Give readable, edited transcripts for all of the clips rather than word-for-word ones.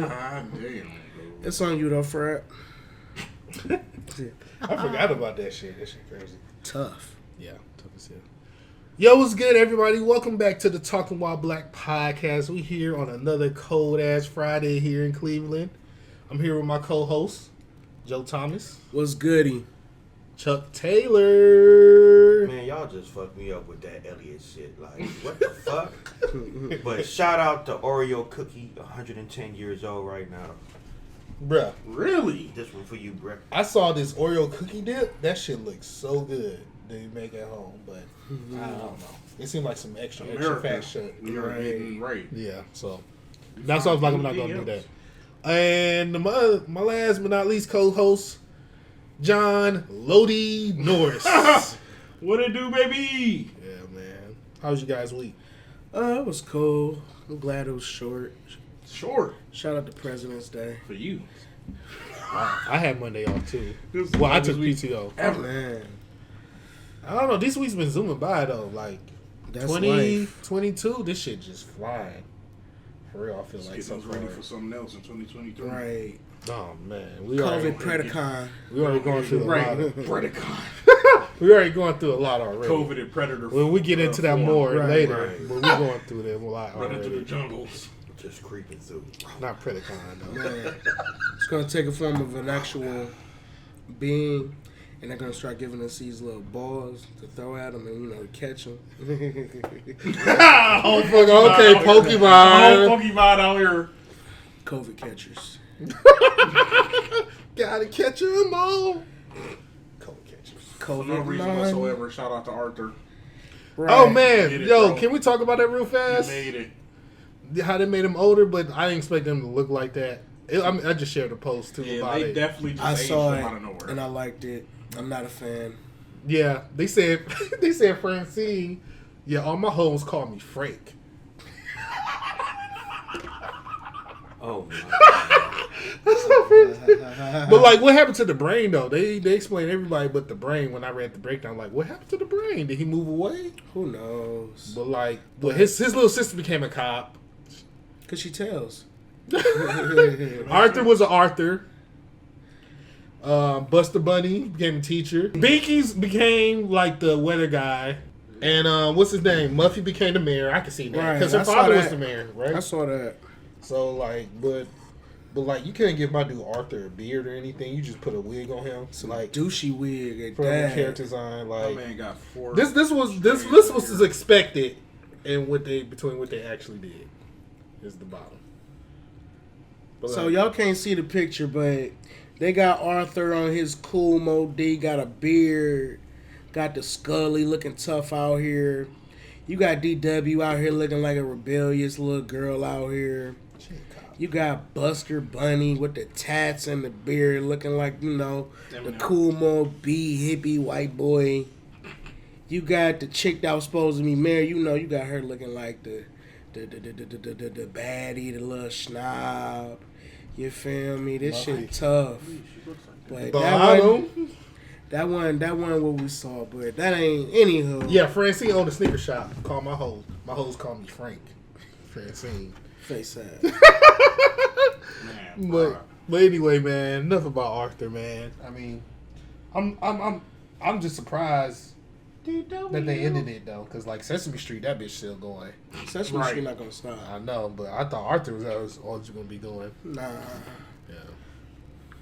Ah, damn. It's on you though, Fred. I forgot about that shit. That shit crazy. Tough. Yeah, tough as hell. Yo, what's good, everybody? Welcome back to the Talking While Black podcast. We here on another cold-ass Friday here in Cleveland. I'm here with my co-host, Joe Thomas. What's goody? Chuck Taylor. Man, y'all just fucked me up with that Elliot shit. Like, what the fuck? But shout out to Oreo Cookie, 110 years old right now. Bruh, Really? This one for you, Brett. I saw this Oreo cookie dip. That shit looks so good that you make at home, but I don't know. It seemed like some extra fat shit. You're right. Yeah, so that's why I was like, I'm not going to do that. And my last but not least co-host, John Lodi Norris. What it do, baby? Yeah, man. How was you guys' week? It was cool. I'm glad it was short. Short Shout out to President's Day. for you. I had Monday off too. This is Well, I the took week PTO. Ever. Man, I don't know. This week's been zooming by though. Like that's 20, life. 22, this shit just flying. For real, I feel like Let's so get us ready far. for something else in 2023. Right. Oh man, COVID Predacon. we already going through a lot. Right. Of, Predacon. we already going through a lot already. COVID and Predator. When we get into that form. more Right, later, right. but we're going through them a lot Run into the already. jungles. Just creeping through. Not Predacon though. Man, it's gonna take a form of an actual being, and they're gonna start giving us these little balls to throw at them and catch them. Oh fuck! Okay, Pokemon. Pokemon out here. COVID catchers. Gotta catch 'em all. Cold catchers. COVID. For no reason 9. whatsoever. Shout out to Arthur. Right. Oh man, Get it, yo, bro. can we talk about that real You fast? made it. How they made him older, but I didn't expect them to look like that. I just shared a post too Yeah, about they it. definitely just I aged saw them it out of nowhere. and I liked it. I'm not a fan. Yeah, they said they said Francine. Yeah, all my hoes call me Frank. Oh, my. But like, what happened to the brain though? They explained everybody but the brain. When I read the breakdown, like, what happened to the brain? Did he move away? Who knows? But like, well, his little sister became a cop. Cause she tells. Arthur was an Arthur. Buster Bunny became a teacher. Binky's became like the weather guy. And what's his name? Muffy became the mayor. I can see that Right, because her I saw father was that. the mayor, right? I saw that. So like, but like, you couldn't give my dude Arthur a beard or anything. You just put a wig on him, Some like douchey wig at from the that. character design. That Like man got 4. this was expected, and what they actually did is the bottom. But So like, y'all can't see the picture, but they got Arthur on his cool mode D, got a beard, got the Scully looking tough out here. You got DW out here looking like a rebellious little girl out here. You got Buster Bunny with the tats and the beard looking like, the cool mode B hippie white boy. You got the chick that was supposed to be married, you got her looking like the baddie, the little schnob. You feel me? This shit tough. But that one what we saw, but that ain't anywho. yeah, Francine owned a sneaker shop. Call my hoes. My hoes call me Frank. Francine. Face ass. Man, But anyway, man, enough about Arthur, man. I mean, I'm just surprised that they ended it though, because like Sesame Street, that bitch still going. Sesame Right. Street not gonna stop. I know, but I thought Arthur was always going to be going. Nah. Yeah.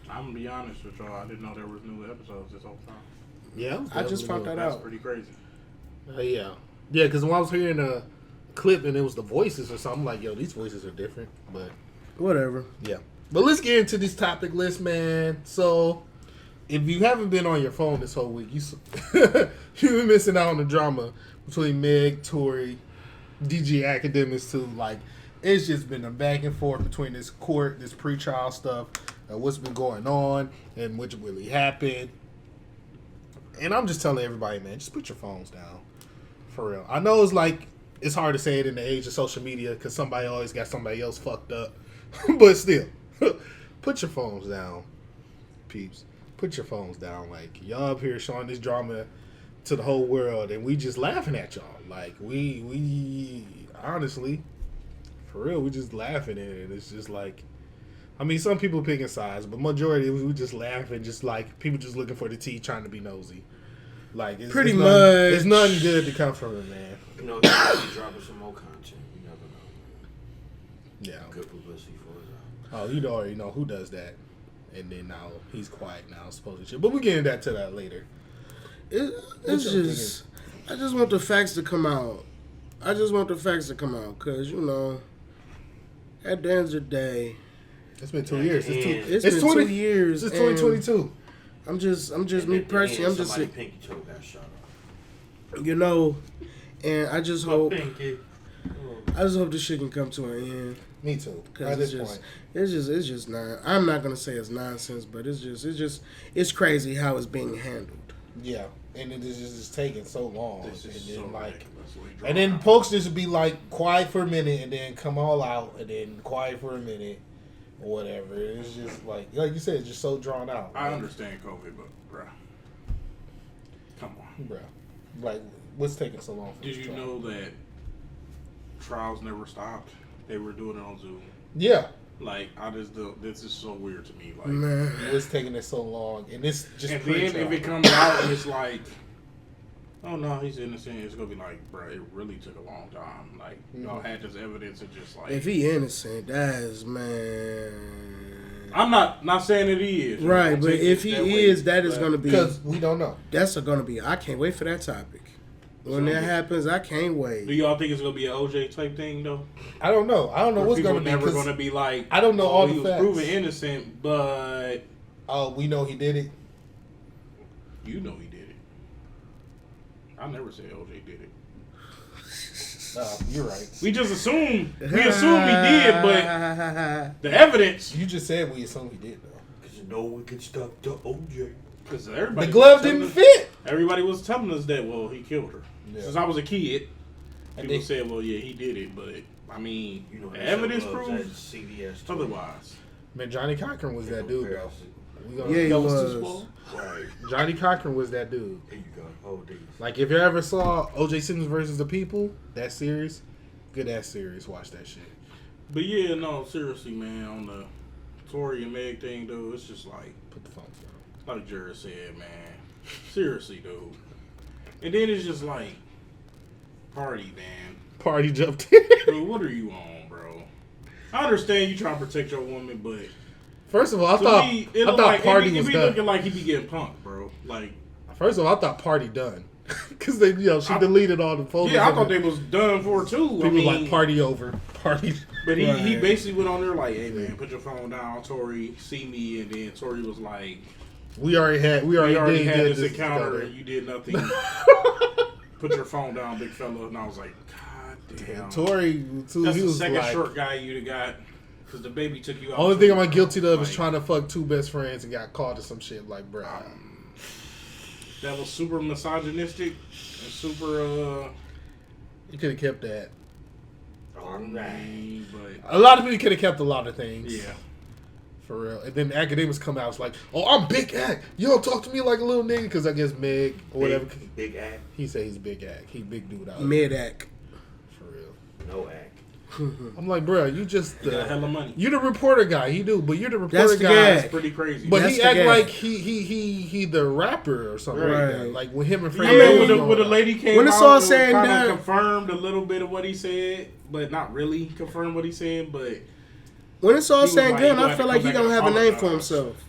I'm gonna be honest with y'all. I didn't know there was new episodes this whole time. Yeah, I just found that That's out. pretty crazy. Yeah, because when I was hearing a clip and it was the voices or something, I'm like, yo, these voices are different. But Whatever. yeah, but let's get into this topic list, man. So, if you haven't been on your phone this whole week, you've been missing out on the drama between Meg, Tory, DG Academics too. Like, it's just been a back and forth between this court, this pretrial stuff, what's been going on, and what really happened. And I'm just telling everybody, man, just put your phones down. For real. I know it's hard to say it in the age of social media because somebody always got somebody else fucked up. But still, put your phones down, peeps. Put your phones down. Like, y'all up here showing this drama to the whole world, and we just laughing at y'all. Like, we honestly, for real, we just laughing at it. It's just like, I mean, some people picking sides, but majority we just laughing, just like people just looking for the tea, trying to be nosy. Like Pretty it's much. there's nothing good to come from it, man. You know, he's dropping some more content. You never know. Yeah. Good publicity for it. Oh, you already know who does that, and then now he's quiet now, supposedly. But we get into that later. It's just, I just want the facts to come out. Cause you know, at the end of the day, It's been 2 years. it's been 2 years. It's 2022. I'm just me personally. I'm just saying, Pinky toe got shot off. you know, and I just hope Pinky. this shit can come to an end. Me too. Cause At this point, it's just not. I'm not gonna say it's nonsense, but it's crazy how it's being handled. yeah, and it is just taking so long, This and is then so like. ridiculously And then drawn out. folks just be like quiet for a minute and then come all out and then quiet for a minute or whatever. It's just like you said, it's just so drawn out. I understand COVID, but bruh, come on. Bro. Like, what's taking so long for Did this you trial? know that trials never stopped? They were doing it on Zoom. Yeah. Like, this is so weird to me. Like, Man, What's taking it so long? And it's just and then if pre-trial. it comes out and it's like, oh no, he's innocent, it's gonna be like, bruh, it really took a long time. Like, y'all had this evidence and just like, if he innocent, that's man. I'm not saying that he is. Right, Don't but take if it he that way, is, that is but gonna be. Because we don't know. That's gonna be. I can't wait for that topic. When that happens, I can't Do wait. y'all think it's gonna be an OJ type thing though? I don't know. I don't know Where what's people going to be. never 'Cause gonna be like, I don't know all the he was facts. proven innocent, but Oh, we know he did it. you know he did it. I never said OJ did it. You're right. We just assume he did, but the evidence, You just said we assume he did, though. Because no one can stop the OJ. because everybody The glove was telling didn't us- fit. Everybody was telling us that, well, he killed her. Yeah. Since I was a kid, And people they- said, well, yeah, he did it, but I mean, You know, the they evidence sell gloves proves at CVS too. otherwise. Man, Johnny Cochran was that dude, though. We gonna, Yeah, he That was was. too small. Right. Johnny Cochran was that dude. Here you go. Hold these. Like, if you ever saw O.J. Simpson versus the People, that series, good ass series. Watch that shit. But yeah, no, seriously, man, on the Tory and Meg thing, dude, it's just like, Put the phones down. like Jared said, man. Seriously, dude. And then it's just like, party, man. Party jumped in. Bro, what are you on, bro? I understand you trying to protect your woman, but First of all, I to thought me, it I look thought like, Party it be was looking done. like he be getting punked, bro. Like, First of all, I thought Party done because they, she deleted all the photos. yeah, I of thought it. they was done for too. People I mean, like Party over, Party. but he Right. basically went on there like, hey man, put your phone down, Tory, see me, and then Tory was like, We already had we already did had this this encounter together. and you did nothing. Put your phone down, big fella. And I was like, God damn. Tory, too, That's he the was second like, short guy you'd have got. Because the baby took you out. only too, thing I'm bro. guilty of is Like, trying to fuck two best friends and got caught or some shit. Like, bro, That was super misogynistic and super, you could have kept that. All right. but A lot of people could have kept a lot of things. yeah. For real. And then academics come out, it's like, oh, I'm Big Act. You don't talk to me like a little nigga. Because I guess Meg, or whatever. Big act. He said he's Big Act. He big dude out. Mid-act. For real. No act. I'm like, bro, you just He got hella money. you the reporter guy. He do, but you're the reporter That's the guy. gag. That's pretty crazy. But That's he the act gag. like he the rapper or something like that. Right. Like with him and yeah, Freddie. when the lady came When it's out, all it said and kinda done- confirmed a little bit of what he said, but not really confirmed what he said. But When it's all He was said and like, done, he I had feel to like come he back gonna and have a name for apologize. himself.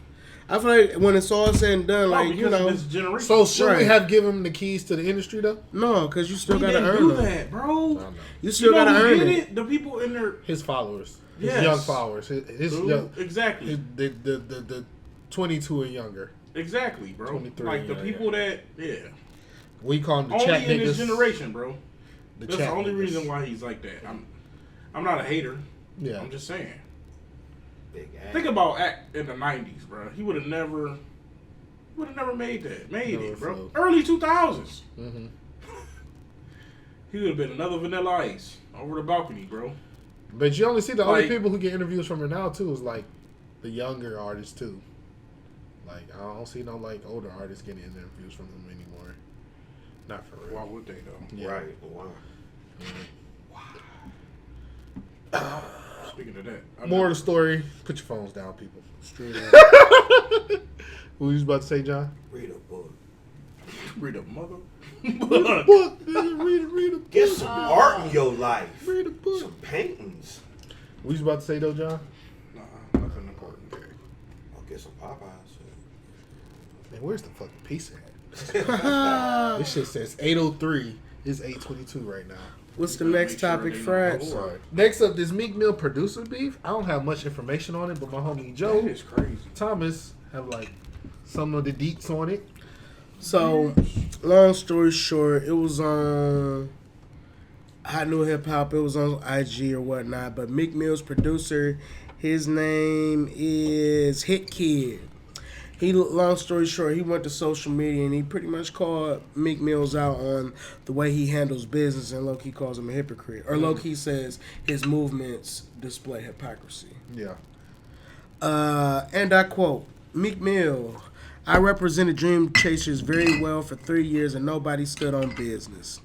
I feel like when it's all said and done, like, you know, this generation. So should we Right. have given him the keys to the industry though? no, because you still we gotta didn't earn do them. that, bro. I don't know. You still You know gotta who earn did it. it? The people in there. His followers, his Yes. young followers, his Dude, young, exactly. the 22 and younger. Exactly, bro. 23, Like the yeah, people that, We call them the only chat in this niggas. generation, bro. The That's chat the only niggas. reason why he's like that. I'm not a hater. Yeah. I'm just saying. Big act. Think about Act in the '90s, bro. He would have never made that. Made Never it, bro. flew. Early 2000s. Mm-hmm. He would have been another Vanilla Ice over the balcony, bro. But you only see the only Like- people who get interviews from her now too is like the younger artists too. Like I don't see no like older artists getting interviews from them anymore. Not for real. Why would they though? Yeah. Right. Wow. Speaking of that, More of the story. Put your phones down, people. Straight up. What were you about to say, John? Read a book. Read a mother. Book. Read a book. Get some art in your life. Read a book. Some paintings. What you about to say though, John? Nah, nothing important. I'll get some Popeyes. Man, where's the fucking pizza at? This shit says 8:03. It's 8:22 right now. What's the next topic, Fred? Sorry. Next up, this Meek Mill producer beef. I don't have much information on it, but my homie Joe That is crazy. Thomas have like some of the deets on it. So, long story short, it was on Hot New Hip Hop. It was on IG or whatnot. But Meek Mill's producer, his name is Hit Kid. Long story short, he went to social media and he pretty much called Meek Mills out on the way he handles business, and low-key calls him a hypocrite. Or low-key says his movements display hypocrisy. Yeah. And I quote, Meek Mill, I represented Dream Chasers very well for 3 years and nobody stood on business.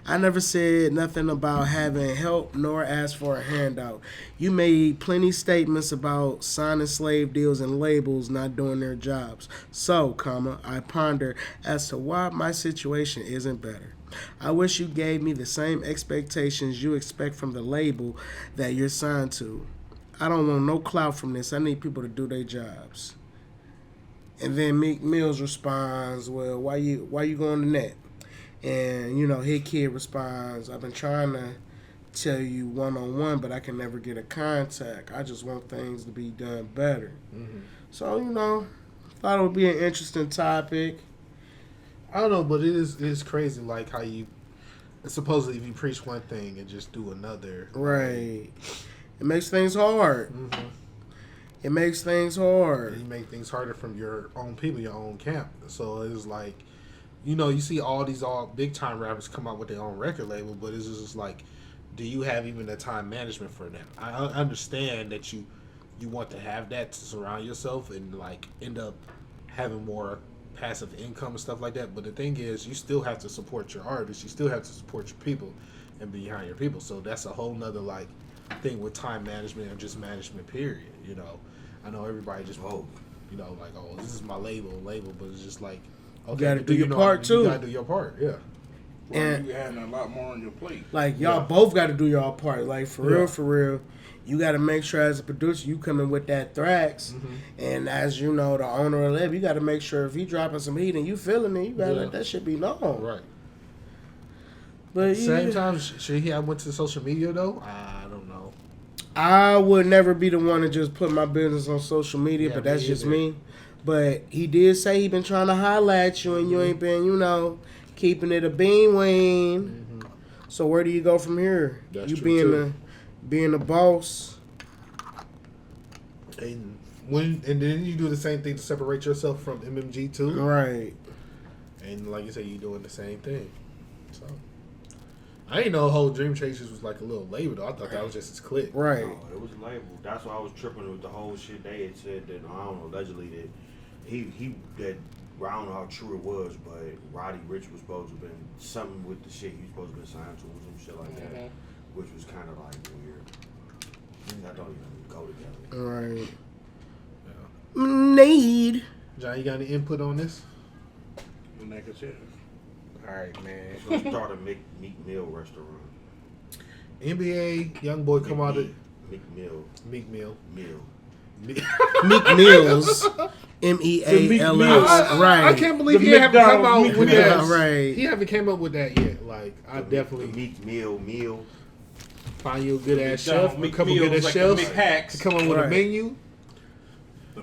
I never said nothing about having help nor asked for a handout. You made plenty statements about signing slave deals and labels not doing their jobs. So, I ponder as to why my situation isn't better. I wish you gave me the same expectations you expect from the label that you're signed to. I don't want no clout from this. I need people to do their jobs. And then Meek Mills responds, well, why you going to net? And, Hit Kid responds, I've been trying to tell you one-on-one, but I can never get a contact. I just want things to be done better. Mm-hmm. So, thought it would be an interesting topic. I don't know, but it is crazy, like how you supposedly if you preach one thing and just do another. Right. It makes things hard. Mm-hmm. It makes things hard. And you make things harder from your own people, your own camp. So it's like, you see all these big time rappers come out with their own record label, but it's just like, do you have even the time management for that? I understand that you want to have that to surround yourself and like end up having more passive income and stuff like that. But the thing is, you still have to support your artists. You still have to support your people and be behind your people. So that's a whole nother like thing with time management and just management period. I know everybody just like, oh, this is my label, but it's just like, okay, you gotta do your part too. You gotta do your part, yeah. Well, and you having a lot more on your plate. Like y'all both got to do y'all part. Like for real, you got to make sure as a producer you coming with that thrax, and as the owner of the label, you got to make sure if he dropping some heat and you feeling it, you gotta let that shit be known. Right. But at the same time, should he have went to social media though? I don't know. I would never be the one to just put my business on social media, but that's just me. But he did say he been trying to holler at you, and you ain't been, keeping it a bean wing. Mm-hmm. So where do you go from here? That's you true being the boss. And then you do the same thing to separate yourself from MMG too. Right. And like you say, you doing the same thing. So I didn't know whole Dream Chasers was like a little label though. I thought that was just his clique. Right. No, it was a label. That's why I was tripping with the whole shit. They had said that, I don't know, allegedly that that I don't know how true it was, but Roddy Ricch was supposed to have been something with the shit he was supposed to have been signed to or some shit like that, which was kind of like weird. That don't even go together. Right. Yeah. Need. John, you got any input on this? The negative. All right, man. Let's start a Meek Mill restaurant. NBA young boy come out of Meek Mill. Meek Mill. Meek Mills. MEALS. Right. I can't believe he haven't come out with that. Right. He haven't came up with that yet. Like I definitely Meek Mill meal. Find you a good ass chef. A couple good ass chefs to come up with a menu.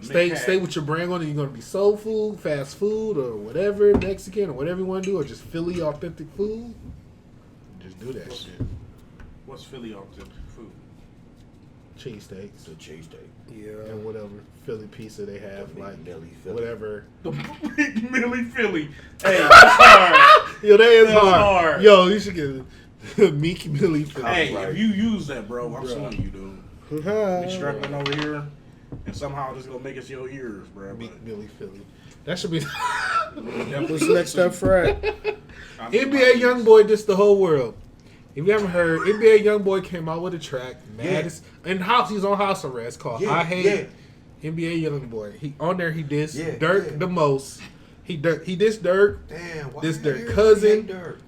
Stay with your brand on it. You're gonna be soul food, fast food, or whatever, Mexican, or whatever you want to do, or just Philly authentic food. Just do that shit. What's Philly authentic food? Cheesesteaks. The cheesesteak. Yeah. And whatever Philly pizza they have, like Philly. whatever. The Big Millie Philly. Hey, that's hard. Yo, that is hard. Yo, you should get Meek Millie Philly. Hey, if you use that, bro, I'm suing you, dude. Uh-huh. We struggling over here, and somehow this gonna make us your ears, bro. Meek Millie Philly. That should be. What's next up, Fred? NBA young boy, this the whole world. If you haven't heard, NBA YoungBoy came out with a track. He's on house arrest called "I Hate NBA YoungBoy." He on there. He dissed Dirk the most. He dissed Dirk. Damn, why This you Dirk cousin. Dirk?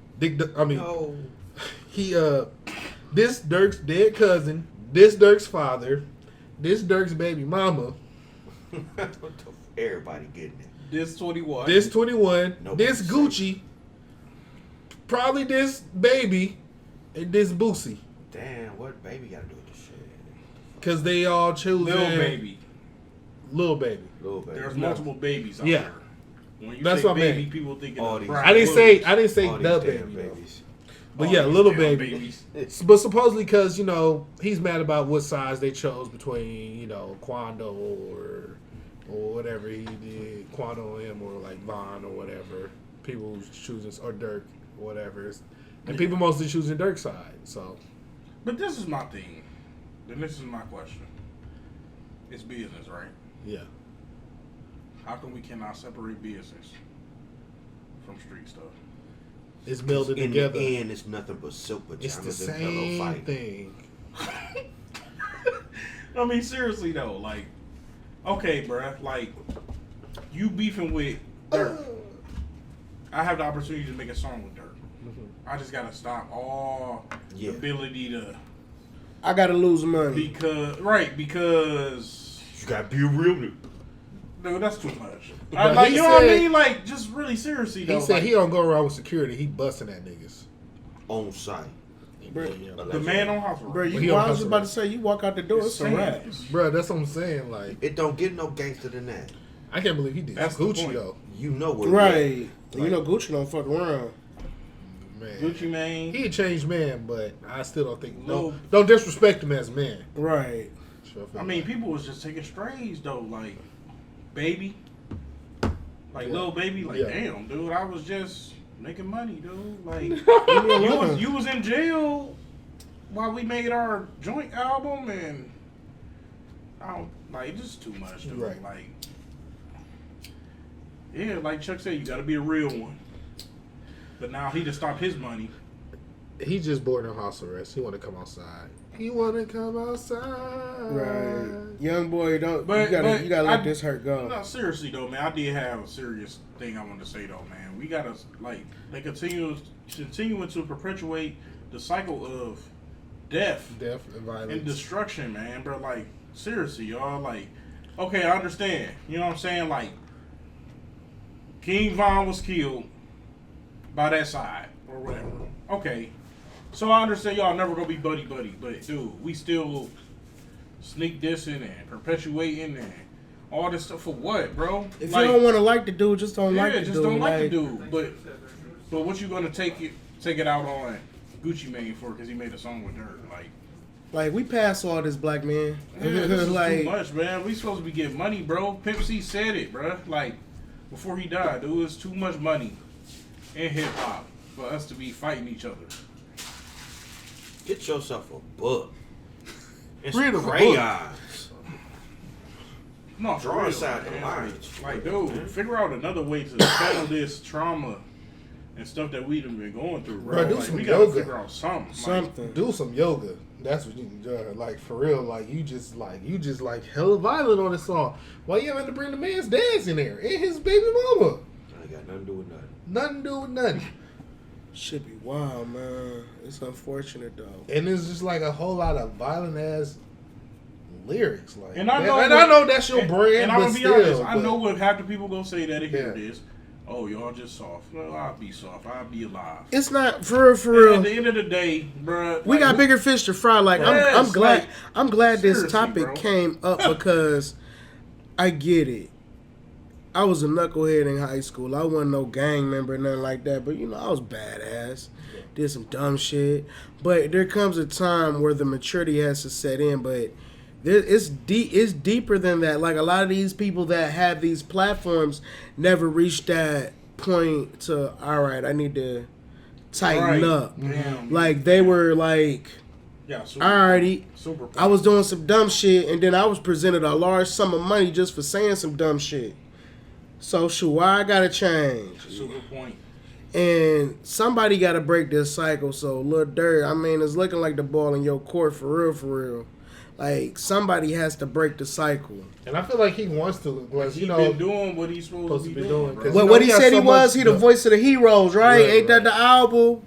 No. He this Dirk's dead cousin. This Dirk's father. This Dirk's baby mama. Everybody getting it. This 21. This 21. Nobody This Gucci. Probably this baby. And this Boosie. Damn, what baby got to do with this shit? Because they all choosing Lil Baby. Lil Baby. There's multiple babies out Yeah. there. When you That's say what I baby, mean. people thinking All of these- Brian I didn't Williams. say All the these damn baby. though. babies. But All yeah, these little damn baby. babies. But supposedly because, he's mad about what size they chose between, Quando or whatever he did. Quando and him or like Von or whatever. People who's choosing, or Dirk, whatever. And people mostly choosing Dirk's side. So, But this is my thing. And this is my question. It's business, right? yeah. How come we cannot separate business from street stuff? It's melded In together. the end, it's nothing but silk It's the pajamas and pillow same fight. thing. I mean, seriously though, like, okay, bruh, like, you beefing with Dirk. I have the opportunity to make a song with Dirk. I just gotta stop all ability to. I gotta lose money. Because You gotta be a real nigga. dude, that's too much. But he you know what I said- mean? Like, just really seriously though. He said like, he don't go around with security. He busting at niggas. On site. the man on house arrest. Bro, He I on was house about to arrest. say, you walk out the door, it's a wrap. Bro, that's what I'm saying. Like, It don't get no gangster than that. I can't believe he did That's the Gucci point. though. You know what? Right. Like- Gucci don't fuck around. Man. Gucci Mane. He a changed man, but I still don't think Lil- don't disrespect him as a man. Right. I mean, people was just taking strays though, like baby, like little baby, like Yeah. damn, dude, I was just making money, dude. Like Leave me alone. you was in jail while we made our joint album, and I don't like it's just too much, dude. Right. Like, yeah, like Chuck said, you got to be a real one. But now he just stopped his money. He just bored on house arrest. He want to come outside. He want to come outside. Right. Young boy, don't But- you but gotta let I- this hurt go. No, seriously though, man, I did have a serious thing I wanted to say though, man. We gotta they continuing to perpetuate the cycle of death Death and violence. and destruction, man. Bro, like seriously, y'all. Like, okay, I understand. You know what I'm saying? Like, King Von was killed by that side or whatever. Okay, so I understand y'all never gonna be buddy, but dude, we still sneak dissing and perpetuating and all this stuff for what, bro? If Like, you don't want to like the dude, just don't like the just dude. don't like the dude. But what you gonna take it out on Gucci Mane for? Because he made a song with Dirk. Like we pass all this, black man. Yeah, this is like too much, man. We supposed to be getting money, bro. Pimp C said it, bro. Like before he died, dude, it's too much money in hip hop for us to be fighting each other. Get yourself a book. It's Read a book. crayons. No, for Draw real, aside the man. lines. Like, dude, figure out another way to channel this trauma and stuff that we've been going through, bro. Bro, do Like, some we gotta yoga. figure out something. Like, something. Do some yoga. That's what you can do. Like for real. Like you just hella violent on this song. Why you having to bring the man's dad's in there and his baby mama? I ain't got nothing to do with nothing. Nothing to do with nothing. Should be wild, man. It's unfortunate though. And it's just like a whole lot of violent ass lyrics. Like, And I know, I know that's your brand, and I'm but gonna be still, honest. I but- know what half the people gonna say that they hear Yeah. this. Oh, y'all just soft. Well, I'll be soft. I'll be alive. It's not for real. For And real. at the end of the day, bruh, We got bigger fish to fry. Like Yes, I'm glad. like, I'm glad this seriously, topic bro. came up because I get it. I was a knucklehead in high school. I wasn't no gang member, nothing like that. But I was badass. Did some dumb shit. But there comes a time where the maturity has to set in. But it's deep. It's deeper than that. Like a lot of these people that have these platforms never reached that point to. All right, I need to tighten Right. up. Damn. Like they were like. Yeah, super, Alrighty, super. I was doing some dumb shit, and then I was presented a large sum of money just for saying some dumb shit. So, why I gotta change? super point. And somebody got to break this cycle. So, Lil Durk, I mean, it's looking like the ball in your court for real, for real. Like, somebody has to break the cycle. And I feel like he wants to. Because, He's been doing what he's supposed to be doing, bro. What he said he was, he the voice of the heroes, right? Ain't that the album?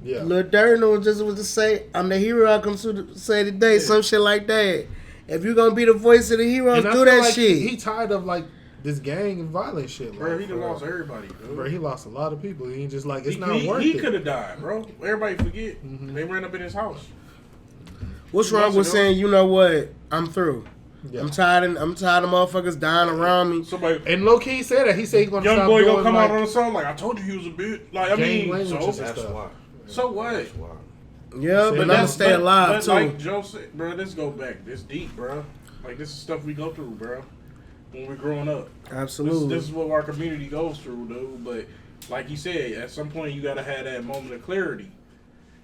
Yeah. Lil Durk knows just what to say. I'm the hero I come to say today. Yeah. Some shit like that. If you're going to be the voice of the heroes, do that like shit. He tired of, like, this gang and violent shit. Bro, like, he done lost everybody, dude. Bro, he lost a lot of people. He just like, it's not worth it. He could have died, bro. Everybody forget. Mm-hmm. They ran up in his house. What's wrong with saying, you know what, I'm through. Yeah. I'm tired of motherfuckers dying around me. Somebody, and low key said that. He said he's gonna young stop boy doing gonna come out on the song like, I told you he was a bitch. Like, I mean, that's why. So what? That's why. Yeah, but I'm gonna stay alive too. Like Joe said, bro, this go back. This deep, bro. Like, this is stuff we go through, bro. When we're growing up. Absolutely. This is what our community goes through, dude. But like you said, at some point you gotta have that moment of clarity.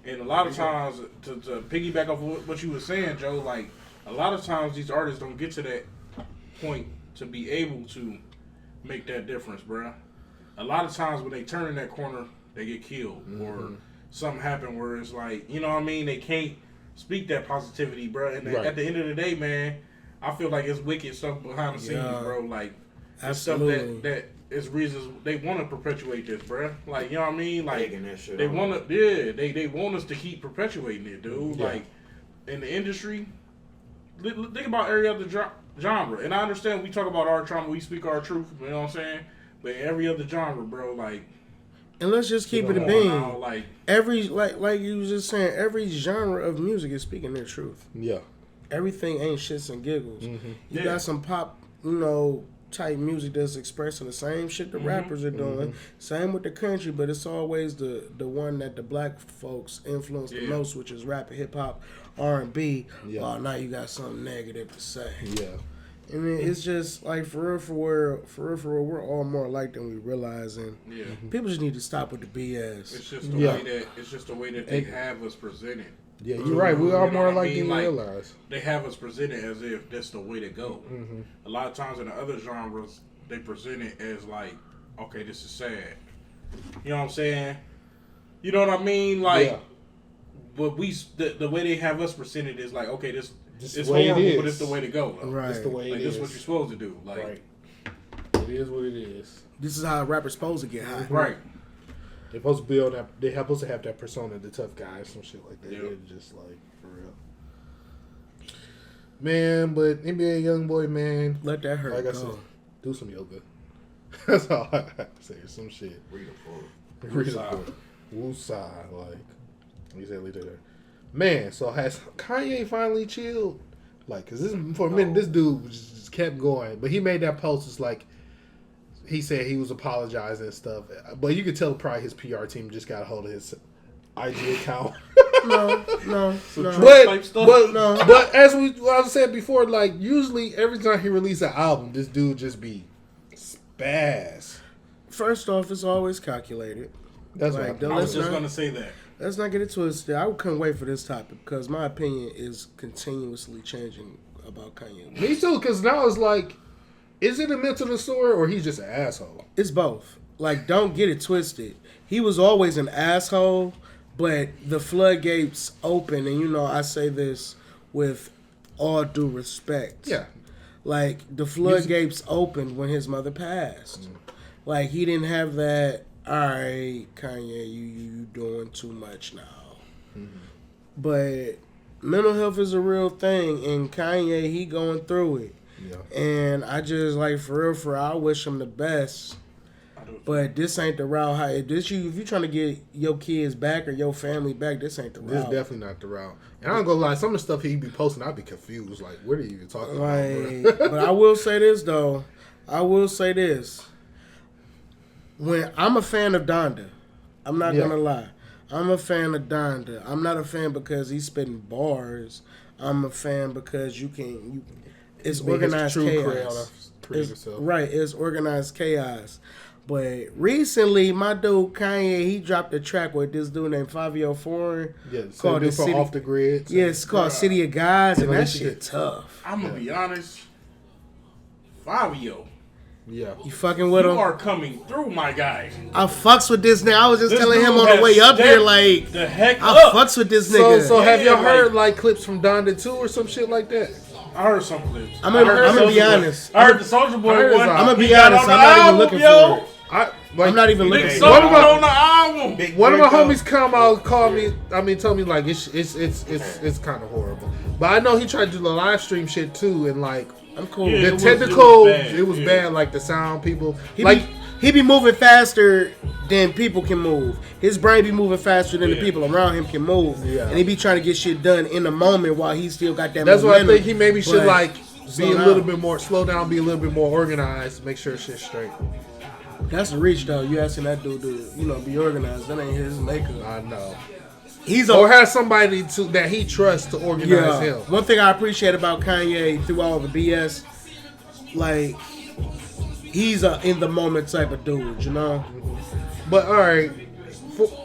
And a lot of times, to piggyback off of what you were saying, Joe, like, a lot of times these artists don't get to that point to be able to make that difference, bro. A lot of times when they turn in that corner, they get killed. Or something happen where it's like, you know what I mean? They can't speak that positivity, bro. And at the end of the day, man, I feel like it's wicked stuff behind the scenes, bro. Like, it's stuff that is reasons they want to perpetuate this, bro. Like, you know what I mean? Like, they want to, they want us to keep perpetuating it, dude. Yeah. Like, in the industry, think about every other genre. And I understand we talk about our trauma, we speak our truth, you know what I'm saying? But every other genre, bro, like. And let's just keep it a bean. Like you was just saying, every genre of music is speaking their truth. Yeah. Everything ain't shits and giggles. Mm-hmm. You got some pop, type music that's expressing the same shit the rappers are doing. Same with the country, but it's always the one that the black folks influence the most, which is rap, hip hop, R&B. Yeah. Oh, now you got something negative to say. Yeah. I mean, it's just like for real, we're all more alike than we realize, and people just need to stop with the BS. It's just the way that they have us presented. Yeah, you're right. We are more alike than we realize. They have us presented as if that's the way to go. Mm-hmm. A lot of times in the other genres, they present it as like, okay, this is sad. You know what I'm saying? You know what I mean? Like, but the way they have us presented is like, okay, this it's horrible, but it's the way to go. Right. It's the way it is. This is what you're supposed to do. Like, right. It is what it is. This is how a rapper's supposed to get high. Right. They're supposed to build that. They're supposed to have that persona, the tough guys, some shit like that. Yep. They're just like, for real. Man, but NBA YoungBoy, man. Let that hurt. Like I said, do some yoga. That's all I have to say. Some shit. Read a book. Read a book. Woosah. Like, you said, leave it there. Man, so has Kanye finally chilled? Like, cause for a minute, this dude just kept going, but he made that post. It's like he said he was apologizing and stuff, but you could tell probably his PR team just got a hold of his IG account. No. But as I said before, like usually every time he releases an album, this dude just be spaz. First off, it's always calculated. That's like, I was just gonna say that. Let's not get it twisted. I couldn't wait for this topic because my opinion is continuously changing about Kanye. Me too, because now it's like, is it a mental disorder or he's just an asshole? It's both. Like, don't get it twisted. He was always an asshole, but the floodgates open, and I say this with all due respect. Yeah. Like, the floodgates opened when his mother passed. Mm. Like, he didn't have that. All right, Kanye, you doing too much now. Mm-hmm. But mental health is a real thing, and Kanye, he going through it. Yeah. And I just, like, for real, I wish him the best. But this ain't the route. If you trying to get your kids back or your family back, this ain't the route. This is definitely not the route. And I'm gonna lie, some of the stuff he be posting, I'd be confused. Like, what are you even talking about? But I will say this, though. When I'm a fan of Donda, I'm not gonna lie. I'm a fan of Donda. I'm not a fan because he's spitting bars. I'm a fan because it's organized chaos. It's organized chaos. But recently, my dude Kanye, he dropped a track with this dude named Fabio Foreign. Yeah, called the City Off the Grid. Yeah, it's called City of Gods, and that shit tough. I'm gonna be honest, Fabio. Yeah. You fucking with You him? are coming through, my guy. I fucks with this nigga. I was just This telling him dude on the has way up here, stepped like, the heck I up. fucks with this So, nigga. have y'all Yeah, heard like clips from Donda 2 or some shit like that? I heard some clips. I'm gonna be Soulja Boy. honest. I heard the Soldier Boy I heard one. his- I'm gonna be He got honest. on I'm the not even album, looking yo. for it. Like, I'm not even Big looking Soulja for What it. about- on the album. Big one of my Draco. homies come out, called me. I mean, told me like it's kind of horrible. But I know he tried to do the live stream shit too, and like I'm cool. Yeah, the it was technical, bad. it was Yeah. bad. Like the sound, people He like. be moving faster than people can move. His brain be moving faster than the Yeah. people around him can move. Yeah. And he be trying to get shit done in the moment while he still got that That's why I momentum. think he maybe should But like be slow a down. little bit more slow down, be a little bit more organized, make sure shit's straight. That's a reach though. You asking that dude to, be organized. That ain't his makeup. I know. He's Or a have somebody that he trusts to organize him. One thing I appreciate about Kanye through all the BS, like he's a in the moment type of dude, you know. But all right,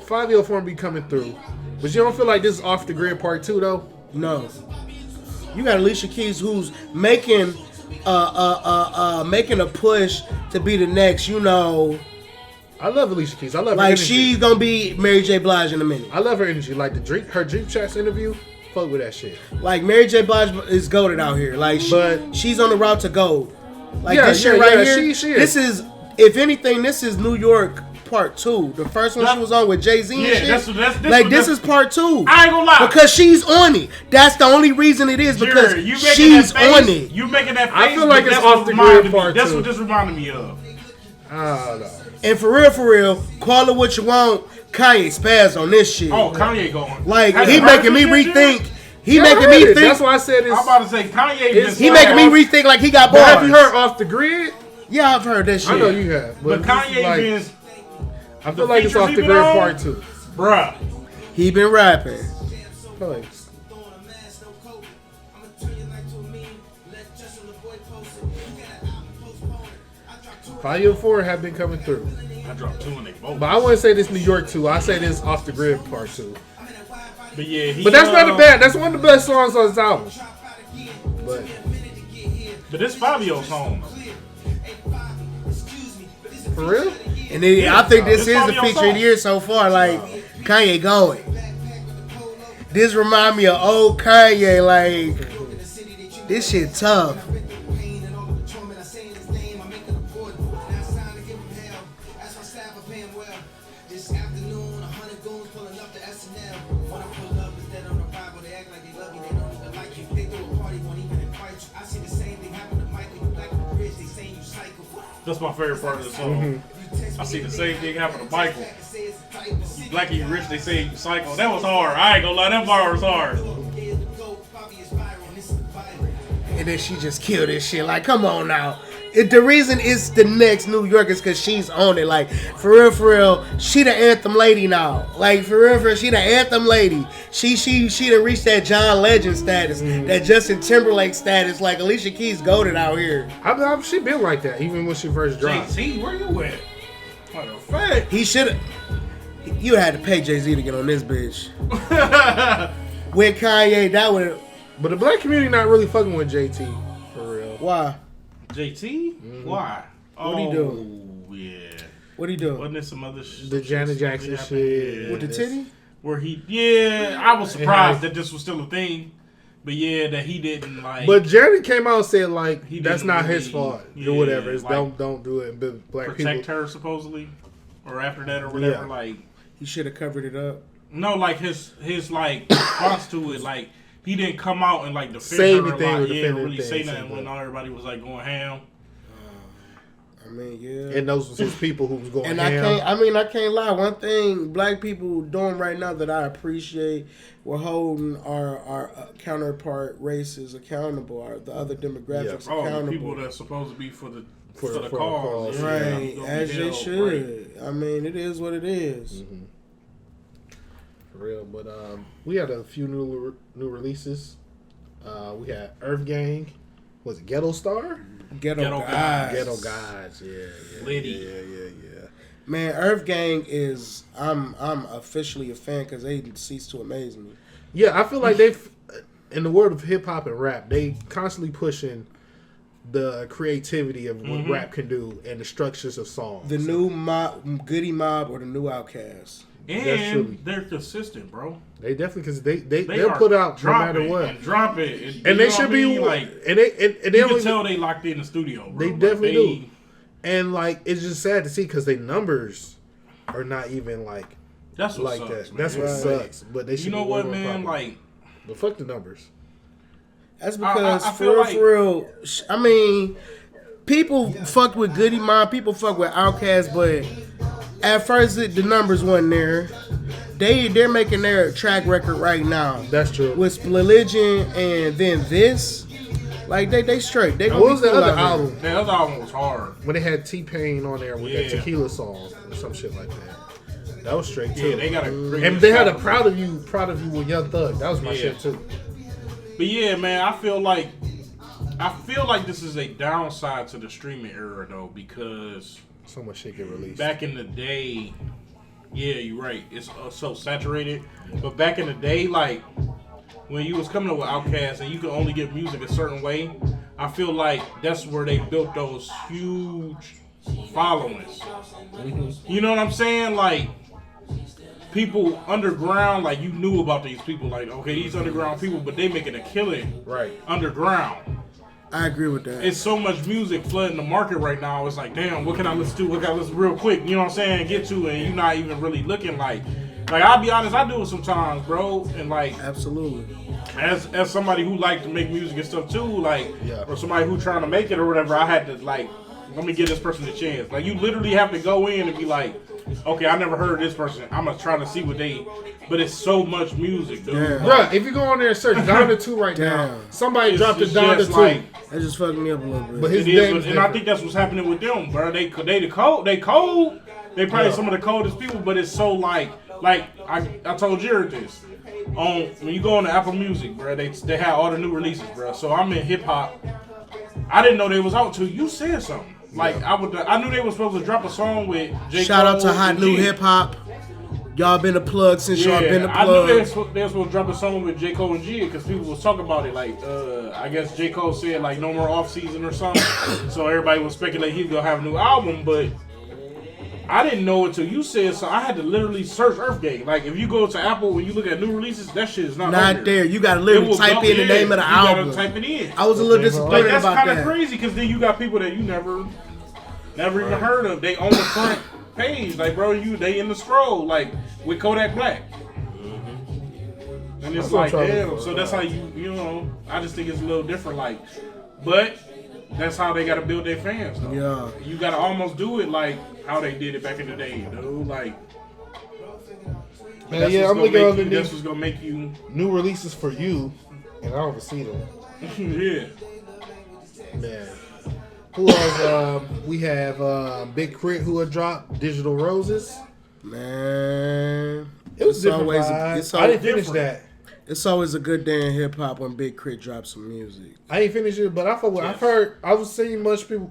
5 form be coming through. But you don't feel like this is off the grid part 2 though? No, you got Alicia Keys who's making making a push to be the next, I love Alicia Keys. I love her like energy. she's gonna be Mary J. Blige in a minute. I love her energy. Like her Drink Chats interview. Fuck with that shit. Like Mary J. Blige is goated out here. Like But- she's on the route to gold. Like Yeah, this shit yeah, right yeah, here. she is. This is, if anything, this is New York part 2. The first one she was on with Jay-Z and Yeah, shit. this Is part 2. I ain't gonna lie. Because she's on it. That's the only reason it is, because Jerry, you making she's that face, on it. You making that face? I feel like but it's that's what off the reminded grid me- part That's two. what this reminded me of. I don't know. And for real, call it what you want. Kanye spaz on this shit. Oh, Kanye going. Like Have he you heard making me this shit, rethink. Jerry? He Yeah, I making heard me it. think. That's why I said I'm it's. about to say Kanye. It's- He making me rethink like he got bars. Have you heard Off the Grid? Yeah, I've heard that shit. I know you have. But this is Kanye like, been, I feel the like it's features Off he the been Grid on? part 2. bruh. He been rapping. I feel like- Volume 4 have been coming through. I dropped 2 and they both. But I wouldn't say this New York 2. I say this Off the Grid part 2. But yeah, he, But that's not the bad. That's one of the best songs on this album. But But this Fabio song. for real? And then I think this It's is the Fabio feature of song. the year so far. Like Kanye going. This remind me of old Kanye. Like this shit tough. That's my favorite part of the song. I see the same thing happen to Michael. You black and you rich, they say you psycho. That was hard. I ain't gonna lie, that bar was hard. And then she just killed this shit. Like, come on now. The reason it's the next New York is because she's on it. Like, for real, she the anthem lady now. Like, for real, she the anthem lady. She done reached that John Legend status, that Justin Timberlake status. Like, Alicia Keys goated out here. She been like that even when she first dropped. JT, where you at? Matter of fact. He should have. You had to pay Jay-Z to get on this bitch. With Kanye, that would. But the black community not really fucking with JT for real. Why? JT? Why? What'd he do? Yeah. What'd he do? Wasn't there some other shit? The Janet Jackson shit. With the titty? Where I was surprised that this was still a thing. But yeah, that he didn't like. But Janet came out and said like He that's didn't not his really- fault yeah, or whatever. It's like, don't do it. But black protect people. her supposedly, or after that or whatever. Yeah. Like He should have covered it up. no, like his like response to it, like he didn't come out and like defend Say her anything or or like, defend really say anything, nothing when everybody was like going ham. I mean, yeah. And those was his people who was going. And ham. I can't lie. One thing black people doing right now that I appreciate, we're holding our counterpart races accountable, the other demographics Oh, the accountable. people that's supposed to be for the For the cause, cause, yeah, Right, gonna be as they held, should. right. I mean, it is what it is. For real, but we had a few new releases. We had Earth Gang. Was it Ghetto Star? Ghetto Ghetto guys. Guys. Ghetto Guys. Yeah. Liddy. Yeah. Man, Earth Gang is. I'm officially a fan because they cease to amaze me. Yeah, I feel like they've, in the world of hip hop and rap, they constantly pushing the creativity of what rap can do and the structures of songs. The new Goody Mob or the new Outkast. And they're consistent, bro. They definitely, because they'll put out no matter what. And drop it. And they should be like, and they you can tell they locked in the studio, bro. They definitely do. And like, it's just sad to see because their numbers are not even like that's what like sucks, that. Man. That's what sucks. But they should. You know what, man? Like, but fuck the numbers. That's because I feel like, for real. I mean, people fucked with Goody Mob, people fuck with Outkast, but at first the numbers wasn't there. They're making their track record right now. That's true. With Religion and then this, like they straight. They what was the other album? The other album was hard. When they had T-Pain on there with that Tequila song or some shit like that. That was straight too. Yeah, they got a great. And they had a Proud of You with Young Thug. That was my shit too. But yeah, man, I feel like this is a downside to the streaming era though, because so much shit get released. Back in the day, yeah, you're right. It's so saturated. But back in the day, like when you was coming up with Outkast and you could only get music a certain way, I feel like that's where they built those huge followings. You know what I'm saying? Like people underground, like you knew about these people. Like, okay, these underground people, but they making a killing underground. I agree with that. It's so much music flooding the market right now. It's like, damn, what can I listen to? What can I listen real quick? You know what I'm saying? Get to it, and you're not even really looking like I'll be honest, I do it sometimes, bro. And like, absolutely. As somebody who like to make music and stuff too, like, or somebody who trying to make it or whatever, I had to like, let me give this person a chance. Like, you literally have to go in and be like, okay, I never heard of this person. I'm gonna try to see what they. But it's so much music, dude. Yeah. Bruh, if you go on there and search Donda 2 right now, somebody dropped a Donda 2. Like, that just fucked me up a little bit. But his and I think that's what's happening with them, bro. They cold. They probably some of the coldest people, but it's so like I told Jared this. When you go on the Apple Music, bro, they have all the new releases, bro. So I'm in hip hop. I didn't know they was out till you said something. Like I knew they was supposed to drop a song with J. Cole. Shout out to Hot New Hip Hop. Y'all been a plug since y'all been a plug. I knew they was supposed to drop a song with J. Cole and Gia because people was talking about it. Like, I guess J. Cole said like no more off season or something. So everybody was speculating he's gonna have a new album, but I didn't know it till you said so. I had to literally search Earthgate. Like, if you go to Apple when you look at new releases, that shit is not there. You gotta literally type in the name of the album. You gotta type it in. I was a little disappointed that's about that. That's kind of crazy because then you got people that you never even heard of. They on the front page, like, bro, they in the scroll, like with Kodak Black. And it's like, damn. So that's how you know. I just think it's a little different, like, but. That's how they gotta build their fans, though. Yeah. You gotta almost do it like how they did it back in the day, dude. Like, man, I'm looking at that's what's gonna make you new releases for you, and I don't even see them. Yeah. Man. Who else? We have Big Crit who had dropped Digital Roses. Man, it was always. I didn't finish that. It's always a good day in hip hop when Big Crit drops some music. I ain't finished it, but I've heard. I was seeing a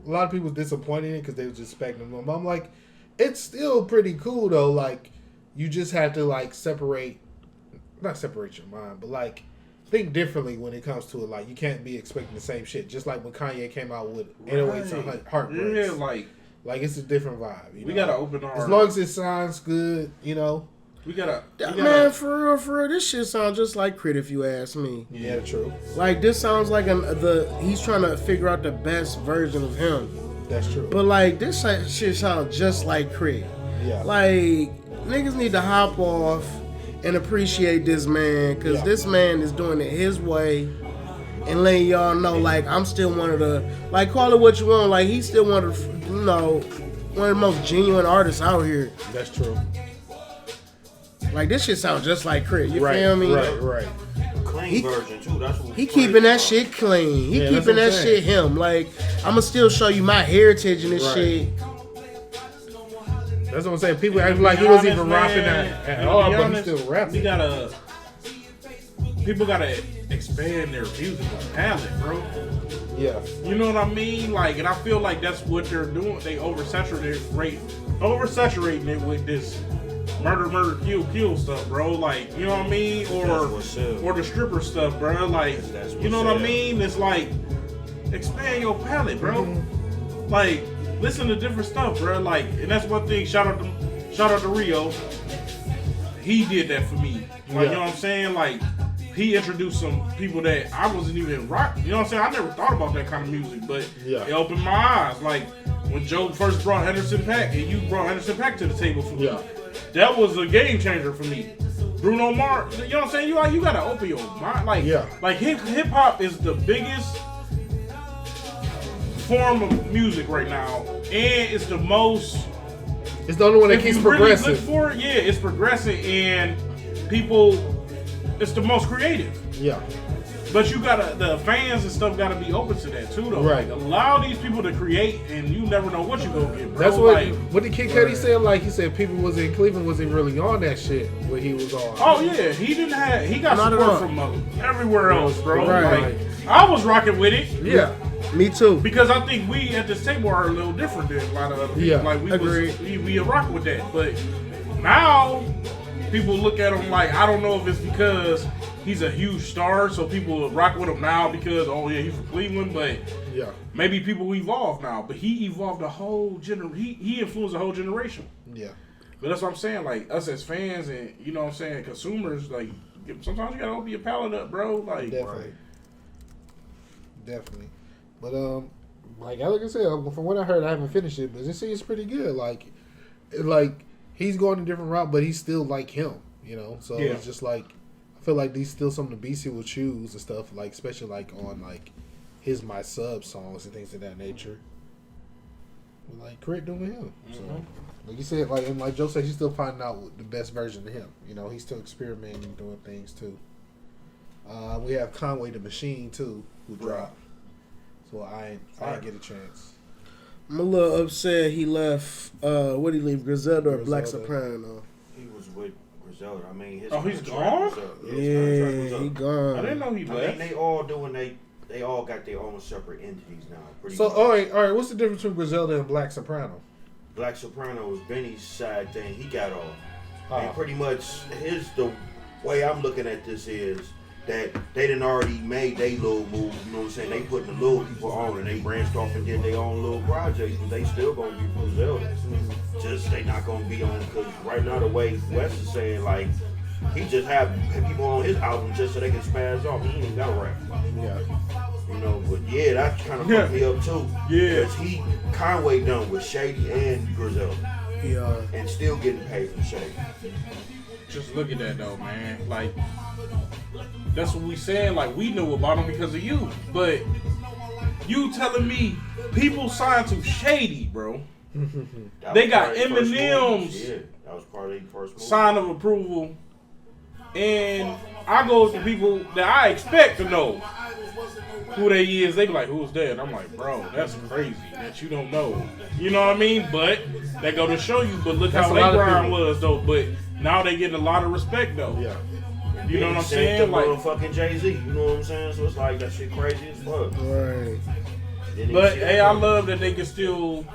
lot of people disappointed in it because they was expecting them. But I'm like, it's still pretty cool though. Like, you just have to like not separate your mind, but like think differently when it comes to it. Like, you can't be expecting the same shit. Just like when Kanye came out with 808s and Heartbreaks. Yeah, like it's a different vibe. You know? Gotta open our. As long as it sounds good, you know. We gotta man, for real, this shit sounds just like Crit if you ask me. Yeah, true. Like, this sounds like he's trying to figure out the best version of him. That's true. But like, this shit sounds just like Crit. Yeah. Like, niggas need to hop off and appreciate this man, because this man is doing it his way and letting y'all know, like, I'm still one of the, like, call it what you want, like, he's still one of the, you know, one of the most genuine artists out here. That's true. Like, this shit sounds just like Crit. You feel me? Right. Clean version too. That's what he keeping that shit clean. He keeping that shit him. Like, I'ma still show you my heritage and this shit. That's what I'm saying. People act like he wasn't even rapping at all, but he's still rapping. People gotta expand their musical palette, bro. Yeah. You know what I mean? Like, and I feel like that's what they're doing. They oversaturating it with this murder, kill stuff, bro. Like, you know what I mean? Or the stripper stuff, bro. Like, you know what I mean? It's like expand your palette, bro. Like, listen to different stuff, bro. Like, and that's one thing. Shout out to Rio. He did that for me. Like, you know what I'm saying? Like, he introduced some people that I wasn't even rock. You know what I'm saying? I never thought about that kind of music, but it opened my eyes. Like, when Joe first brought Anderson .Paak, and you brought Anderson .Paak to the table for me, that was a game changer for me. Bruno Mars, you know what I'm saying? You gotta open your mind. Like hip hop is the biggest form of music right now, and it's the most. It's the only one that keeps progressing. Really look for it, it's progressing, and people. It's the most creative. Yeah. But you gotta, the fans and stuff gotta be open to that too, though. Right. Like, allow these people to create, and you never know what you gonna get, bro. That's what the Kid Cudi said. Like, he said people was in Cleveland wasn't really on that shit when he was on. Oh yeah, he got support from everywhere else, bro. Right. Like, I was rocking with it. Yeah. Me too. Because I think we at this table are a little different than a lot of other people. Yeah, Like, we rock with that. But now people look at him like, I don't know if it's because he's a huge star, so people rock with him now because, he's from Cleveland, but maybe people evolve now. But he evolved a whole he influenced a whole generation. Yeah. But that's what I'm saying, like, us as fans and, you know what I'm saying, consumers, like, sometimes you gotta open your palate up, bro. Like, Definitely. But, like I said, from what I heard, I haven't finished it, but it seems pretty good. Like, he's going a different route, but he's still like him, you know? So it's just like, I feel like these still some of the beats he will choose and stuff, like, especially like on like his My Sub songs and things of that nature. But, like, Crit doing him. So, like you said, like, and like Joe said, he's still finding out the best version of him. You know, he's still experimenting, doing things too. We have Conway the Machine too, who dropped. So I didn't get a chance. I'm a little upset he left. What did he leave? Griselda or Black Soprano? He was with Griselda. I mean, his he's gone. He gone. I didn't know he left. I mean, they all got their own separate entities now. So all right. What's the difference between Griselda and Black Soprano? Black Soprano was Benny's side thing. He got off. And pretty much, the way I'm looking at this is that they done already made their little move, you know what I'm saying? They putting the little people on and they branched off and did their own little projects, but they still gonna be Griselda. Just they not gonna be on, because right now the way Wes is saying, like, he just have people on his album just so they can spaz off. He ain't even got a rap. Yeah. You know, but that kind of fucked me up too. Yeah. Because Conway done with Shady and Griselda. Yeah. And still getting paid from Shady. Just look at that though, man. Like, that's what we saying. Like, we knew about him because of you. But you telling me people signed to Shady, bro. They got Eminem's that was part of their first move. Sign of approval. And I go to people that I expect to know who they is. They be like, who's that? And I'm like, bro, that's crazy that you don't know. You know what I mean? But they go to show you. But look how their grind was, though. But now they getting a lot of respect, though. Yeah. You know what I'm saying? Like fucking Jay-Z. You know what I'm saying? So it's like that shit crazy as fuck. Right. But hey, I love that they still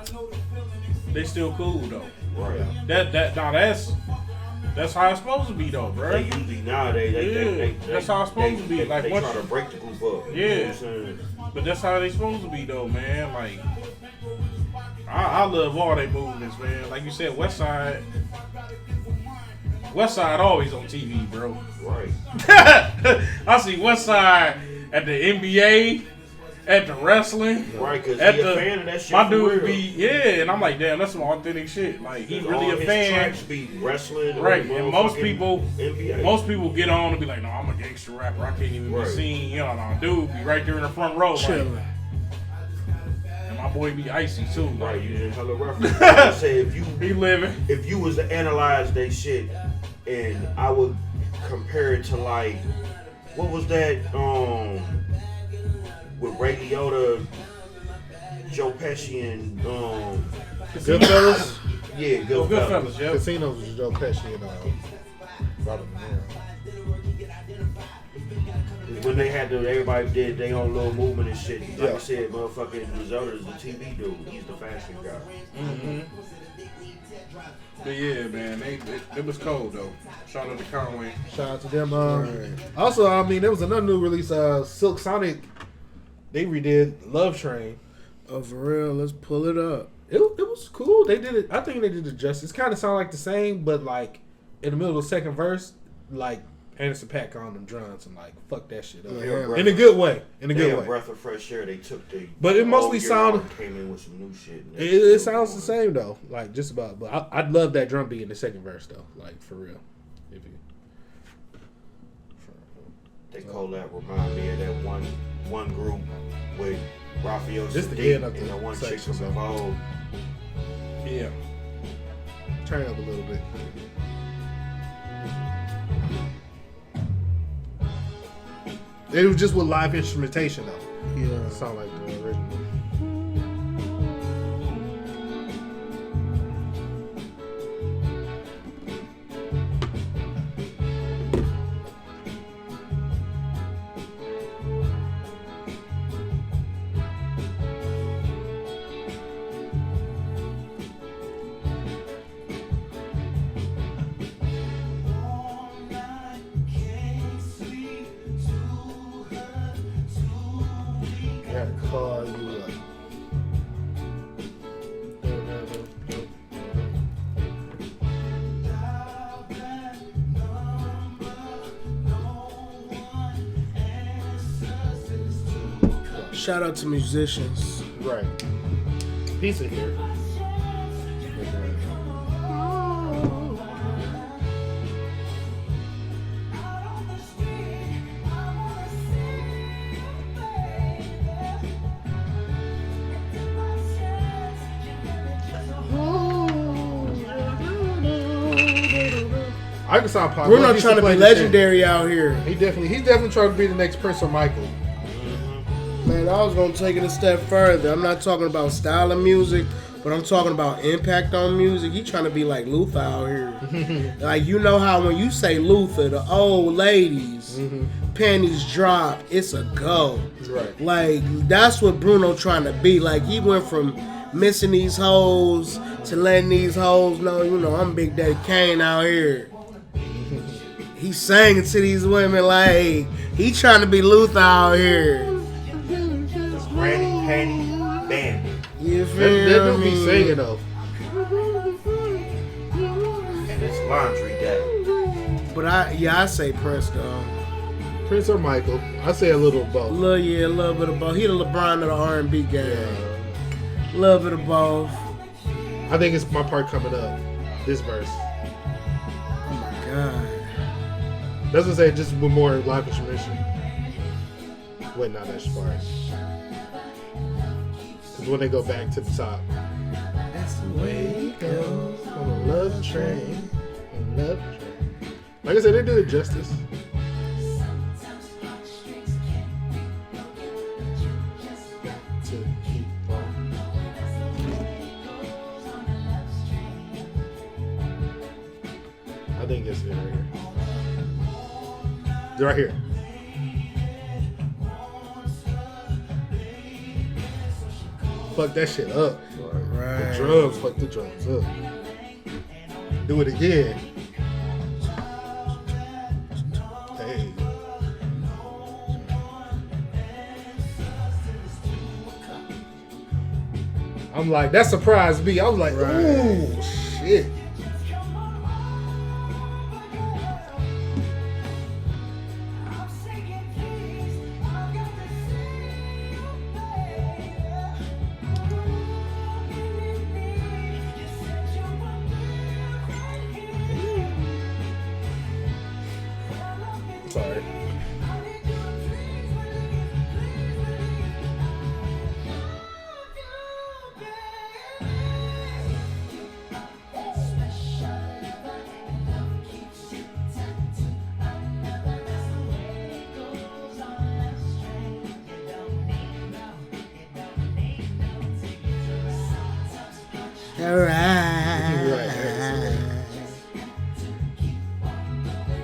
cool though. Right. That's how it's supposed to be though, bro. They usually nowadays that's how it's supposed to be. Like, they try to break the group up. Yeah. You know what I'm saying? But that's how they supposed to be though, man. Like, I love all they movements, man. Like you said, West Side always on TV, bro. Right. I see West Side at the NBA, at the wrestling. Right, because he's a fan of that shit. My dude be, and I'm like, damn, that's some authentic shit. Like, he really a fan. Tracks be wrestling. Right, and most people NBA. get on and be like, no, I'm a gangster rapper. I can't even be seen. You know, dude be right there in the front row. Like, and my boy be icy too. Right, you didn't tell a reference. I say if you was to analyze they shit, and I would compare it to, like, what was that with Ray Liotta, Joe Pesci, and Goodfellas? Yeah, Goodfellas. Yeah. Casinos was Joe Pesci and Robert De Niro. When they had everybody did their own little movement and shit. Like I said, motherfucking Griselda is the TV dude. He's the fashion guy. Mm-hmm. But yeah, man, it was cold though. Shout out to Conway. Shout out to them. Also, I mean, there was another new release, Silk Sonic. they redid Love Train. Oh, for real? Let's pull it up. It was cool. They did it. I think they did it justice. Kind of sound like the same, but like in the middle of the second verse, like Anderson .Paak on them drums and like fuck that shit up in a good way. In a good way. Breath of fresh air. They took the. But it mostly sounded. Came in with some new shit. It sounds the same though, like just about. But I'd love that drum beat in the second verse though, like for real. If you. They collab remind me of that one group with Raphael This the Sadiq end of and the the one chick section, from so. Evolve. Yeah. Turn it up a little bit. It was just with live instrumentation though. Yeah. It sound like the original. Gotta call you up. Shout out to musicians. Right. Pizza here. Arkansas Pop. Bruno trying to be legendary out here. He's definitely trying to be the next Prince or Michael. Man, I was gonna take it a step further. I'm not talking about style of music, but I'm talking about impact on music. He trying to be like Luther out here. Like, you know how when you say Luther, the old ladies, panties drop, it's a go. Right. Like, that's what Bruno trying to be. Like, he went from missing these hoes to letting these hoes know, you know, I'm Big Daddy Kane out here. He's singing to these women like he trying to be Luther out here. Granny Panty Bandit. You feel That don't me? be singing though. And it's laundry day. But I say Prince though. Prince or Michael. I say a little of both. A little bit of both. He the LeBron of the R&B game. A little bit of both. I think it's my part coming up. This verse. Oh my God. That's what I say, just with more live instrumentation. Wait, not that part. Because when they go back to the top. That's the way it goes. On a love train. On a love train. Like I said, they did it justice. To keep on. I think it's right here. They're right here. Fuck that shit up. Right. The drums, fuck the drums up. Do it again. Hey. I'm like, that surprised me. I was like, ooh, shit. Sorry.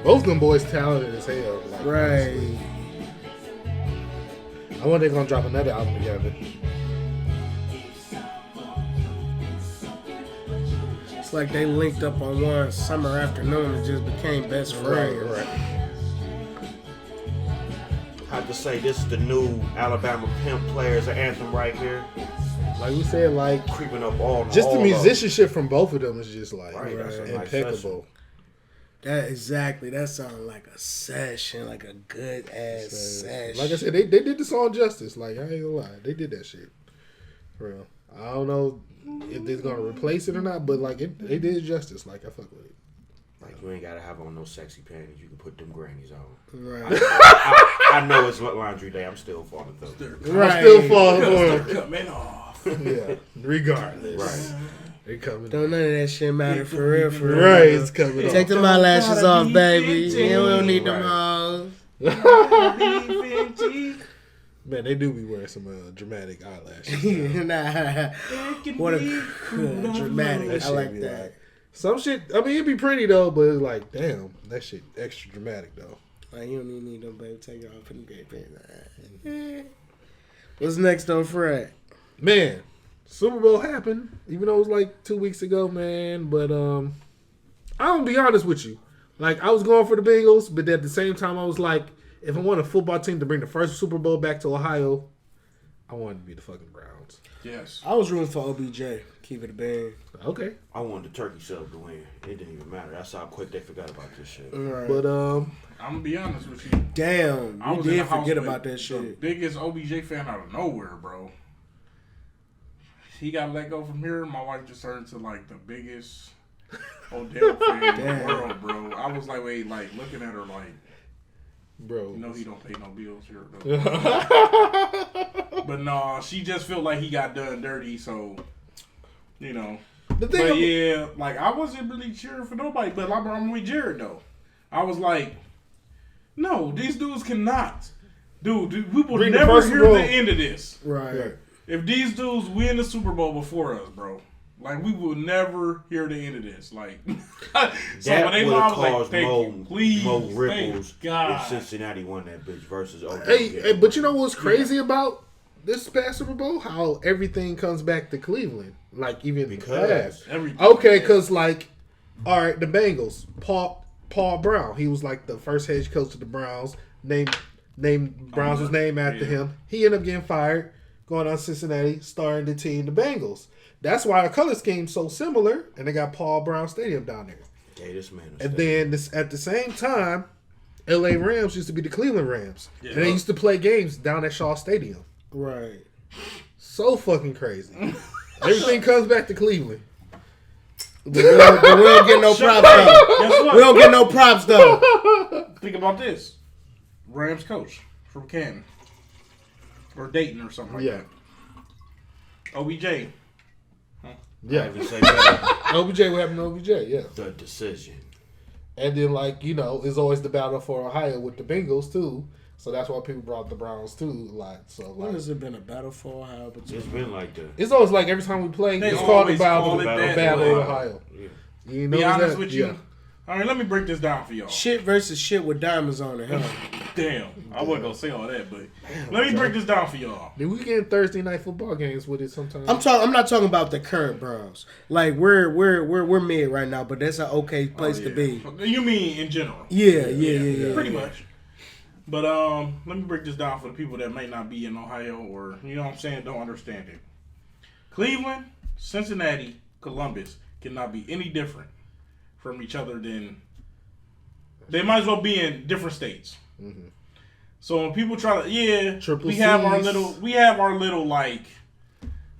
Both of them boys talented as hell. Like, Right. I wonder they're gonna drop another album together. It's like they linked up on one summer afternoon and just became best friends. Right. How have to say this is the new Alabama Pimp Players anthem right here. Like we said, like Creeping up all just the all musicianship from both of them is just like Right, that's a nice impeccable. That sounded like a session, like a good ass session. Like I said, they did the song justice. Like I ain't gonna lie, they did that shit. For real. I don't know if they're gonna replace it or not, but like they did justice. Like I fuck with it. Like you ain't gotta have on no sexy panties. You can put them grannies on. Right. I know it's laundry day. I'm still falling through. Right. I'm still falling They're for it. coming off. Yeah. Regardless. Right. They coming. Don't none of that shit matter for real. Right. It's coming. Take the eyelashes off, baby. Yeah, we don't need them Right. hoes. Man, they do be wearing some dramatic eyelashes. Nah. What a dramatic. That I shit like be that. like- some shit. I mean, it'd be pretty though, but it's like, damn, that shit extra dramatic though. Like, you don't even need them, baby. Take it off. Put them great pants. What's next on Fred? Man, Super Bowl happened, even though it was like 2 weeks ago, man. But I'm gonna be honest with you. Like, I was going for the Bengals, but at the same time, I was like, if I want a football team to bring the first Super Bowl back to Ohio, I wanted to be the fucking Browns. Yes. I was rooting for OBJ. Keep it a bang. Okay, I wanted the turkey sub to win. It didn't even matter. That's how quick they forgot about this shit. Right. but I'm gonna be honest with you. Damn, I you was in the did house forget with about that The shit. biggest OBJ fan out of nowhere, bro. He got let go from here. My wife just turned to like the biggest Odell fan in the Damn. world, bro. I was like, wait, like looking at her like, bro, you know, he don't pay no bills here, though. But no, she just felt like he got done dirty, so you know. the thing, But yeah, like I wasn't really cheering for nobody, but I'm with Jared though. I was like, no, these dudes cannot. Dude, we will Bring the never first hear row. the end of this. Right. Right. If these dudes win the Super Bowl before us, bro, like we will never hear the end of this. Like, so That when they would know, I have was like, caused thank you, please, more thank ripples God. if Cincinnati won that bitch versus Odell. hey, but you know what's crazy about this past Super Bowl? How everything comes back to Cleveland, like even Because past. Everything. Okay, because like, all right, the Bengals, Paul Brown, he was like the first head coach of the Browns. Named Browns was named after him. He ended up getting fired, going on Cincinnati, starting the team, the Bengals. That's why the color scheme's so similar, and they got Paul Brown Stadium down there. Hey, this man. And then at the same time, L.A. Rams used to be the Cleveland Rams, Yeah. and they used to play games down at Shaw Stadium. Right. So fucking crazy. Everything comes back to Cleveland. But we don't get no props though. Guess what? We don't get no props though. Think about this. Rams coach from Canton. Or Dayton or something like Yeah. that. OBJ. Yeah. Even say that, OBJ, what happened to OBJ? Yeah. the decision. And then, like, you know, it's always the battle for Ohio with the Bengals, too. So that's why people brought the Browns, too, a lot. So, When like, has it been a battle for Ohio? Between It's been like that. it's always like every time we play, They it's called the always call battle, it that. battle of Ohio. Yeah. You know Be honest that? with you. Yeah. All right, let me break this down for y'all. shit versus shit with diamonds on it, huh? Damn, I wasn't gonna say all that, but let me break this down for y'all. Then we get Thursday night football games with it sometimes. I'm not talking about the current Browns. Like we're mid right now, but that's an okay place to be. You mean in general? Yeah. Pretty much. But let me break this down for the people that may not be in Ohio or you know what I'm saying, don't understand it. Cleveland, Cincinnati, Columbus cannot be any different from each other than they might as well be in different states. Mm-hmm. So when people try to Triple we have Cs. our little like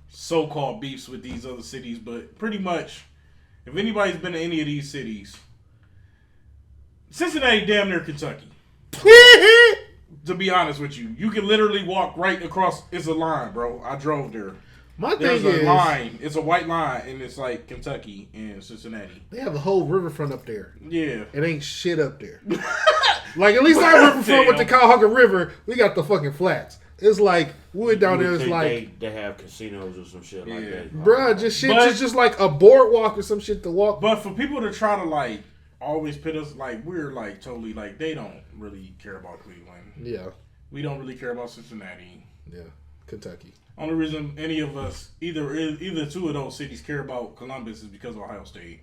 so-called beefs with these other cities, but pretty much if anybody's been to any of these cities, Cincinnati damn near Kentucky. To be honest with you, you can literally walk right across. It's a line, bro. I drove there. My There's thing a is, line. It's a white line, and it's like Kentucky and Cincinnati. they have a whole riverfront up there. Yeah. It ain't shit up there. Like, at least our riverfront with the Cuyahoga River, we got the fucking flats. It's like, we went down You there, would it's think like, they have casinos or some shit like that. bruh, just shit, But- just like a boardwalk or some shit to walk. But for people to try to like always pit us like we're like totally like they don't really care about Cleveland. Yeah, We don't really care about Cincinnati. yeah, Kentucky. Only reason any of us either two of those cities care about Columbus is because of Ohio State.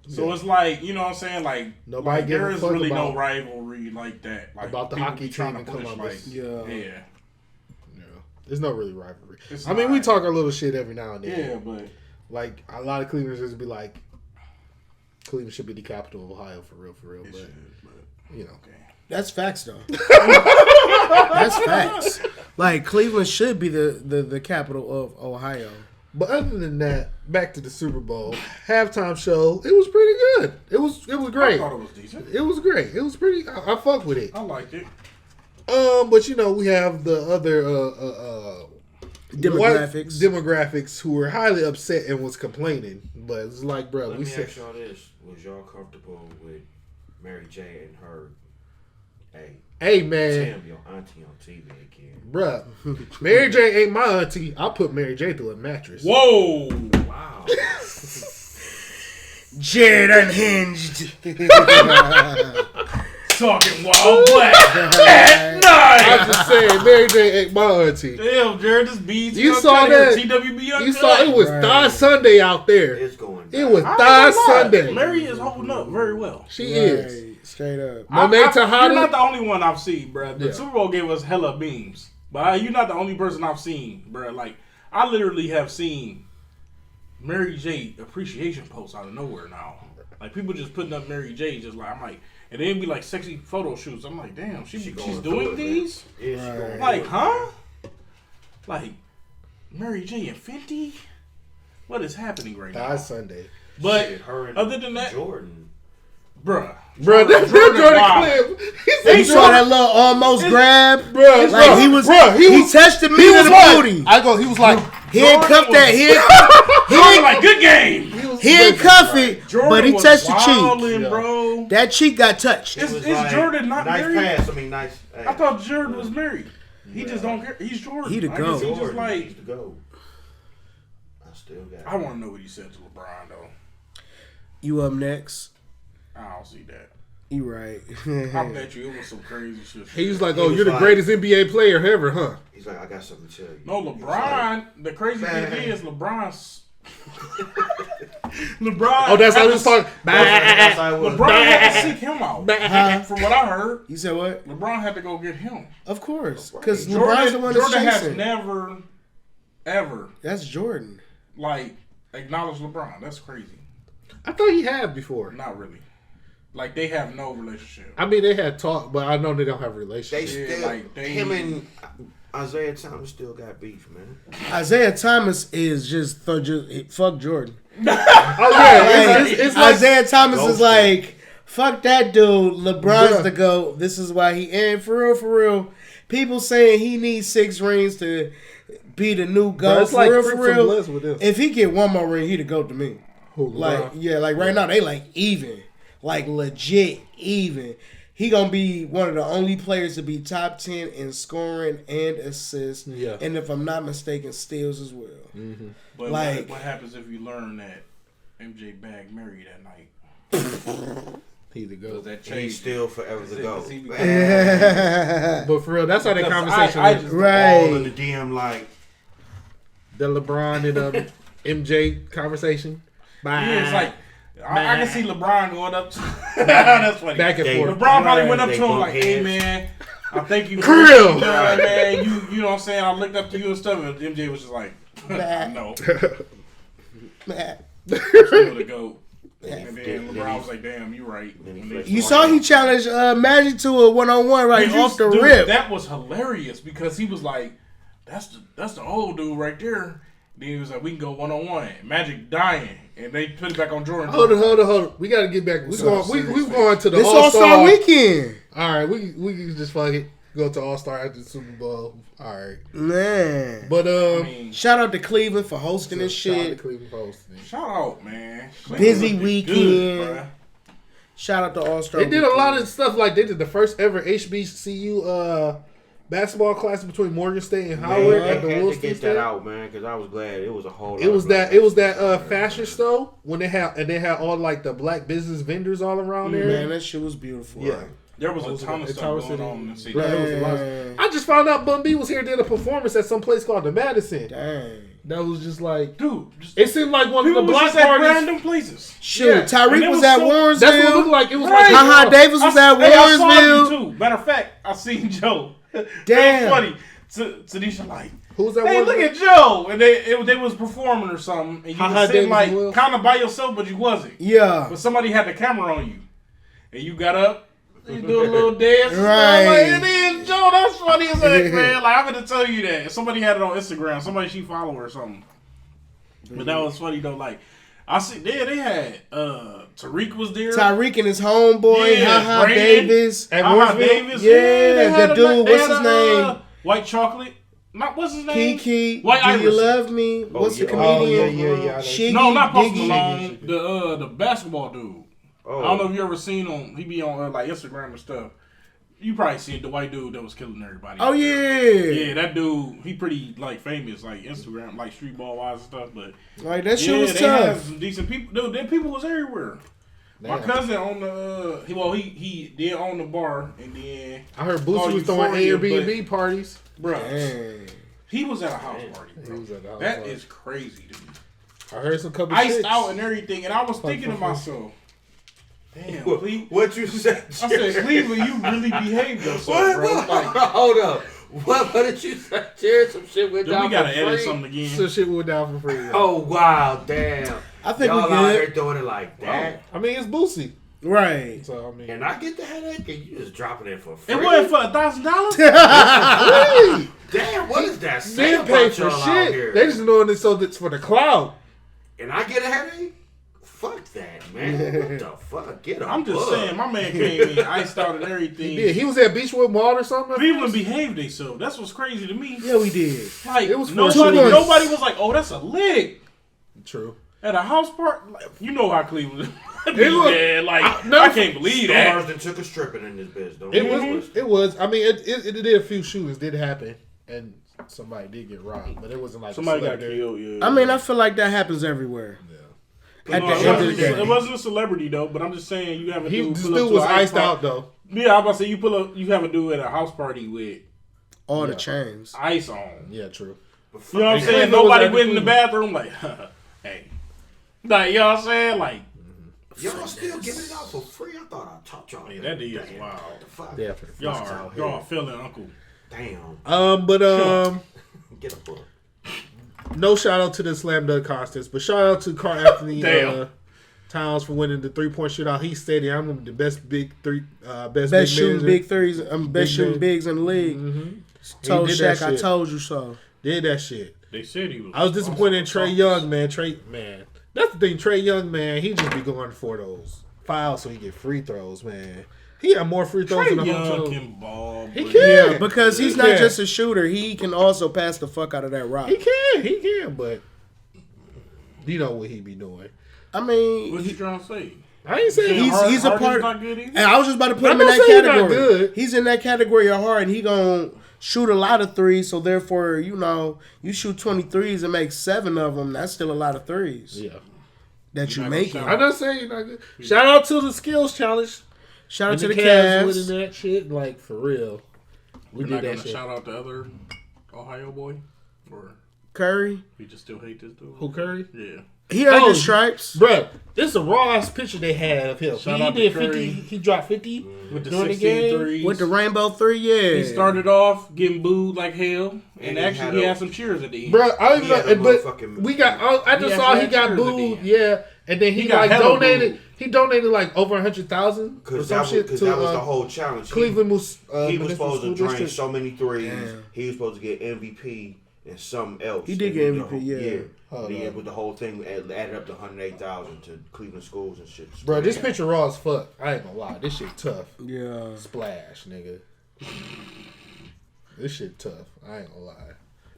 So it's like, you know what I'm saying? Like, Nobody give there a is fuck really about- no rivalry like that. Like, about the people hockey be trying team to in push, Columbus. like, Yeah. yeah. There's no really rivalry. It's I mean, we not. talk a little shit every now and then. Yeah, but Like, a lot of Clevelanders just be like, Cleveland should be the capital of Ohio for real. it But, should, but you know. okay. That's facts, though. That's facts. Like, Cleveland should be the capital of Ohio. But other than that, back to the Super Bowl halftime show. It was pretty good. It was I great. thought it was decent. It was great. It was pretty. I fuck with it. I liked it. But you know, we have the other Demographics. white demographics who were highly upset and was complaining. But it's like, bro, Let we me said, ask y'all this: was y'all comfortable with Mary J and her? hey man, Damn, your auntie on TV again. bruh, Mary J ain't my auntie. I'll put Mary J through a mattress. Whoa! Wow. Jared Unhinged. Talking wild black at night. I'm just saying, Mary J ain't my auntie. Damn, Jared, this beats. You saw that? TWB You saw it was Right. Thigh Sunday out there. It's going It down. was I ain't Thigh gonna lie. Sunday. Mary is holding up very well. She is. Right. Straight up. Monet Tejada? You're not the only one I've seen, bro. The Yeah. Super Bowl gave us hella beams, but you're not the only person I've seen, bro. Like, I literally have seen Mary J appreciation posts out of nowhere now. Like, people just putting up Mary J, just like, I'm like, and then be like sexy photo shoots. I'm like, damn, she's going doing through it, these? Man. Yeah, she Right. going Like, through it. huh? Like, Mary J and Fenty? What is happening right Thigh now? Sunday. But Shit, her and other than that, Jordan. bruh. Bro, that Jordan wow. clip. He said, You saw that little almost grab? Bro, Like, bro, he was, bro, he touched the meat he of was the like, booty. he was like, He ain't cuffed that. He Jordan ain't, like, good game. he ain't cuff it, Jordan but he was touched the cheek. wildin', Yeah. bro. That cheek got touched. Is It was Jordan not nice married? pass. I mean, nice. I thought Jordan was married. He just don't care. He's Jordan. He the I guess GOAT. He Jordan just like. needs to go. I still got. I want to know what he said to LeBron though. You up next? I don't see that. You right. I bet you it was some crazy shit. he was like, He oh, was you're the like- greatest NBA player ever, huh? He's like, I got something to tell you. No, He was like, LeBron. The crazy Man. thing is LeBron's. LeBron. Oh, that's how had he to- was talking. That's how it was. LeBron had to seek him out. Huh? From what I heard, You said what? LeBron had to go get him. Of course, because Jordan, LeBron's the one that's Jordan has chasing. never, ever That's Jordan. like acknowledged LeBron. That's crazy. I thought he had before. Not really. Like they have no relationship. I mean, they had talk, but I know they don't have a They relationship. Yeah, still, like, they- him and Isaiah Thomas still got beef, man. Isaiah Thomas is just fuck Jordan. Oh yeah, it's like Isaiah Thomas is Ghosted. like, fuck that dude. LeBron's Bruh. the GOAT. This is why he, and for real, people saying he needs 6 rings to be the new Bruh, GOAT. it's like For Crips and real. Bloods with them. If he get one more ring, he the GOAT to me. Who, Like, LeBron? yeah, like right now, they like even. Like legit even. He gonna be one of the only players to be top 10 in scoring and assists. Yeah. And if I'm not mistaken, steals as well. But Like- what happens if you learn that MJ bagged Mary that night? He the Does GOAT. that He's change? still forever to go. Does he be- But for real, that's how that Because conversation I was. just- Right. All in the DM, like, The LeBron and MJ conversation. Bye. Yeah, it's like I can see LeBron going up to. That's funny. Back and They- forth. LeBron probably went up They to him bump like, "Hey heads. man, I thank you For real. you done, man. You know what I'm saying? I looked up to you and stuff." And MJ was just like, "No, still the goat." And then LeBron was like, "Damn, you right." And then- You saw he challenged Magic to a 1-on-1 right Did you- off the dude, rip. That was hilarious because he was like, "That's the old dude right there." Then he was like, "We can go 1-on-1." Magic dying, and they put it back on Jordan. Hold on. We gotta get back. We going to the This All All-Star Star weekend. All right, we can just fuck it. Go to All Star after the Super Bowl. All right, Man. but I mean, Shout out to Cleveland for hosting this shout out to shit. Cleveland for hosting it. shout out, man. Busy Cleveland weekend. good, bruh. Shout out to All-Star They did a weekend. lot of stuff. Like they did the first ever HBCU basketball class between Morgan State and Howard I at had the to Wilson get State. that out, man, because I was glad it was a whole lot. It was of black that athletes. fashion store when they had all like the black business vendors all around there. Man, that shit was beautiful. Yeah. There was I a was ton in of Tower stuff going City. on in the city. Bro, there was a lot. Man. I just found out Bun B was here did a performance at some place called the Madison. Dang. that was just like, dude. Just, it seemed like one of people the was block just at parties. random places. Shoot, Yeah. Tyreek And it was was at so- Warrensville. That's what it looked like. It was Right. like, Haha Davis was at I saw you Warrensville. too. Matter of fact, I seen Joe. Damn. It was funny. Tanisha like, who's that? hey, one? look at Joe, and they was performing or something, and you Ha-ha was sitting Davis like and Will. kind of by yourself, but you wasn't. Yeah. But somebody had the camera on you, and you got up, you do a little dance, and Right. stuff, like, it is Joe. That's funny as heck, man. Like I'm gonna tell you that. Somebody had it on Instagram. Somebody she follow or something. But that was funny though. Like I see, they had Tariq was there. Tyreek and his homeboy, Yeah, Haha Brandon. Davis. At Haha Warrensville? Davis. Yeah, they had the a- dude, they what's had his a, name? White Chocolate. Not what's his name? Kiki, White do you Iverson. love me? What's the yeah. comedian? yeah. Shiggy, No, not Post Diggy. Malone. The basketball dude. Oh. I don't know if you ever seen him. He be on like Instagram and stuff. You probably seen the white dude that was killing everybody. Oh yeah. Yeah, that dude. He pretty like famous, like Instagram, like street ball wise and stuff. But Like that shit yeah, was they had tough. some decent people. Dude, them people was everywhere. My Damn. cousin on the he did own the bar, and then I heard Boosie was throwing Euphoria, Airbnb parties. bro, Dang. he was at a house party. He Bro. was at a house That party. is crazy to me. I heard some couple Iced chicks. out and everything, and I was thinking to myself, damn, Cleveland. What you said? I said, Cleveland, you really behaved yourself, bro. Like, Hold up. What did you say? Jared, some shit went then down we gotta for edit free? something again. Some shit went down for free. Oh, wow, damn. I think Y'all we out here good. doing it like that, I mean, it's Boosie. Right. So, I mean. and I get the headache, and you just dropping it for free. It wasn't for $1,000. Damn, what is that? They Say didn't pay about for y'all out shit. here? They just doing it so that's for the cloud. And I get a headache. Fuck that, man. What the fuck? Get a I'm just bug. saying, my man came in, iced out and everything. Yeah, he was at Beachwood Mall or something. Cleveland behaved themselves. That's what's crazy to me. Yeah, we did. Like, It was for nobody sure. was like, oh, that's a lick. True. At a house party, like, you know how Cleveland be, It was- man. Like, no, I can't believe that. Stars that took a stripping in this bitch. Don't It get was. twisted. It was. I mean, it did a few shootings did happen, and somebody did get robbed, but it wasn't like Somebody a got celebrity. killed, yeah. I mean, I feel like that happens everywhere. At No, the it end of the wasn't- day. It wasn't a celebrity, though, but I'm just saying, you have a He dude the pull up dude to was an ice iced party. out though. Yeah, I was about to say, you have a dude at a house party with All the Yeah. chains. ice on. Yeah, true. But fuck You know what I'm that. saying? Cleveland was Nobody at the went in the Cleveland. bathroom like, hey. Like, you know what I'm saying? Like, Y'all still giving it out for free? I thought I taught y'all. yeah, that is Damn, wild. What the fuck? Yeah, for the Y'all feeling Uncle. Damn. But Get a book. no shout out to the slam dunk contest, but shout out to Carl Anthony Damn. Towns for winning the 3-point shootout. He stated, "I'm the best big three, best Best big shooting man." big threes. Best Big shooting man. bigs in the league. Told He did that Shaq, I shit. told you so. Did that shit. They said he was. I was disappointed in Trey Young, man. Man, that's the thing. Trey Young, man, he just be going for those fouls so he get free throws, man. He had more free throws Trey than the Young whole team. can ball. He but- can. Yeah, because he's He not can. just a shooter. He can also pass the fuck out of that rock. He can, but you know what he be doing. I mean, What you trying to say? I ain't saying he's a Harden's part. not good either? And I was just about to put I'm him in not that saying he's not category. good. He's in that category of hard. He gonna shoot a lot of threes. So therefore, you shoot 20 threes and make 7 of them. That's still a lot of threes Yeah. that you You're not making. gonna I'm not saying you're not good. Shout out to the skills challenge. Shout out And to the Cavs Cavs. winning that shit, like for real. We We're not did that gonna shit. shout out the other Ohio boy, or Curry. we just still hate this dude. Who, Curry? Yeah. He earned Oh, his stripes. Bruh, this is a raw ass picture they had of him. Shout He out to did Curry. 50. He dropped 50 With the during the 16 game. threes. With the rainbow 3, yeah. He started off getting booed like hell, and And he actually had he a- had some cheers at the end. Bruh, I don't He had a even know, motherfucking- but we got. I just He saw he had got cheers at the booed. end. Yeah, and then he He got like hella donated. booed. He donated like over 100,000 or Because some that, shit was, to that was the whole challenge. Cleveland. He was Municipal supposed to School drain District. so many threes. Damn. He was supposed to get MVP and something else. He did And get then the MVP, whole- yeah. Hold Yeah, on. with the whole thing added up to 108,000 to Cleveland schools and shit. Bro, this picture raw as fuck. I ain't gonna lie. This shit tough. Yeah. Splash, nigga. This shit tough. I ain't gonna lie.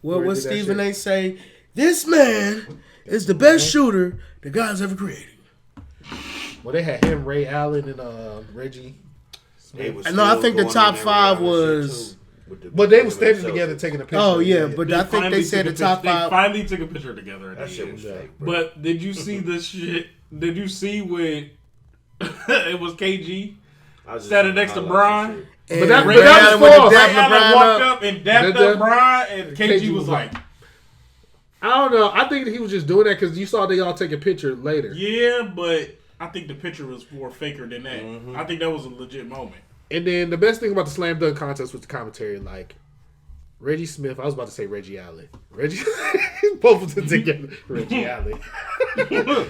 What Where would did that Stephen shit- A. say? This man is the best shooter the God's ever created. Well, they had him, Ray Allen, and Reggie. No, I think the top 5 was- But they were standing together taking a picture. Oh, yeah, but I think finally they said took the a top picture- 5. They finally took a picture together. At That the shit end. was fake, bro. But did you see this shit? Did you see when it was KG standing next to Brian? And But that Ray was Allen with false. the Ray dap Allen LeBron walked up. up and dapped Did that? up Brian, and KG KG was was like, I don't know. I think that he was just doing that because you saw they all take a picture later. Yeah, but I think the picture was more faker than that. I think that was a legit moment. And then the best thing about the slam dunk contest was the commentary. Like Reggie Smith, I was about to say Reggie Allen. Reggie, both of them together. Reggie Allen.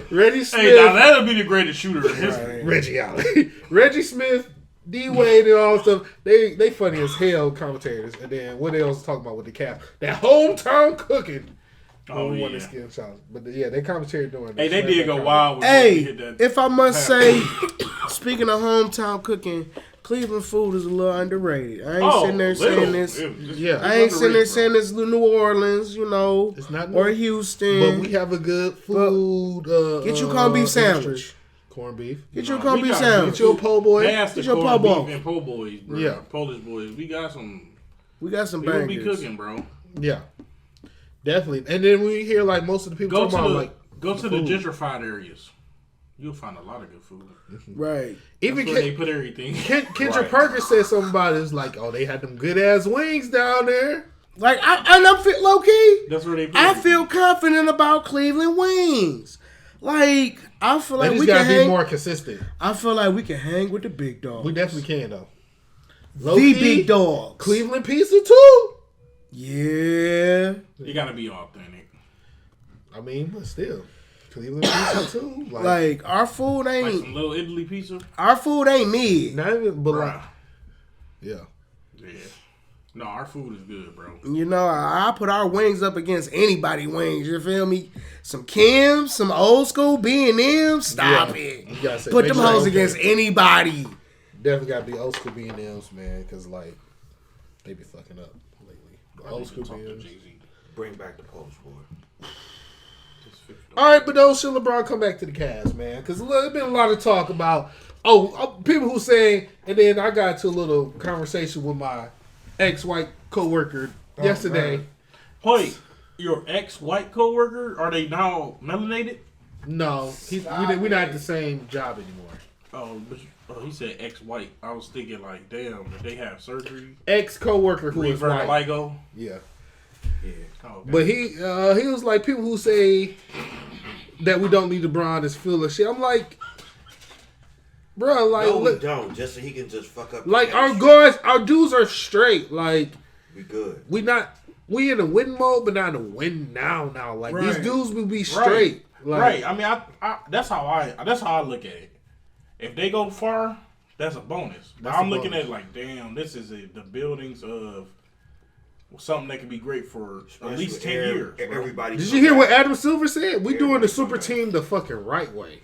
Reggie Smith. Hey, now that'll be the greatest shooter in history. Reggie Allen. Reggie Smith, D Wade, and all that stuff. They funny as hell commentators. And then what they also talking about with the Cavs? That hometown cooking. Oh, we won yeah. the skill challenge. But yeah, they commentary doing Hey, that. they did go wild. When Hey, he hit that. if I must say, speaking of hometown cooking, Cleveland food is a little underrated. I ain't sitting there saying this. I ain't sitting there saying this New Orleans, you know, It's not or new. Houston. But we have a good food. Get you corned beef industry. sandwich. Corned beef. Get your No, corned we beef got sandwich. Get your po' boy. That's the Get your po' corned boy. beef and po' boys, bro. Yeah. Polish boys. We got some. We got some We gonna be bangers. cooking, bro. Yeah. Definitely. And then we hear like most of the people Go to talking the about like go to the food. gentrified areas. You'll find a lot of good food. Right. Even That's where they put everything. Kendrick Right. Perkins said something about it. It's like, oh, they had them good ass wings down there. Like I'm fit low key. That's where they put I everything. feel confident about Cleveland wings. Like I feel They like just we gotta can be hang. more consistent. I feel like we can hang with the big dogs. We definitely can though. the Low-key, big dogs. Cleveland pizza too. Yeah. You gotta be authentic. I mean, but still, Cleveland pizza too. Like our food Like ain't some little Italy pizza. our food ain't mid. not even, but like, Bruh. yeah. Yeah. No, our food is good, bro. You know, I put our wings up against anybody wings. You feel me? Some Kim's, some old school B&M. Stop Yeah. it. You gotta say, Put make them sure hoes okay. against anybody. Definitely gotta be old school B&Ms, man, because like they be fucking up lately. The I old need to school talk to B&Ms. Jay-Z. Bring back the Polish boy. Just fix it. All right, but those should LeBron come back to the Cavs, man, because there's been a lot of talk about people who saying, and then I got into a little conversation with my ex-white coworker yesterday. man. Wait, your ex-white coworker? Are they now melanated? No, we're not at the same job anymore. He said ex-white. I was thinking like, damn, did they have surgery? Ex-coworker who is Revert white. Ligo? Yeah. Yeah. Oh, okay. But he was like, people who say that we don't need LeBron is full of shit. I'm like, bro, like, No, we look, don't. Just so he can just fuck up. the like our chemistry. guards, our dudes are straight. Like, We good. we in a win mode, but not in a win now. Now, like these Right. dudes will be straight. Like, Right. I mean, I that's how I look at it. If they go far, that's a bonus. But That's I'm a looking bonus. at it like, damn, this is the buildings of something that could be great for at least 10 years. bro. Everybody. Did you hear what Adam Silver said? We doing the super Everybody team the fucking right way.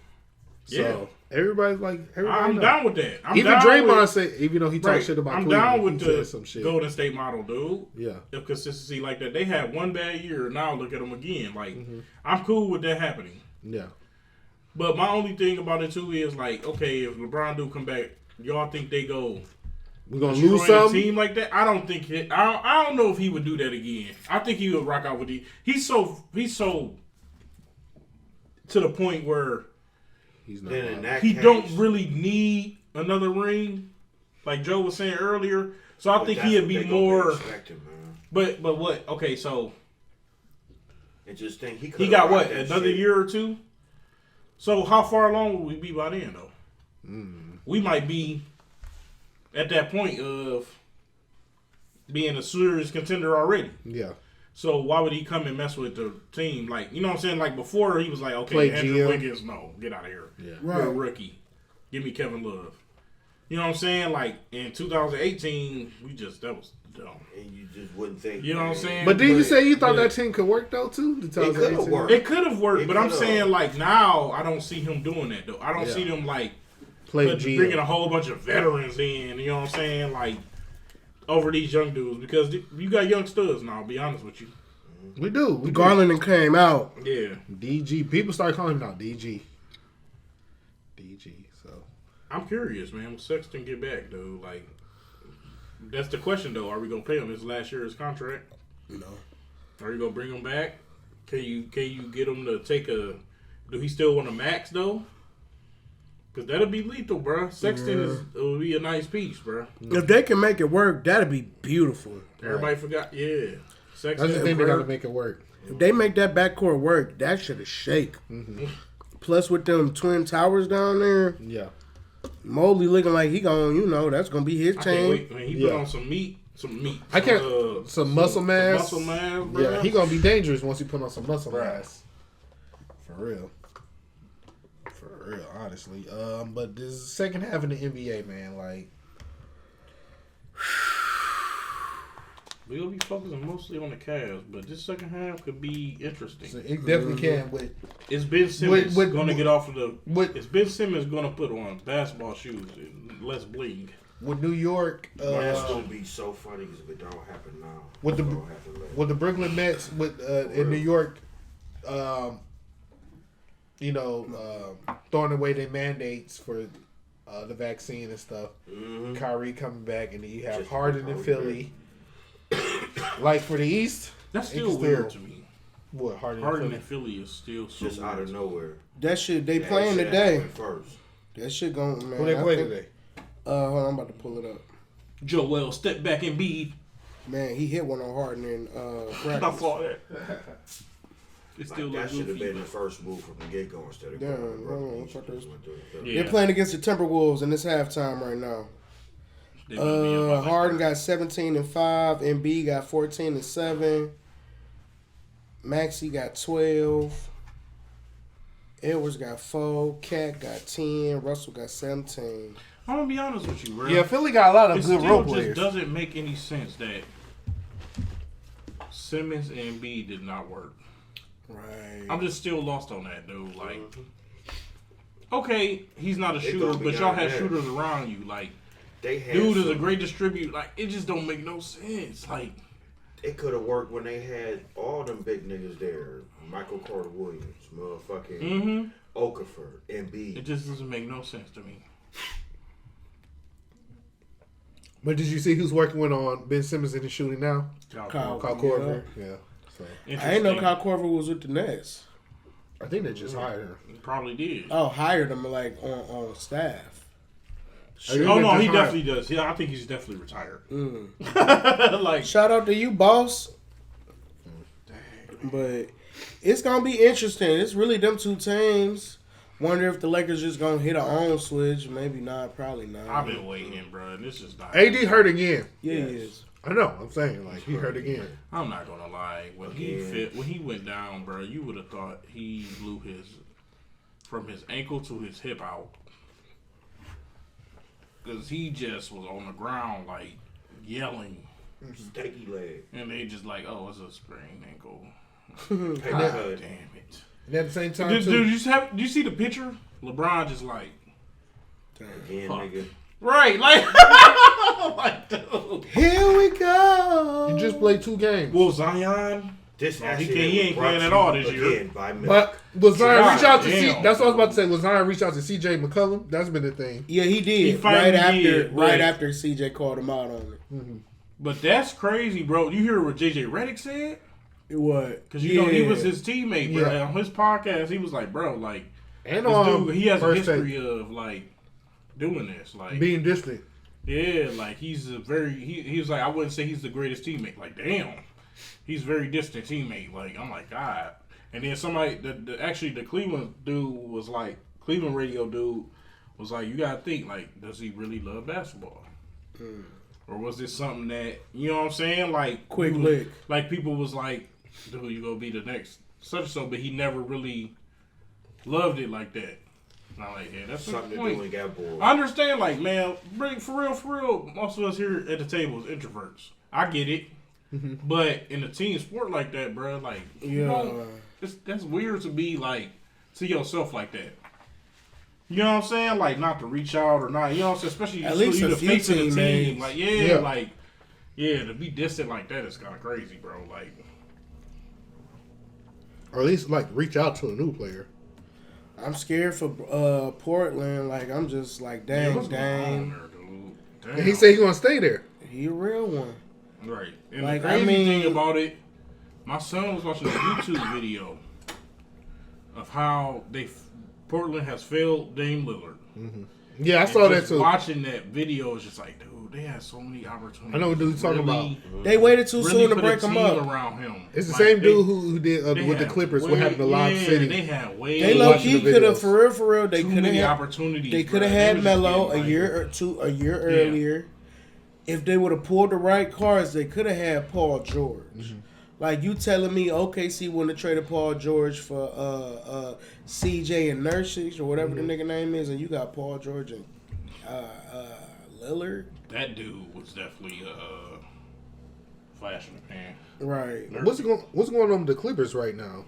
So everybody's like, I'm know. down with that. I'm Even down Draymond with, said, even though he talked right, shit about I'm Cleveland, down with he said the some shit. Golden State model, dude. Yeah. Of consistency like that. They had one bad year. Now look at them again. Like, Mm-hmm. I'm cool with that happening. Yeah. But my only thing about it too is like, okay, if LeBron do come back, y'all think they go We're gonna destroying lose a something. team like that? I don't think it. I don't know if he would do that again. I think he would rock out with the. He's so to the point where He's not. Then in lying. that he case, don't really need another ring, like Joe was saying earlier. So I but think that's he'd what be they gonna more. expecting, man. But what? Okay, so And just think he he got what? Another year or two. So how far along will we be by then, though? We might be at that point of being a serious contender already. Yeah. So why would he come and mess with the team? Like, you know what I'm saying? Like before, he was like, Play okay, Andrew GM. Wiggins, no, get out of here. Yeah. You're a Right. rookie. Give me Kevin Love. You know what I'm saying? Like in 2018, that was dumb. And you just wouldn't think. You know what I'm man. saying? But did you say you thought but- that team could work though too? The It could've 2018? worked. It could have worked, It but I'm could've. saying like now, I don't see him doing that though. I don't Yeah. see them like Play bringing GM. a whole bunch of veterans in. You know what I'm saying? Like over these young dudes because you got young studs now. I'll be honest with you. We do. We do. Garland came out. Yeah. DG. People start calling him now DG. DG. So I'm curious, man. Will Sexton get back, though? Like, that's the question, though. Are we gonna pay him his last year's contract? No. Are you gonna bring him back? Can you get him to take a? Do he still want a max though? Because that'll be lethal, bro. Sexton will be a nice piece, bro. If they can make it work, that'd be beautiful. Everybody forgot, yeah. I Sexton. just think they got to make it work. If they make that backcourt work, that shit is shake. Plus with them twin towers down there, Yeah. Mobley looking like he gonna, that's gonna be his I can't team. wait when he put on some meat. I can't. Some muscle mass. Muscle mass, bro. Yeah, he gonna be dangerous once he put on some muscle Right. mass. For real, honestly. But this second half of the NBA, man, like We'll be focusing mostly on the Cavs, but this second half could be interesting. so it definitely can. With Is Ben Simmons going to get off of with- Is Ben Simmons going to put on basketball shoes and less bling? with New York, That's gonna be so funny because if it don't happen now, With the- it's gonna happen later. with the Brooklyn Nets, with in New York, throwing away their mandates for the vaccine and stuff. Mhm. Kyrie coming back, and then you have Just Harden in Kyrie Philly. Like for the East, That's it still can weird to me. What Harden Harden in in Philly? Philly is still so Just out of nowhere. That shit they That playing shit today. happened first. That shit going, man. Who they I play think- today? Hold on, I'm about to pull it up. Joel, step back and be. Man, he hit one on Harden in I practice. saw that. It still Like, that looks should have goofy. been the first move from the get go instead of Yeah, going to no, Brooklyn. I thought that was- Yeah. They're playing against the Timberwolves, and it's halftime right now. They might be up by like Harden 30. got 17-5. Embiid got 14-7. Maxey got 12. Edwards got 4. Cat got 10. Russell got 17. I'm gonna be honest with you, bro. Yeah, Philly got a lot of It good still role just players. doesn't make any sense that Simmons and Embiid did not work. Right. I'm just still lost on that, dude. Like, okay, he's not a It shooter, go but y'all beyond have that. shooters around you. Like, They had dude is a some- great distributor. Like, it just don't make no sense. Like, It could have worked when they had all them big niggas there. Michael Carter Williams, motherfucking Okafor, Embiid. it just doesn't make no sense to me. But did you see who's working with on Ben Simmons in the shooting now? Kyle Kyle Korver. Korver. Yeah. So I ain't know Kyle Korver was with the Nets. I think they just hired him. Probably did. Oh, hired him like on staff. Oh, Oh no, just he hired- definitely does. Yeah, I think he's definitely retired. Like, Shout out to you, boss. But it's gonna be interesting. It's really them two teams. Wonder if the Lakers just gonna hit a on switch. Maybe not. Probably not. I've been waiting, bro. And this is not. AD hurt again. Yeah, he is. I know. I'm saying like he hurt again. I'm not gonna lie. When he went down, bro, you would have thought he blew from his ankle to his hip out, because he just was on the ground like yelling, Stanky leg. and they just like, oh, it's a sprained ankle. Paper God cut. damn it! And at the same time, Did too, you see the picture? LeBron just like, Again, Fuck. nigga. right, like, like, dude. Here we go. you just played 2 games. Well, Zion. This he accident can't- he ain't was brought playing to at you all this year. again by Milk. But was Zion God reach out to damn. That's what I was about to say. Was Zion reach out to CJ McCollum? That's been the thing. Yeah, he did. He finally did, right but- after CJ called him out on it. But that's crazy, bro. You hear what JJ Redick said? What? Because you know he was his teammate, bro. Yeah. On his podcast, he was like, bro, like And this on dude, he has a first take, history of like doing this, like being distant. yeah, like he's a very he was like, I wouldn't say he's the greatest teammate. Like damn, he's a very distant teammate. Like I'm like God. And then somebody, the Cleveland dude was like, Cleveland radio dude was like, you gotta think, like, does he really love basketball? Or was this something that, you know what I'm saying? Like, Quick he was- lick. like people was like, dude, you gonna be the next such and so, but he never really loved it like that. And I'm like, yeah, that's a Something good to point. do and got bored. I understand, like, man, for real, most of us here at the table is introverts. I get it. But in a team sport like that, bro, like, you Yeah. know, that's weird to be, like, to yourself like that. You know what I'm saying? Like, not to reach out or not, you know what I'm saying? Especially At least you a the few face of the team. teammates. Like, Yeah. like, yeah, to be distant like that is kind of crazy, bro. Like, Or at least like reach out to a new player. I'm scared for Portland. Like I'm just like, man, dang, what's going on dang. there, dude? Damn. And he said he's gonna stay there. He a real one. Right. And Like, the I crazy mean- thing about it, my son was watching a YouTube video of how Portland has failed Dame Lillard. Yeah, I And saw that just too. Watching that video is just like, dude, they had so many opportunities. I know what dude's talking about. They waited too Really soon to put break a him team up. around him. It's the Like, same they- dude who did they with the had Clippers. way- What happened to Lob yeah, City? They had way They low watching key the could have videos. for real. They too could many have. opportunities. They could have bruh. They had was just Melo getting, a year earlier. If they would have pulled the right cards, they could have had Paul George. Mm-hmm. Like you telling me, OKC wouldn't have traded Paul George for CJ and Nurkic or whatever Mm-hmm. the nigga name is, and you got Paul George and Lillard. That dude was definitely flash in the pan. Right. What's going on with the Clippers right now?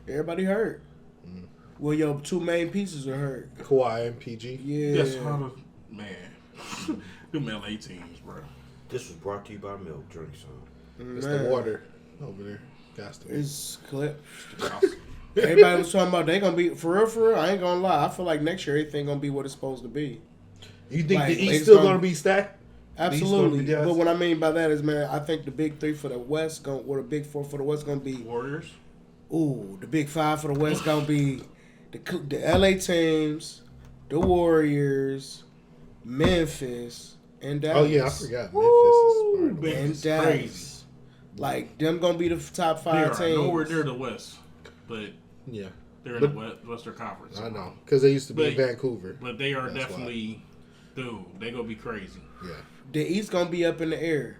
Everybody hurt. Mm. Well, your two main pieces are hurt. Kawhi and PG. Yeah. That's how the man. Them LA teams, bro. This was brought to you by Milk. Drink some. It's Man. the water over there. Got to be. It's clip. Everybody was talking about they gonna be for real. I ain't gonna lie. I feel like next year everything gonna be what it's supposed to be. You think Like, the East it's still gonna- going to be stacked? Absolutely. East gonna be But what I mean by that is, man, I think the big three for the West, or the big four for the West, gonna be. Warriors. Ooh, the big five for the West gonna be the LA teams, the Warriors, Memphis, and Dallas. Oh, yeah, I forgot. Woo, Memphis is man. And It's Dallas. crazy. Like them gonna be the top They five are teams. nowhere near the West, but Yeah, they're in But- the Western Conference. I know. Because they used to be in But- Vancouver. But they are That's definitely, dude. They gonna be crazy. Yeah. The East gonna be up in the air.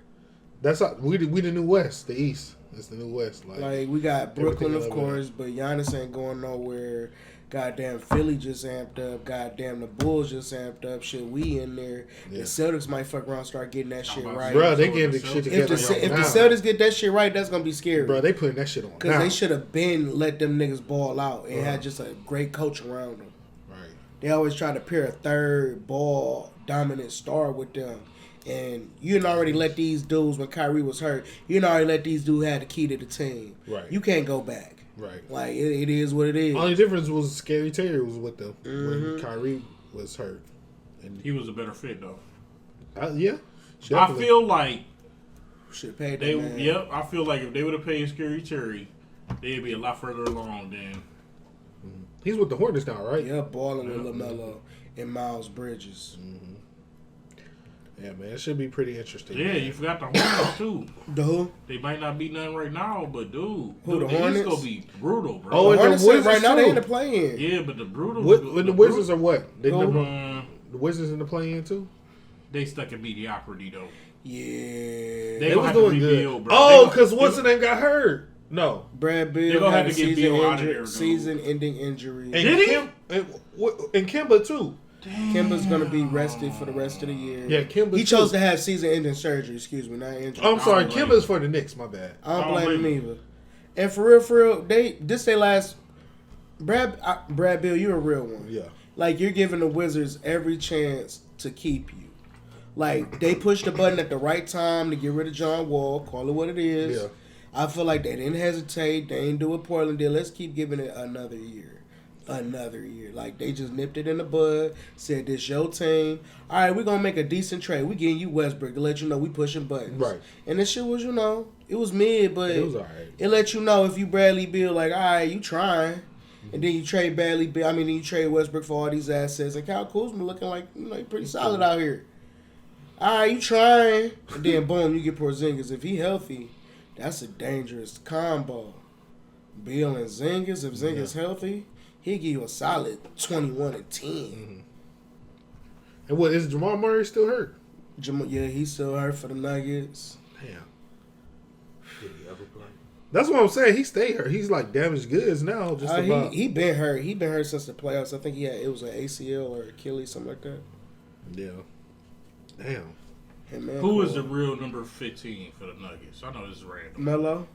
That's how, we the new West, the East. It's the new West. Like we got Brooklyn, Everything of over course, but Giannis ain't going nowhere. Goddamn Philly just amped up. Goddamn the Bulls just amped up. Shit, we in there. Yeah. The Celtics might fuck around, and start getting that shit right. Bro, they So getting the the shit Celtics- together. If the now. Celtics get that shit right, that's gonna be scary. Bro, they putting that shit on Because now. they should have been let them niggas ball out and had just a great coach around them. Right. They always try to pair a third ball dominant star with them. And you didn't already let these dudes, when Kyrie was hurt, you didn't already let these dudes have the key to the team. Right. You can't go back. Right. Like, it is what it is. Only difference was Scary Terry was with them Mm-hmm. when Kyrie was hurt. And He was a better fit though. yeah. I definitely. feel like Should pay they. that man. Yep. I feel like if they would have paid Scary Terry, they'd be a lot further along than. He's with the Hornets now, right? Yeah, balling with LaMelo and Miles Bridges. Yeah, man. It should be pretty interesting. Yeah, you forgot the Hornets too. The who? They might not be nothing right now, but dude, Who, the East Hornets? gonna be brutal, bro. Oh, and the Hornets said Wizards right now too. they in the play-in. yeah, but the brutal. When the Wizards are what? They Who? number, the Wizards in the play-in too? They stuck in mediocrity though. Yeah. They They gonna was have to doing rebuild, good. bro. Oh, They- because they- what's the name got hurt? No. Brad They Bill gonna had have a to get Bill out of there, dude. season-ending injury. And Did he? And Kimba too. Kimba's gonna be rested for the rest of the year. Yeah, Kimba He chose too. to have season-ending surgery. Excuse me, not injury. I'm sorry, I don't blame Kimba's for the Knicks. My bad. I don't I don't blame him blame either. And for real, they last. Brad Bill, you're a real one. Yeah. Like you're giving the Wizards every chance to keep you. Like they pushed the button at the right time to get rid of John Wall. Call it what it is. Yeah. I feel like they didn't hesitate. They ain't do what Portland did. Let's keep giving it another year. Another year. Like they just nipped it in the bud. Said this your team. All right, we're gonna make a decent trade. We getting you Westbrook to let you know we pushing buttons. Right. And this shit was, it was mid, but It was alright. it let you know if you Bradley Beal, like, all right, you trying. And then you trade Bradley Beal. I mean, you trade Westbrook for all these assets. And Kyle Kuzma looking like, he pretty solid out here. All right, you trying. And then, boom, you get Porzingis. If he healthy, that's a dangerous combo. Beal and Zingis, if Zingis healthy, he'll give you a solid 21 and 10. And what is Jamal Murray still hurt? Yeah, he's still hurt for the Nuggets. Damn. Did he ever play? That's what I'm saying. He stayed hurt. He's like damaged goods now. Just about. He been hurt. He been hurt since the playoffs. I think it was an ACL or Achilles, something like that. Yeah. Damn. Hey, man, Who is the cool. real number 15 for the Nuggets? I know this is random. Melo?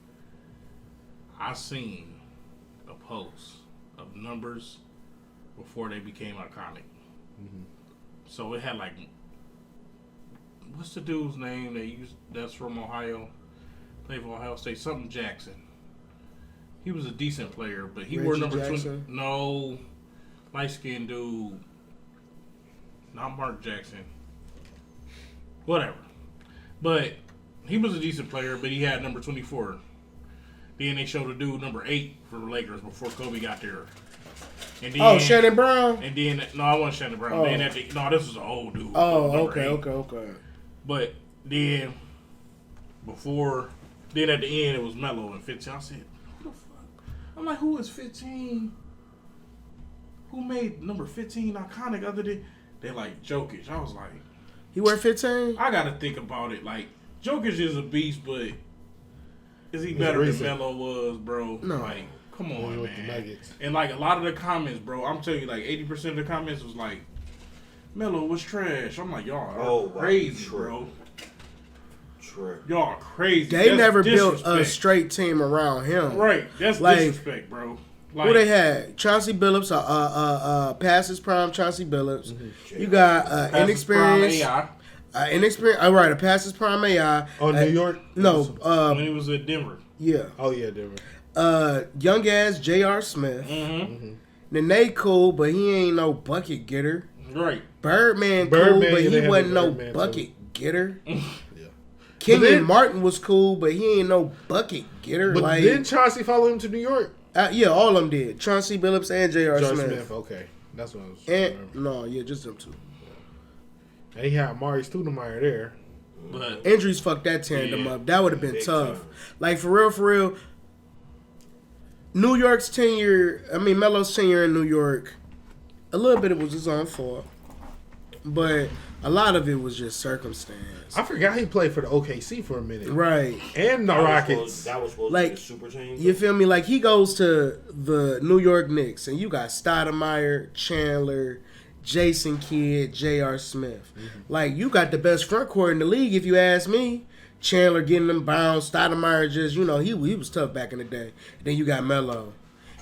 I seen a post of numbers before they became iconic. So it had like, what's the dude's name that's from Ohio? Played for Ohio State. Something Jackson. He was a decent player, but he wore Reggie number Jackson? 20. No, light skinned dude. Not Mark Jackson. Whatever. But he was a decent player, but he had number 24. Then they showed a dude number 8 for the Lakers before Kobe got there. And then, Oh, Shannon Brown. And then no, I wasn't Shannon Brown. Oh. Then at the, no, this was an old dude. Oh, number okay, 8. okay. But then then at the end it was Melo and 15. I said, who the fuck? I'm like, who is 15? Who made number 15 iconic other than they like Jokic? I was like, He wear 15? I gotta think about it. Like Jokic is a beast, but is he better recent. than Melo was, bro? No. Like, come on, With the man. Nuggets. And like a lot of the comments, bro, I'm telling you, like 80% of the comments was like, Melo was trash. I'm like, y'all are crazy, bro. True. Y'all crazy. They That's never built a disrespect. straight team around him. Right. That's Like, disrespect, bro. Like, Who they had? Chauncey Billups, past his prime Chauncey Billups. You got past his inexperienced, prime AI, inexperienced. All right, a past his prime AI. Oh, New York? No, when he was at Denver. yeah. Oh, yeah, Denver. Young ass J.R. Smith. Mm-hmm. Nene cool, but he ain't no bucket getter. Right. Birdman cool, Birdman, but yeah, he they had wasn't the no Birdman, bucket getter. Yeah. Kenyon then- Martin was cool, but he ain't no bucket getter. But Like, didn't Chauncey follow him to New York? yeah, all of them did. Chauncey Billups and J.R. Josh Smith. Smith, okay. That's what I was And remembering. no, yeah, just them two. And he had Amari Stoudemire there. But Injuries fucked that tandem Yeah. up. That would have been Big tough. time. Like for real. New York's tenure. I mean, Melo's tenure in New York. A little bit it was his own fault, but a lot of it was just circumstance. I forgot he played for the OKC for a minute. Right. And the Rockets. That was supposed Like, to be a super team. You feel me? Like he goes to the New York Knicks, and you got Stoudemire, Chandler, Jason Kidd, J.R. Smith. Like you got the best front court in the league, if you ask me. Chandler getting them bounds, Stoudemire just he was tough back in the day. Then you got Melo.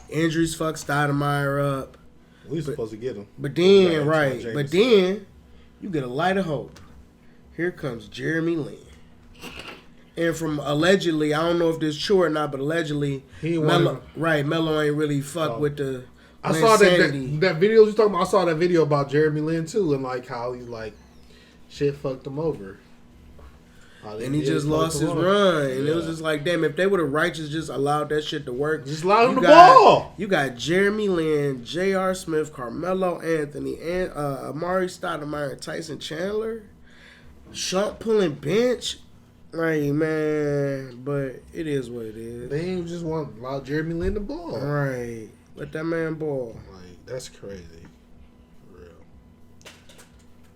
Injuries fucked Stoudemire up, We were supposed to get him. but then Yeah, right, Jameson. but then you get a light of hope. Here comes Jeremy Lin. And from allegedly, I don't know if this true or not, but allegedly, He ain't Melo, wanna- Melo ain't really fuck Oh. with the I saw insanity. that video you talking about. I saw that video about Jeremy Lin too, and like how he's like, shit fucked him over. How they And he did just fucked lost him his over. run. And it was Yeah. just like, damn, if they would have righteous just allowed that shit to work. Just allow him you the got- ball. You got Jeremy Lin, J.R. Smith, Carmelo Anthony, and Amari Stoudemire, and Tyson Chandler. Shump pulling bench. Like, man, but it is what it is. They ain't just want to allow Jeremy Lin the ball. Right. Let that man ball. Like that's crazy. For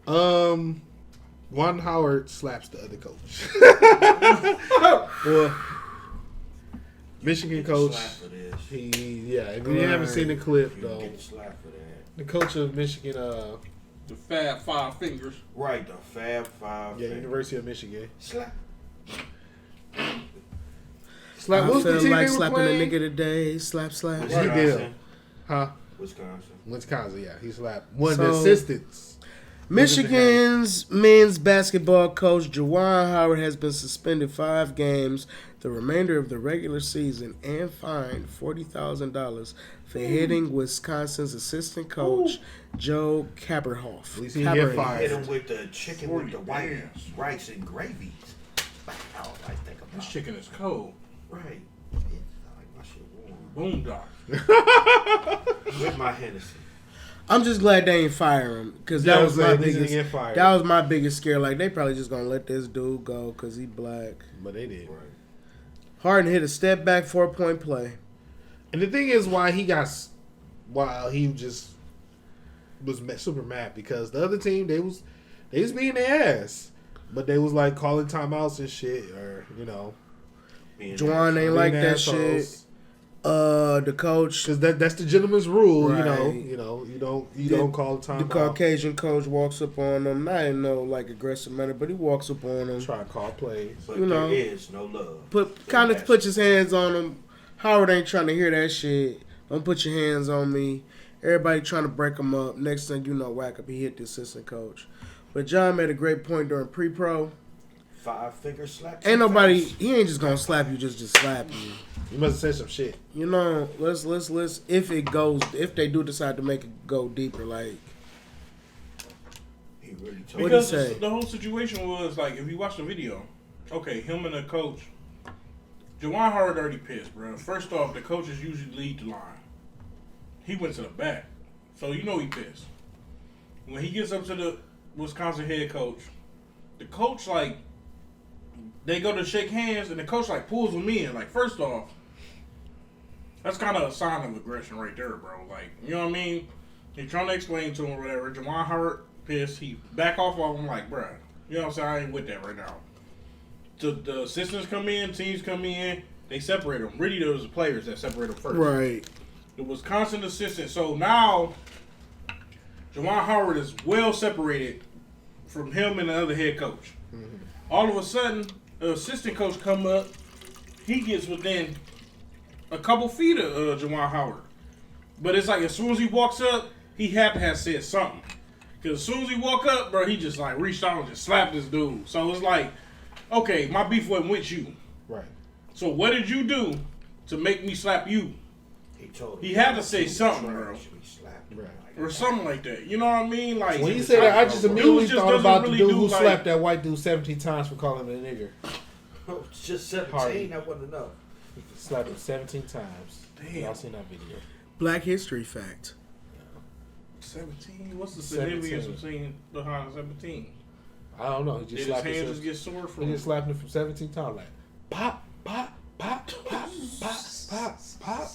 real. Juan Howard slaps the other coach. Well, Michigan coach. Slap for this. If you haven't seen the clip You though, get slapped for that. the coach of Michigan, the Fab Five Fingers. Right, the Fab Five. yeah, thing. University of Michigan. Slap. Slap. I What was the feel team like they were slapping playing? a nigga today. Slap, slap. He Wisconsin. did. Huh? Wisconsin. Wisconsin, yeah. He slapped one of the So- assistants. Michigan's men's basketball coach Juwan Howard has been suspended 5 games, the remainder of the regular season, and fined $40,000 for hitting Wisconsin's assistant coach Joe Kaberhoff. At least he get Hit fired. him with the chicken with the white rice and gravy. Wow, I think about This it. chicken is cold. Right. Yeah, I like my shit warm. Boondock. With my Hennessy. I'm just glad they ain't fire him because Yeah, that I was was my like, he's gonna biggest. get fired. That was my biggest scare. Like they probably just gonna let this dude go because he black. But they did. Right. Harden hit a step back 4-point play. And the thing is, why he just was super mad because the other team they was beating their ass, but they was like calling timeouts and shit, or Being Juwan ain't being like that assholes. shit. The coach, Because that's the gentleman's rule, Right. you don't call the timeout. Caucasian coach walks up on him, not in no like aggressive manner, but he walks up on him. Try to call plays. But you know. there is no love. Kind of put his hands on him. Howard ain't trying to hear that shit. Don't put your hands on me. Everybody trying to break him up. Next thing you know, whack up, he hit the assistant coach. But John made a great point during pre-pro. 5-finger slap. Ain't nobody. He ain't just gonna slap you just to slap you. You must have said some shit. You know, let's if they do decide to make it go deeper, like He really told What'd Because he say? the whole situation was like, if you watch the video, okay, him and the coach, Juwan Howard already pissed, bro. First off, the coaches usually lead the line. He went to the back. So you know he pissed. When he gets up to the Wisconsin head coach, the coach like they go to shake hands and the coach like pulls him in. Like first off, that's kind of a sign of aggression right there, bro. Like you know what I mean? He's trying to explain to him or whatever. Jawan Howard pissed. He back off of him like, bruh, you know what I'm saying? I ain't with that right now. The assistants come in, teams come in, they separate them. Really, there was the players that separate them first. Right. The Wisconsin assistant. So now, Jawan Howard is well separated from him and the other head coach. Mm-hmm. All of a sudden, the assistant coach come up. He gets within a couple feet of Jawan Howard. But it's like as soon as he walks up, he had to have said something. Because as soon as he walk up, bro, he just like reached out and just slapped this dude. So it's like, okay, my beef wasn't with you. Right. So what did you do to make me slap you? He had to say something, bro. Right. Or something like that. You know what I mean? Like when you say that, I just immediately thought about the dude who like, slapped that white dude 17 times for calling him a nigger. Oh, it's just 17. Hardy. I wouldn't know. Slapped him 17 times. Damn. Y'all seen that video? Black history fact. 17? What's the significance of saying behind 17? I don't know. He just Did his slapped hands him. just get sore from He just slapped him from 17 times. Like, pop, pop, pop, pop, pop, pop, pop.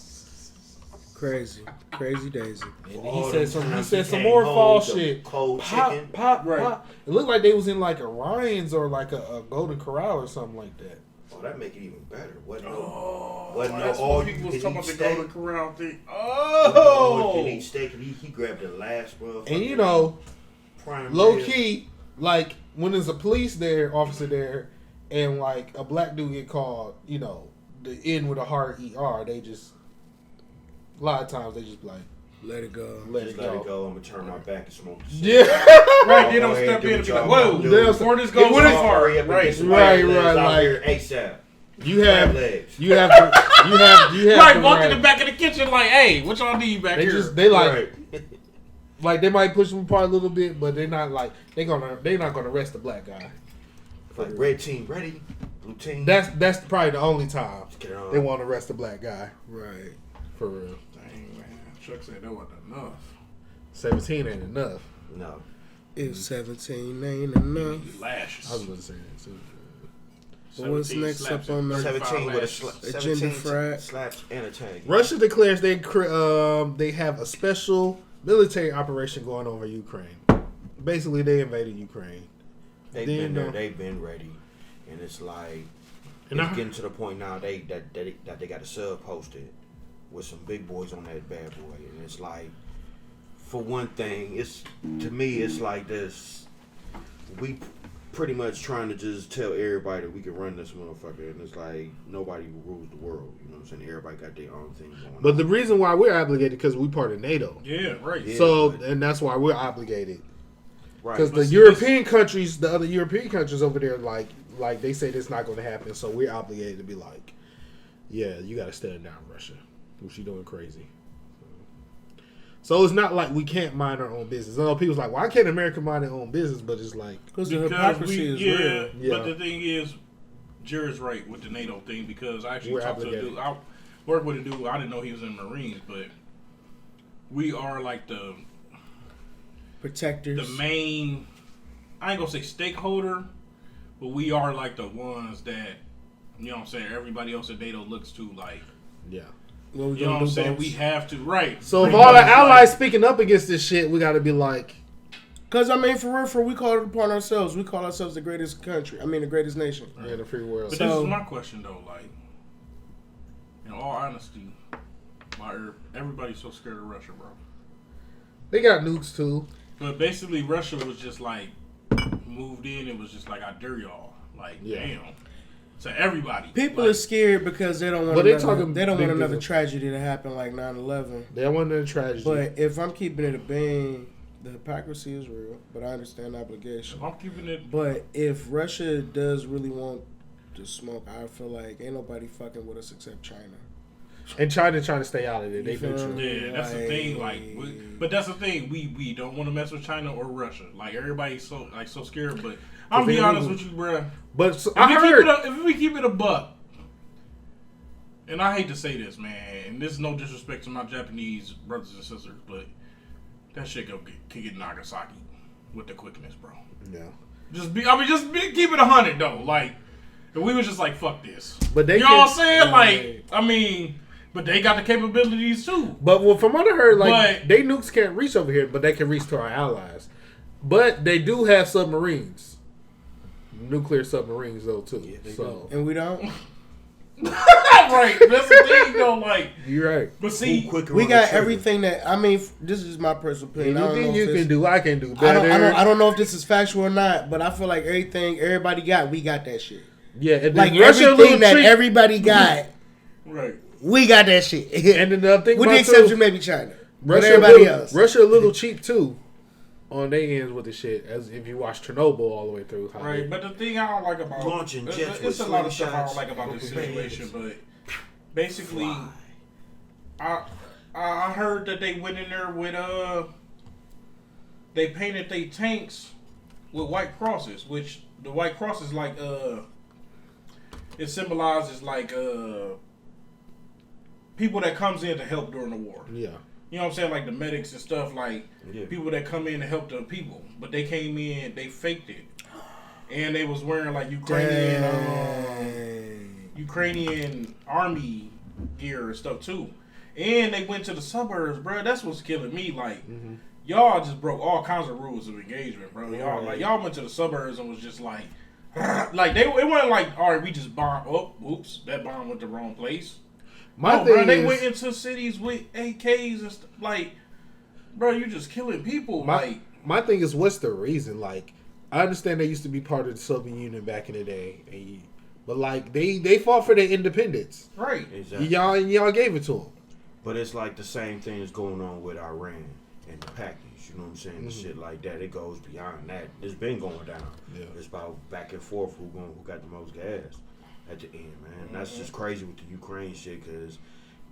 Crazy daisy. And then he said some more fall shit. Cold Pop, chicken. pop, Right. pop. It looked like they was in like a Ryan's or like a Golden Corral or something like that. Oh, that make it even better. Wasn't That's all what you people can was talking eat about the steak. Golden Corral thing. Oh! You Oh! can eat steak and he grabbed the last motherfucker. And you know, prime low rib. key, like when there's a police officer there, and like a black dude get called, you know, the N with a hard ER, they just a lot of times they just be like, Let it go. let Just it let go. it go. I'm gonna turn my back and smoke. the shit. Yeah, Right, they Go don't ahead, step do in what and be like, y'all whoa, gonna do. before this goes what is- off. Hurry up and Right, get some right, legs right, out like- here ASAP. you have legs. you have Right, the walk in right. the back of the kitchen like, hey, what y'all need back They here? just they like Right. like they might push them apart a little bit, but they're not like they're not gonna arrest the black guy. Like red team ready, blue team. That's probably the only time Get on. they want to arrest the black guy Right. for real. Dang, man. Chuck said that wasn't enough. 17 ain't enough. No. If 17 ain't enough. Lashes. I was gonna say that too. But what's 17 next slaps up on and the 17 with a, lashes. 17 frat. slaps and a tag. Russia declares they have a special military operation going over Ukraine. Basically, they invaded Ukraine. They've Then, been there. They've been ready, and it's like And it's I- getting to the point now that they got a sub posted with some big boys on that bad boy, and it's like, for one thing, it's to me it's like this. We pretty much trying to just tell everybody that we can run this motherfucker, and it's like nobody rules the world. You know what I'm saying? Everybody got their own thing going on. But the reason why we're obligated because we part of NATO. Yeah, right. Yeah. So but- and that's why we're obligated. Right. Because But the see, European countries, the other European countries over there, like they say it's not going to happen. So we're obligated to be like, yeah, you got to stand down, Russia. What you doing crazy? So it's not like we can't mind our own business. I know people's like, why can't America mind their own business? But it's like, Because the hypocrisy is real. Yeah. But the thing is, Jared's right with the NATO thing because I actually We're talked to a obligated. dude. I worked with a dude. I didn't know he was in the Marines, but we are like the Protectors. main. I ain't gonna say stakeholder, but we are like the ones that you know what I'm saying. Everybody else at NATO looks to like. yeah. What we You know what gonna I'm do, saying? boss? We have to, right. So if Pretty all the much, like- allies speaking up against this shit, we got to be like, Because, I mean, for real, we call it upon ourselves. We call ourselves the greatest country. I mean, the greatest nation. yeah, the free world. But So- this is my question though, like, in all honesty, why are everybody's so scared of Russia, bro? They got nukes too. But basically, Russia was just like moved in. It was just like, I dare y'all, like, Yeah. damn. So everybody, People like, are scared because they don't want But they another, talking they don't big want another business. tragedy to happen like 9/11. That wasn't a tragedy. But if I'm keeping it a bean, the hypocrisy is real. But I understand the obligation. If I'm keeping it. But if Russia does really want to smoke, I feel like ain't nobody fucking with us except China. and China trying to stay out of it. They You feel neutral. me? Yeah, that's the thing. Like, but that's the thing. We don't want to mess with China or Russia. Like everybody's so scared. But I'm they be honest lose. with you, bruh. But so, If I heard. if we keep it a buck, and I hate to say this, man, and this is no disrespect to my Japanese brothers and sisters, but that shit go get Nagasaki with the quickness, bro. Yeah. Just keep it 100 though. Like, if we was just like, fuck this. But they you know what I'm saying? Like, I mean, but they got the capabilities too. But from what I heard, like, But- they nukes can't reach over here, but they can reach to our allies. But they do have submarines. Nuclear submarines, though, too. Yeah, they so And we don't. Right. That's the thing though. Like, you're right. but see, We got everything that, I mean, this is my personal opinion. I don't know Anything if you this- can do, I can do I better. don't know if this is factual or not, but I feel like everything everybody got, we got that shit. Yeah, and Like then Russia a little everything that treat. everybody got, right. we got that shit. And then the thing With about the exception too, maybe China. But Russia, everybody else. Russia a little cheap too, on their ends with the shit. As if you watch Chernobyl all the way through, how Right, they- but the thing I don't like about Launching jets it's a with lot of stuff I slingshots don't like about this over situation, bands. but basically, I heard that they went in there with they painted their tanks with white crosses, which the white cross is like it symbolizes like people that comes in to help during the war. yeah. You know what I'm saying? Like the medics and stuff, like Yeah. people that come in to help the people. But they came in, they faked it. And they was wearing like Ukrainian army gear and stuff too. And they went to the suburbs, bro. That's what's killing me. Like, y'all just broke all kinds of rules of engagement, bro. Y'all went to the suburbs and was just like, like it wasn't like, all right, we just bombed. Oh, oops, that bomb went the wrong place. My No, thing bro, they is, went into cities with AKs and stuff. Like, bro, you just killing people. my thing is, what's the reason? Like, I understand they used to be part of the Soviet Union back in the day, but like they fought for their independence. Right. Exactly. Y'all gave it to them. But it's like the same thing is going on with Iran and the package. You know what I'm saying? The shit like that. It goes beyond that. It's been going down. Yeah. It's about back and forth who got the most gas at the end, man. That's just crazy with the Ukraine shit because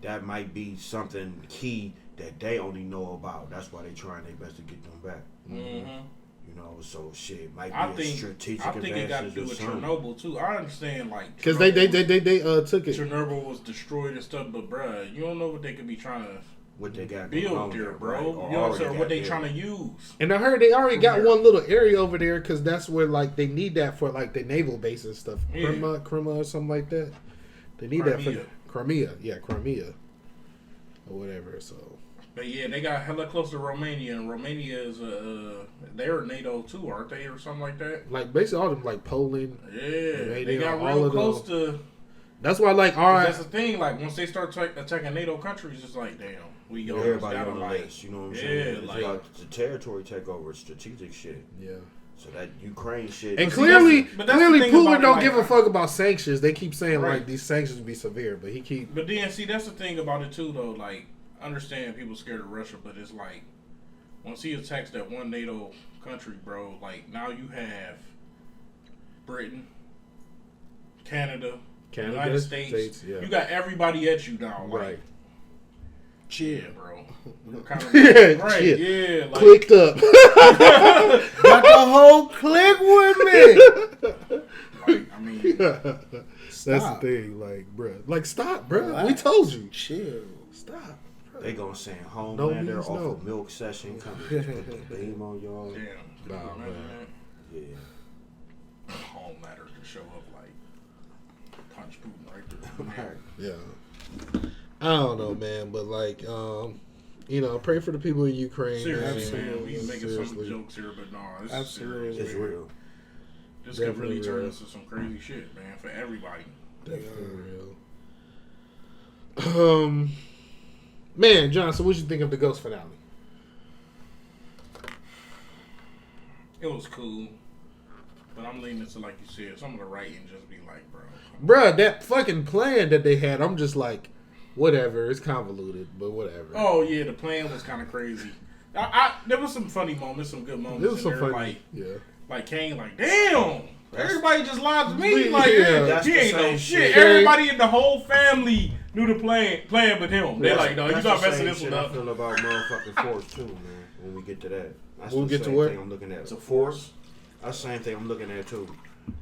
that might be something key that they only know about. That's why they trying their best to get them back. You know, so shit might be I a think strategic it got to advantage do or with something. Chernobyl too. I understand, like, Because they Chernobyl- took it. Chernobyl was destroyed and stuff, but bruh, you don't know what they could be trying to What they got going build on there, there, bro. right? You know what I'm saying? already What they got trying there. to use? And I heard they already got Yeah. one little area over there because that's where like they need that for like the naval base and stuff. Yeah. Crimea or something like that. They need that Crimea. for Crimea. Yeah, Crimea. Or whatever. So But yeah, they got hella close to Romania, and Romania is they're NATO too, aren't they, or something like that? like basically all of them like Poland. Yeah, Romania, they got all real of close those. to. That's why like all right. That's the thing. Like once they start attacking NATO countries, it's like damn, we almost Everybody gotta on the like. list, you know what I'm Yeah, saying? It's like- like the territory takeover, strategic shit. Yeah. So that Ukraine shit. And see, clearly, that's the thing Putin about it, don't like, give a fuck about sanctions. They keep saying Right. like these sanctions be severe, but he keep. But then, see, that's the thing about it too, though. Like, I understand people scared of Russia, but it's like once he attacks that one NATO country, bro. Like now you have Britain, Canada, United States. yeah. You got everybody at you now. Like, Right. yeah, bro. Kind of, Yeah, right? yeah. Yeah, like, Clicked up. Got the whole clique with me. like, I mean, That's the thing, like, bruh. Like, stop, bruh. Relax. We told you. Chill. Stop. They gonna send No Homelander means off no. a milk session coming. Put the beam on y'all. damn. Nah, man. Yeah. Home matters to show up like punch Putin right there. Right. Yeah. I don't know, man, but like, you know, pray for the people in Ukraine. Seriously, man. man, we making some Seriously. jokes here, but no, this Absolutely. is It's serious. real. This could really Definitely turn real. into some crazy shit, man, for everybody. Definitely real. Man, John, so what you think of the Ghost finale? It was cool, but I'm leaning to, like you said, some of the writing just be like, bro. Bruh, that fucking plan that they had, I'm just like, whatever. It's convoluted, but whatever. Oh yeah, the plan was kind of crazy. There was some funny moments, some good moments. It was in some there, funny. Like, Yeah. like Kane, like, damn. Everybody just lied to me. Like, Yeah. yeah, That's he the ain't no same shit. shit. Everybody in the whole family knew the plan but him. They're like, no, you That's got the messing same this shit one I up. feel about motherfucking Force too, man. When we get to that, that's When we the get to same what? thing I'm looking at. It's a Force. That's the same thing I'm looking at too.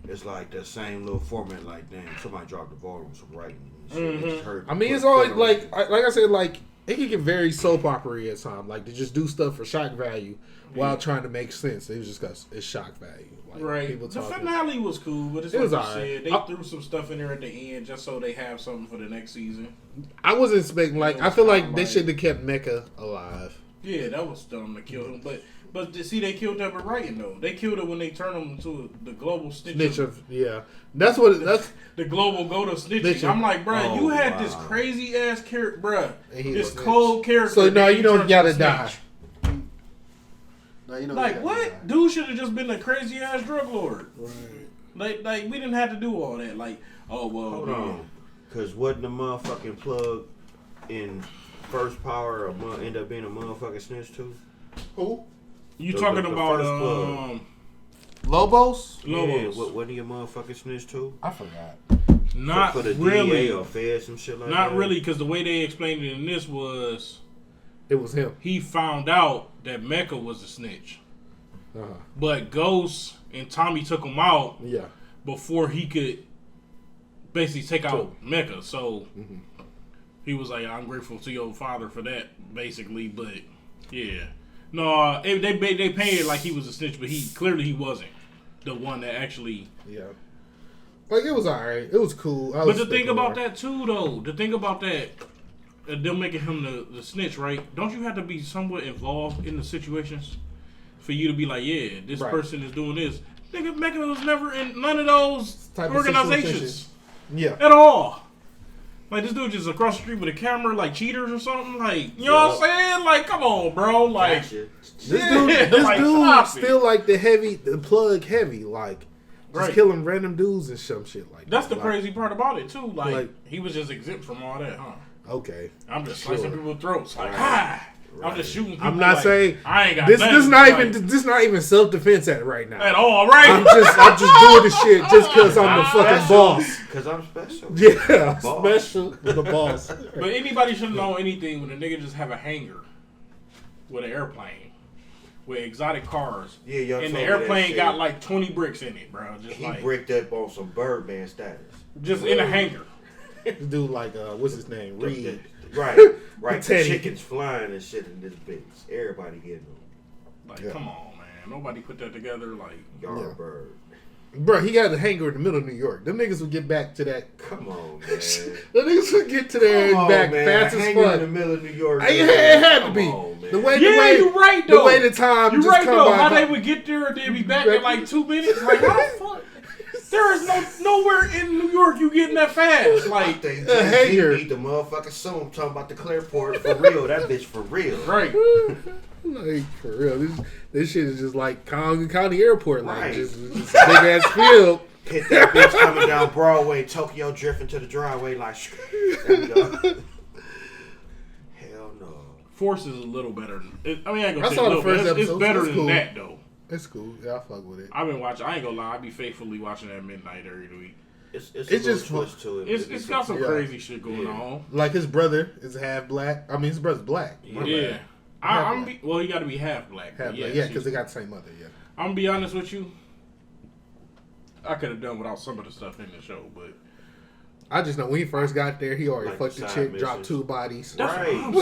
It's like that same little format. Like, damn, somebody dropped the ball on some writing. And shit. They just heard I mean, put it's always filler in like it. I said, like it can get very soap opera at times. Like, to just do stuff for shock value while trying to make sense. It was just because it's shock value. Like, Right. People The talking. finale was cool, but it's It like was you alright. said, they threw some stuff in there at the end just so they have something for the next season. I wasn't expecting, like, It I was feel like kinda they like- should have kept Mecha alive. Yeah, that was dumb to kill him, but see, they killed that with writing though. They killed it when they turned him into the global Snitch of, yeah. That's the global go to snitching. Snitching. I'm like, bruh, Oh, you had wow. this crazy ass character, bruh, And he this was cold character. So, no, then you don't turned gotta to die. snitch. No, you know Like what? Dude should have just been a crazy ass drug lord. Right. Like we didn't have to do all that. Like, oh well, Hold man. on. Because wasn't the motherfucking plug in First Power end up being a motherfucking snitch too? Who? You The- talking the about first plug. Lobos? Lobos? Yeah, wasn't he a motherfucking snitch too? I forgot. Not for the really. DEA or Fed, some shit like that? Not really, because the way they explained it in this was It was him. he found out that Mecca was a snitch, Uh-huh. but Ghost and Tommy took him out Yeah. before he could basically take out Mecca. So he was like, "I'm grateful to your father for that," basically. But yeah, no, they painted it like he was a snitch, but he wasn't the one that actually. Yeah. Like, it was alright. It was cool. But the thing about that too, though, them making him the snitch, right? Don't you have to be somewhat involved in the situations for you to be like, yeah, this Right. person is doing this? Nigga, Mecca was never in none of those Type of organizations situations. Yeah. at all. Like, this dude just across the street with a camera, like cheaters or something. Like, you know what I'm saying? Like, come on, bro. Like, Gotcha. This like, dude stop it. still like the plug heavy, like just Right. killing random dudes and some shit like That's that. the Like, crazy part about it too. Like he was just exempt from all that, huh? Okay. I'm just Sure. slicing people's throats. Like, Right. I'm just shooting people. I'm not like, saying I ain't got this. nothing, This not like, even. This not even self defense at right now. at all, right? I'm just doing this shit just because I'm the fucking boss. Because I'm special. Yeah, Boss. special the boss. But anybody should know anything when a nigga just have a hangar with an airplane with exotic cars. Yeah, y'all And the told me that airplane shit. got like 20 bricks in it, bro. Just He like bricked up on some Birdman status. just in a hangar. This dude like what's his name? Reed. Right, right. The Teddy. chickens flying and shit in this bitch. Everybody getting them. Like, Yeah. come on, man. Nobody put that together. Like, Yardbird. Bro, he got a hangar in the middle of New York. Them niggas would get back to that. Come on, man. Them niggas would get to there Come and on, back man. fast as Hanging in the fuck. middle of New York. It had to Come be. on, man. The way you're right, though. The way the time you're just right, come though. by. How they would get there and they'd be back in like 2 minutes. Like, how the fuck? There is nowhere in New York you getting that fast. Like, They a just hanger. need the motherfucking song talking about the Clearport for real. That bitch for real. right. Like, for real, this shit is just like County Airport, like Right. just a big ass field. Hit that bitch coming down Broadway, Tokyo drifting to the driveway like. There we go. Hell no. Force is a little better. I mean, I ain't gonna I say saw the little, first but it's episode, better it's than cool. that, though. It's cool. Yeah, I fuck with it. I've been watching. I ain't gonna lie. I be faithfully watching at midnight every week. It's It's a just little twist to it. It's got some Yeah. crazy shit going Yeah. on. Like his brother is half black. I mean, his brother's black. My Yeah. bad. I'm well, he got to be half black. Half but black. yes, Yeah, because they got the same mother. Yeah. I'm gonna be honest with you. I could have done without some of the stuff in the show, but I just know when he first got there, he already Like fucked the side chick, missions. dropped 2 bodies. Right.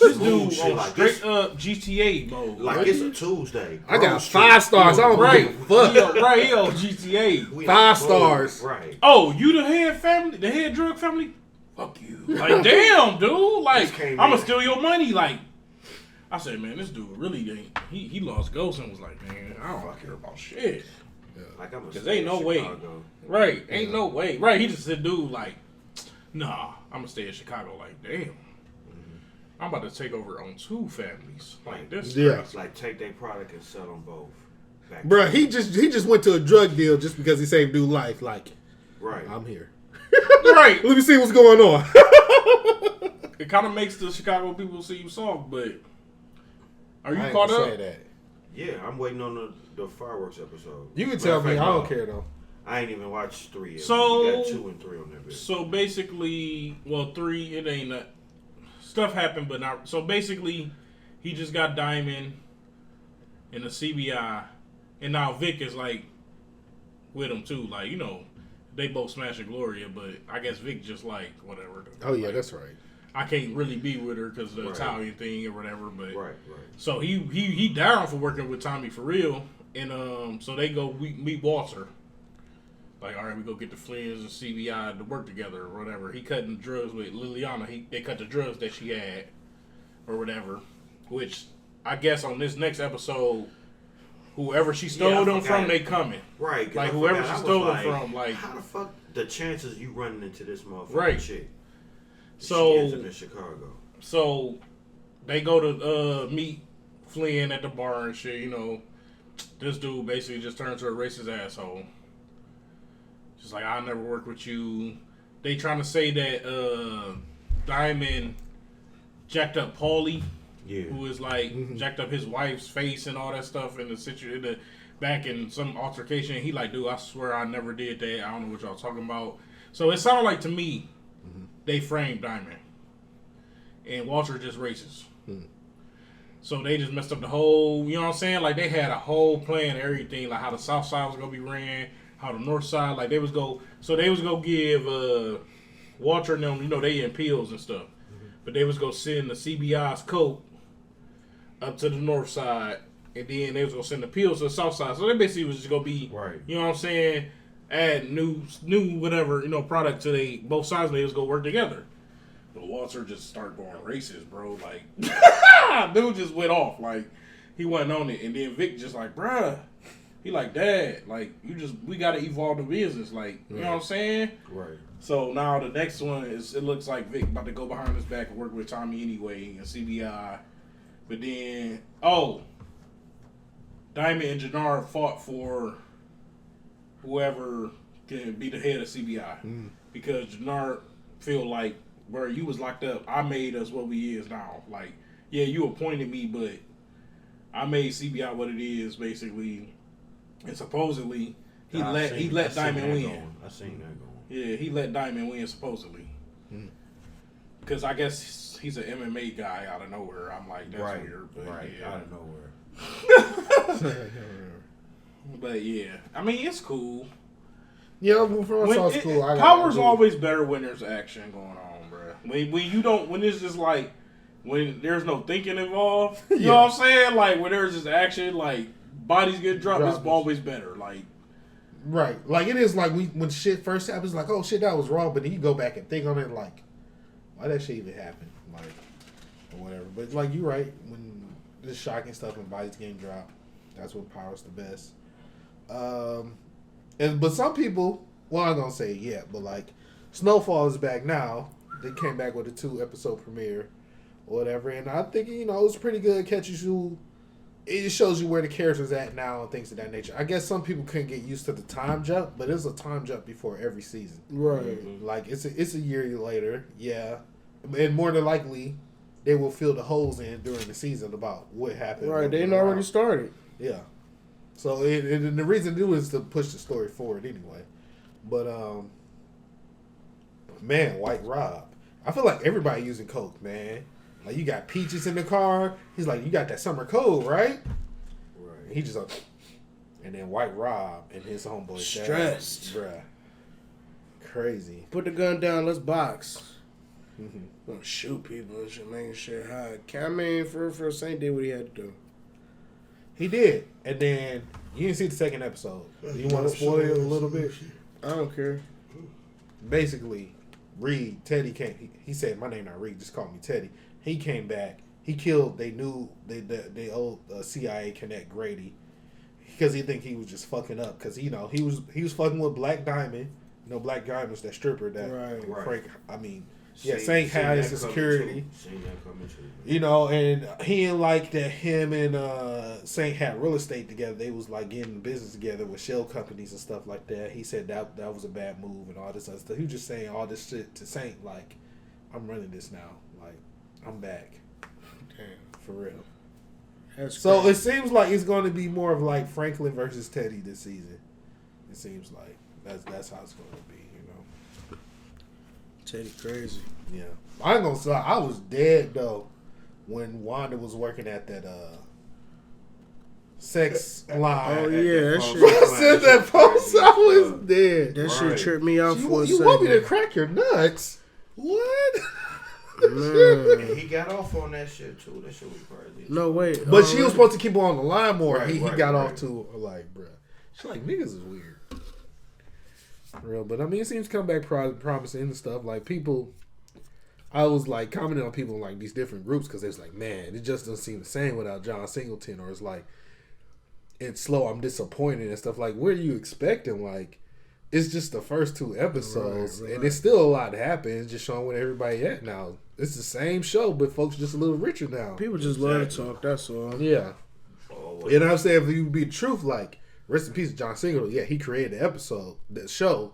this Smooth dude shit on like straight this. up GTA mode. Like it's a Tuesday. I got Grove 5 Street. stars. I don't right, give a fuck. he on GTA. We 5 on stars. Grove, Right. Oh, you the head family, the head drug family? Fuck you. Like, damn, dude. Like, Just came I'm gonna in. steal your money. Like, I said, man, this dude really ain't. He lost ghost and was like, man, I don't care about shit. Like I'm a 'Cause ain't no way. Chicago. Right, ain't no way. Right, he just said, dude, like, nah, I'm gonna stay in Chicago. Like, damn, I'm about to take over on 2 families. Like, this. Yeah. It's like take their product and sell them both. Back Bruh, he just went to a drug deal just because he saved dude life. Like, right. I'm here. Right. Let me see what's going on. It kind of makes the Chicago people seem soft, but are you I ain't caught gonna up? say that. Yeah, I'm waiting on the fireworks episode. You can Matter tell of me. I fact, don't no. care though. I ain't even watched 3 yet. So- We got 2 and 3 on that bitch. So basically, well, 3, it ain't stuff happened, but not. So basically, he just got Diamond in the CBI, and now Vic is like with him too. Like, you know, they both smashing Gloria, but I guess Vic just like whatever. Oh yeah, Like, that's right. I can't really be with her because of the Right. Italian thing or whatever. But Right. so he down for working with Tommy for real, and so they go meet Walter. Like, all right, we go get the Flynns and CBI to work together or whatever. He cutting drugs with Liliana. They cut the drugs that she had or whatever. Which I guess on this next episode, whoever she stole them from, they coming. Right. 'Cause Like I whoever forgot, she I was stole them like, from, like how the fuck the chances you running into this motherfucking Right. chick? So- She ends up in Chicago. So they go to meet Flynn at the bar and shit. You know, this dude basically just turns to a racist asshole. Just like, I'll never work with you. They trying to say that Diamond jacked up Paulie, Yeah. who is like jacked up his wife's face and all that stuff in the back in some altercation. He like, dude, I swear I never did that. I don't know what y'all talking about. So it sounded like to me they framed Diamond. And Walter just racist. So they just messed up the whole, you know what I'm saying? Like they had a whole plan, everything, like how the South Side was gonna be ran, how the North Side, like they was gonna give Walter and them, you know, they in pills and stuff, but they was gonna send the CBI's coke up to the North Side, and then they was gonna send the pills to the South Side. So they basically was just gonna be, Right. you know what I'm saying? Add new whatever, you know, product to both sides, and they was gonna work together. But Walter just started going racist, bro. Like, dude just went off. Like, he wasn't on it. And then Vic just like, bruh. He like, Dad, like, we got to evolve the business. Like, you know what I'm saying? Right. So now the next one is, it looks like Vic about to go behind his back and work with Tommy anyway and CBI. But then, Diamond and Jannard fought for whoever can be the head of CBI. Because Jannard feel like, where you was locked up, I made us what we is now. Like, yeah, you appointed me, but I made CBI what it is, basically. And supposedly, he let Diamond win. I seen that going. Yeah, he let Diamond win, supposedly. Because I guess he's an MMA guy out of nowhere. I'm like, that's weird. But yeah. Out of nowhere. But yeah, I mean, it's cool. Yeah, well, for us, it's cool. Power's always better when there's action going on, bro. When it's just like, when there's no thinking involved, you know what I'm saying? Like, when there's just action, like, bodies get dropped, it's always better. Like, right. Like, it is like when shit first happens, like, oh shit, that was wrong, but then you go back and think on it, like, why that shit even happen? Like, or whatever. But, like, you're right. When there's shocking stuff and bodies getting dropped, that's when Power's the best. But some people, well, I'm gonna say but like Snowfall is back now. They came back with a 2-episode premiere or whatever, and I think, you know, it's pretty good. Catches you, it shows you where the character's at now and things of that nature. I guess some people couldn't get used to the time jump, but it's a time jump before every season. Right. Like it's a year later, and more than likely they will fill the holes in during the season about what happened. Right. They already started. Yeah. So and the reason to do is to push the story forward anyway. But man, White Rob, I feel like everybody using coke, man. Like, you got Peaches in the car. He's like, you got that summer cold, right? Right. And he just and then White Rob and his homeboy Stressed. bruh, crazy. Put the gun down. Let's box. Gonna shoot people and shit, making shit hot. I mean, for Saint did what he had to do. He did, and then you didn't see the second episode. You want to spoil it a little bit? I don't care. Basically, Teddy came. He said, "My name not Reed. Just call me Teddy." He came back. He killed. They knew they old CIA connect Grady because he think he was just fucking up because he was fucking with Black Diamond. You know, Black Diamond's that stripper that Right. Frank. I mean. Yeah, Saint had his security. Seen that coming too. You know, and he didn't like that him and Saint had real estate together. They was like getting business together with shell companies and stuff like that. He said that was a bad move and all this other stuff. He was just saying all this shit to Saint, like, I'm running this now. Like, I'm back. Damn. For real. That's So crazy. it seems like it's going to be more of like Franklin versus Teddy this season. It seems like that's how it's going to be, you know. Teddy crazy. Yeah, I ain't gonna say I was dead though when Wanda was working at that sex line. Oh yeah, that shit. I said that post. I was dead. That shit tripped me out for a You second. want me to crack your nuts? What? And he got off on that shit too. That shit was crazy. No way. But she was supposed to keep her on the line more. Right, he right, got right. off to like, bruh. She's like, niggas is weird. For real, but I mean, it seems to come back promising and stuff. Like people, I was like commenting on people in like these different groups because it's like, man, it just doesn't seem the same without John Singleton, or it's like it's slow. I'm disappointed and stuff. Like, what are you expecting? Like, it's just the first 2 episodes, Right. and it's still a lot to happen. It's just showing where everybody at now. It's the same show, but folks just a little richer now. People just love to talk. That's all. Yeah. Oh, And I'm saying, if you be truth, like, rest in peace, John Singleton. Yeah, he created the episode, the show,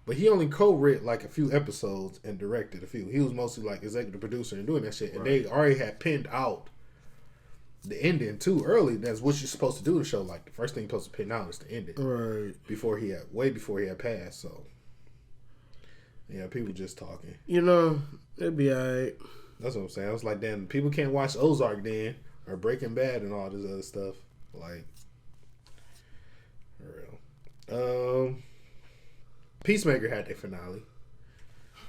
but he only co-wrote like a few episodes and directed a few. He was mostly like executive producer and doing that shit. And they already had pinned out the ending too early. That's what you're supposed to do in the show. Like, the first thing you're supposed to pin out is the ending. Right. Way before he had passed. So, yeah, people just talking. You know, it'd be alright. That's what I'm saying. I was like, damn, people can't watch Ozark then, or Breaking Bad and all this other stuff. Like, for real. Peacemaker had their finale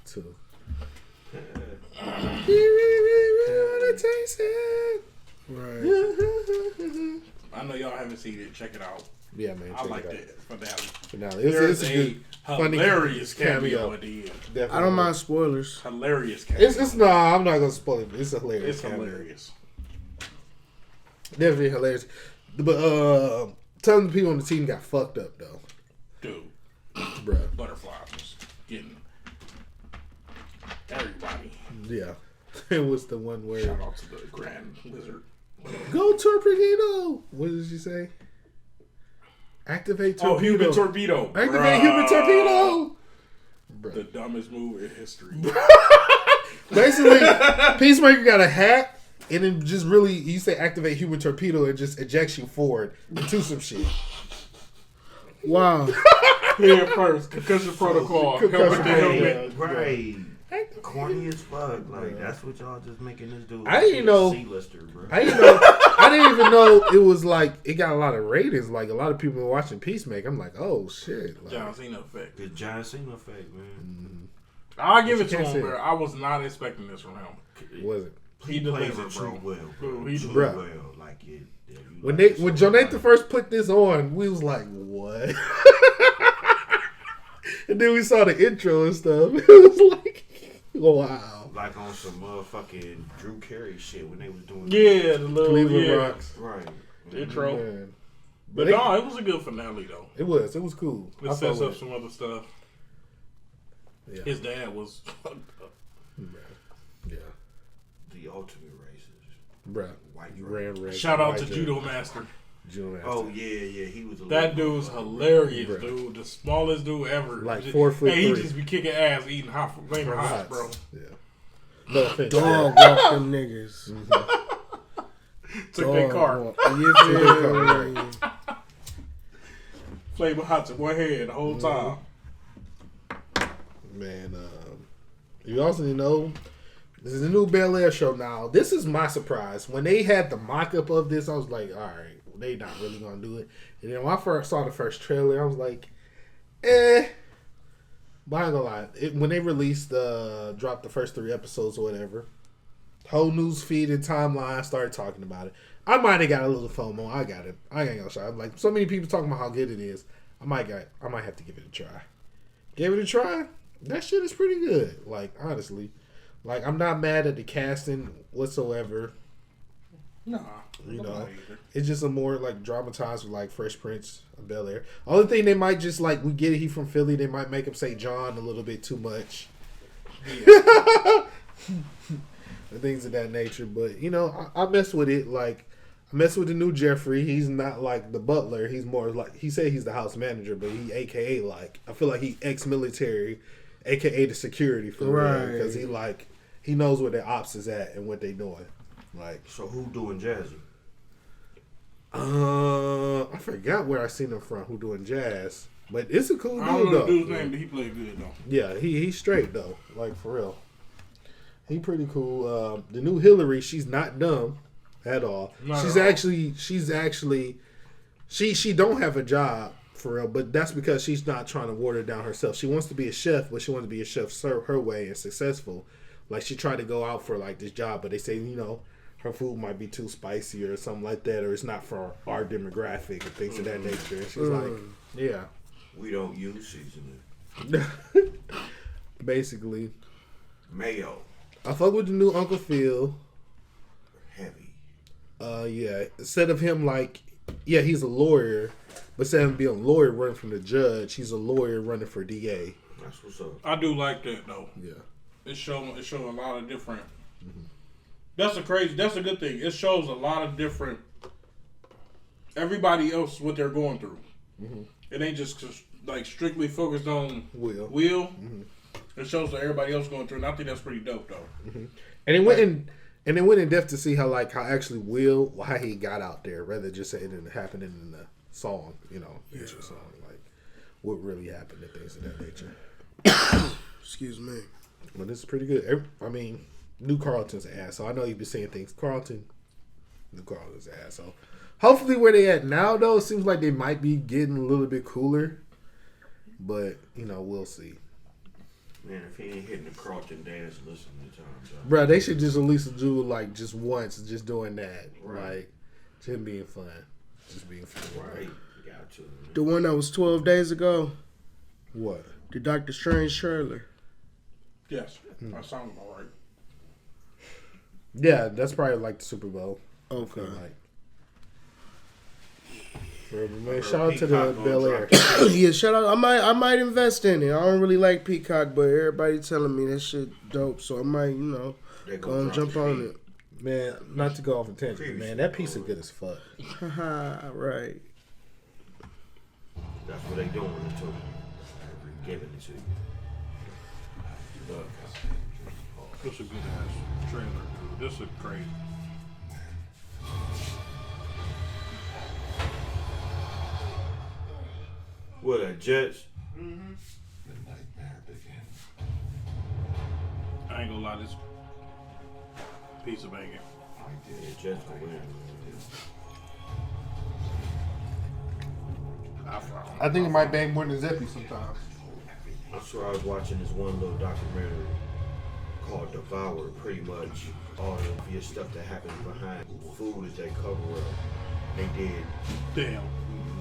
too. Right. I know y'all haven't seen it. Check it out. Yeah, man. I check liked it out. it for that. Finale. There's It's a good, funny hilarious cameo cameo. at the end. Definitely. I don't mind spoilers. Hilarious cameo. It's no. I'm not gonna spoil it. It's a hilarious. It's cameo. hilarious. Definitely hilarious. But some of the people on the team got fucked up though, Dude, bruh. Butterfly was getting everybody. Yeah. It was the one where Shout out to the Grand Lizard. go torpedo. What did you say? Activate torpedo. Oh, human torpedo. Activate Bruh. human torpedo. The Bruh. dumbest move in history. Basically, Peacemaker got a hat, and then just really, you say activate human torpedo, and just ejects you forward into some shit. Wow. Here first, concussion protocol. Concussion Helmet to protocol. helmet. Right. Corny as fuck. Like, that's what y'all just making this dude. I didn't know- C-lister, bro. I didn't even know it was like it got a lot of ratings. Like a lot of people were watching Peacemaker. I'm like, oh shit. Like, John Cena effect. The John Cena effect, man. I'll give But it you to can't him, say bro. it. I was not expecting this from him. was it? He plays delivered, it too bro. well. Dude, he Too Bruh. well. Like it. Yeah, you When like when it Joe so Nathan much. first put this on, we was like, what? And then we saw the intro and stuff. It was like, wow. Like on some motherfucking Drew Carey shit when they was doing Yeah, the little Cleveland yeah. Rocks. Right. The intro. Man. But They- no, it was a good finale though. It was cool. It I sets fuck up with some other stuff. it. His dad was Yeah. The ultimate racist. Bruh. White You race. ran red. shout out white to jersey. Judo Master. Judo Master. Oh yeah, he was a That little dude's motherfucker. hilarious, Bruh. dude. The smallest dude ever. Like Just- 4'3". Hey, he just be kicking ass, eating hot flaming hots, bro. Yeah. No offense. Dog walk them niggas. Took that car. walk. You feel me? Flaming hots in one hand the whole time. Man, you also know this is a new Bel Air show now. This is my surprise. When they had the mock up of this, I was like, all right, they not really gonna do it. And then when I first saw the first trailer, I was like, eh. But I ain't gonna lie. When they released dropped the first 3 episodes or whatever, whole news feed and timeline started talking about it. I might have got a little FOMO. I got it. I ain't gonna show. I'm like, so many people talking about how good it is. I might have to give it a try. Gave it a try. That shit is pretty good. Like, honestly. Like, I'm not mad at the casting whatsoever. Nah, You I'm know, not either. it's just a more like dramatized with like Fresh Prince of Bel Air. Only thing they might just like, we get it, he from Philly, they might make him say John a little bit too much. And things of that nature. But, you know, I mess with it. Like, I mess with the new Jeffrey. He's not like the butler. He's more like, he said he's the house manager, but he AKA like, I feel like he ex-military, AKA the security for real. Because he like, he knows where their ops is at and what they doing. Like, So who doing Jazzy? I forgot where I seen him from. Who doing jazz? But it's a cool I don't dude know though. the dude's name, but he played good though. Yeah, he's straight though. Like for real, he pretty cool. The new Hillary, she's not dumb at all. Not She's at all. actually she don't have a job for real, but that's because she's not trying to water down herself. She wants to be a chef, but she wants to be a chef serve her way and successful. Like she tried to go out for like this job, but they say her food might be too spicy or something like that, or it's not for our demographic and things of that nature. And she's like, yeah, We don't use seasoning. basically. Mayo. I fuck with the new Uncle Phil. Heavy. Yeah. Instead of him he's a lawyer, but instead of him being a lawyer running from the judge, he's a lawyer running for DA. That's what's up. I do like that though. Yeah. It shows a lot of different. That's a good thing. It shows a lot of different. Everybody else what they're going through. It ain't just like strictly focused on Will. It shows that everybody else going through, and I think that's pretty dope though. And it went in depth to see how actually how he got out there, rather than just saying it happening in the song, intro song, like what really happened and things of that nature. Excuse me. But this is pretty good. I mean, New Carlton's an asshole. I know you've been saying things. New Carlton's an asshole. Hopefully, where they at now, though, it seems like they might be getting a little bit cooler. But we'll see. Man, if he ain't hitting the Carlton dance, listen to time, Bro, they should just at least do just once, just doing that, Right. like just being fun, Right. You got to. Man. The one that was 12 days ago, What? the Doctor Strange trailer. Yes, that sounds about right. Yeah, that's probably like the Super Bowl. Okay. Man, shout out to the Bel Air. Yeah, shout out. I might invest in it. I don't really like Peacock, but everybody telling me that shit dope, so I might, go and jump on it. Man, not to go off a tangent, man, that piece is good as fuck. Haha, right. That's what they doing it to me. Giving it to you. This is a good ass trailer, dude. This is crazy. What, a Jets? I ain't gonna lie, this piece of bacon. Yeah, Jets will win. I think it might bang more than Zippy sometimes. I swear I was watching this one little documentary called Devour. Pretty much all the obvious stuff that happens behind food is they cover up. They did Damn.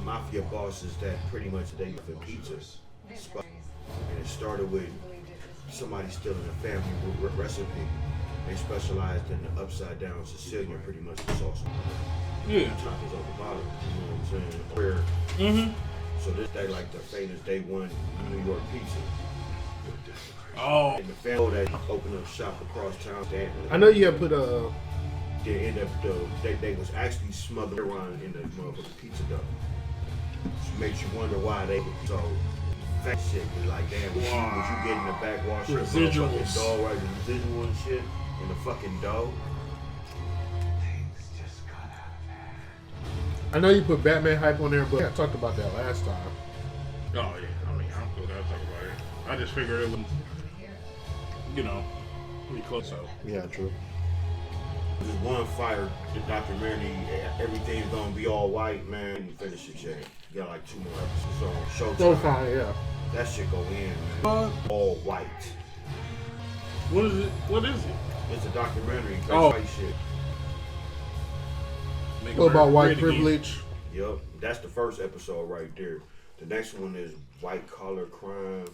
mafia bosses that pretty much they for pizza. And it started with somebody stealing a family recipe. They specialized in the upside down Sicilian, pretty much the sauce. Yeah. Top is on the bottom. You know what I'm saying? Where so this day like the famous day one New York pizza. Oh. And the family that opened up shop across town. I know you have put They end up they was actually smothered around in the motherfucking pizza dough. Which makes you wonder why they were so fat shit. Be like, damn, was you getting the backwash of the Residuals. dough, right? The residual and shit in the fucking dough. I know you put Batman hype on there, but I talked about that last time. Oh yeah. I mean, I'm cool. I'll talk about it. I just figured it was, pretty close out. Yeah, true. There's one fire, the documentary, everything's gonna be all white, man. You finish it, Jay. You got like 2 more episodes on Showtime. So fine, yeah. That shit go in, man. All white. What is it? What is it? It's a documentary. Oh. White shit. Make What about America white great again. privilege? Yup. That's the first episode right there. The next one is white collar crimes.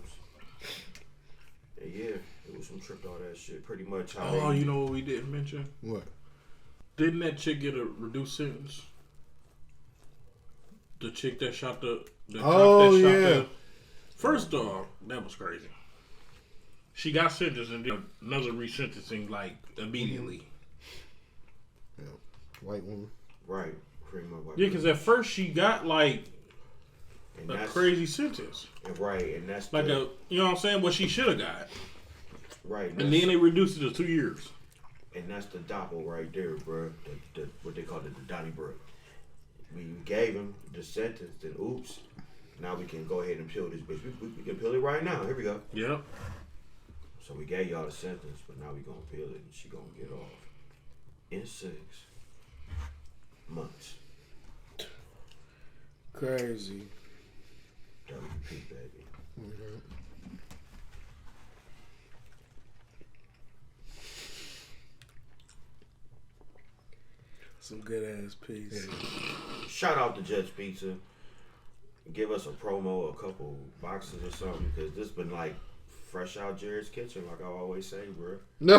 And yeah, it was some tripped all that shit. Pretty much how Oh, they... you know what we didn't mention? What? Didn't that chick get a reduced sentence? The chick that shot the Oh, cop that shot yeah. the... First off, that was crazy. She got sentenced and did another resentencing like immediately. Yeah. White woman. Right. Pretty much white Yeah, because at first she got like and a that's, crazy sentence. and right, and that's Like the, you know what I'm saying? What she should have got. right, And then they reduced it to 2 years. and that's the doppel right there, bro. The what they call it, the Donnybrook. We gave him the sentence, then oops. Now we can go ahead and peel this bitch. We can peel it right now. Here we go. Yep. So we gave y'all the sentence, but now we gonna peel it, and she gonna get off in 6 months. Crazy. WP, baby. Some good ass pizza. Shout out to Judge Pizza. Give us a promo, a couple boxes or something, because this been like fresh out Jared's kitchen, like I always say, bro. No,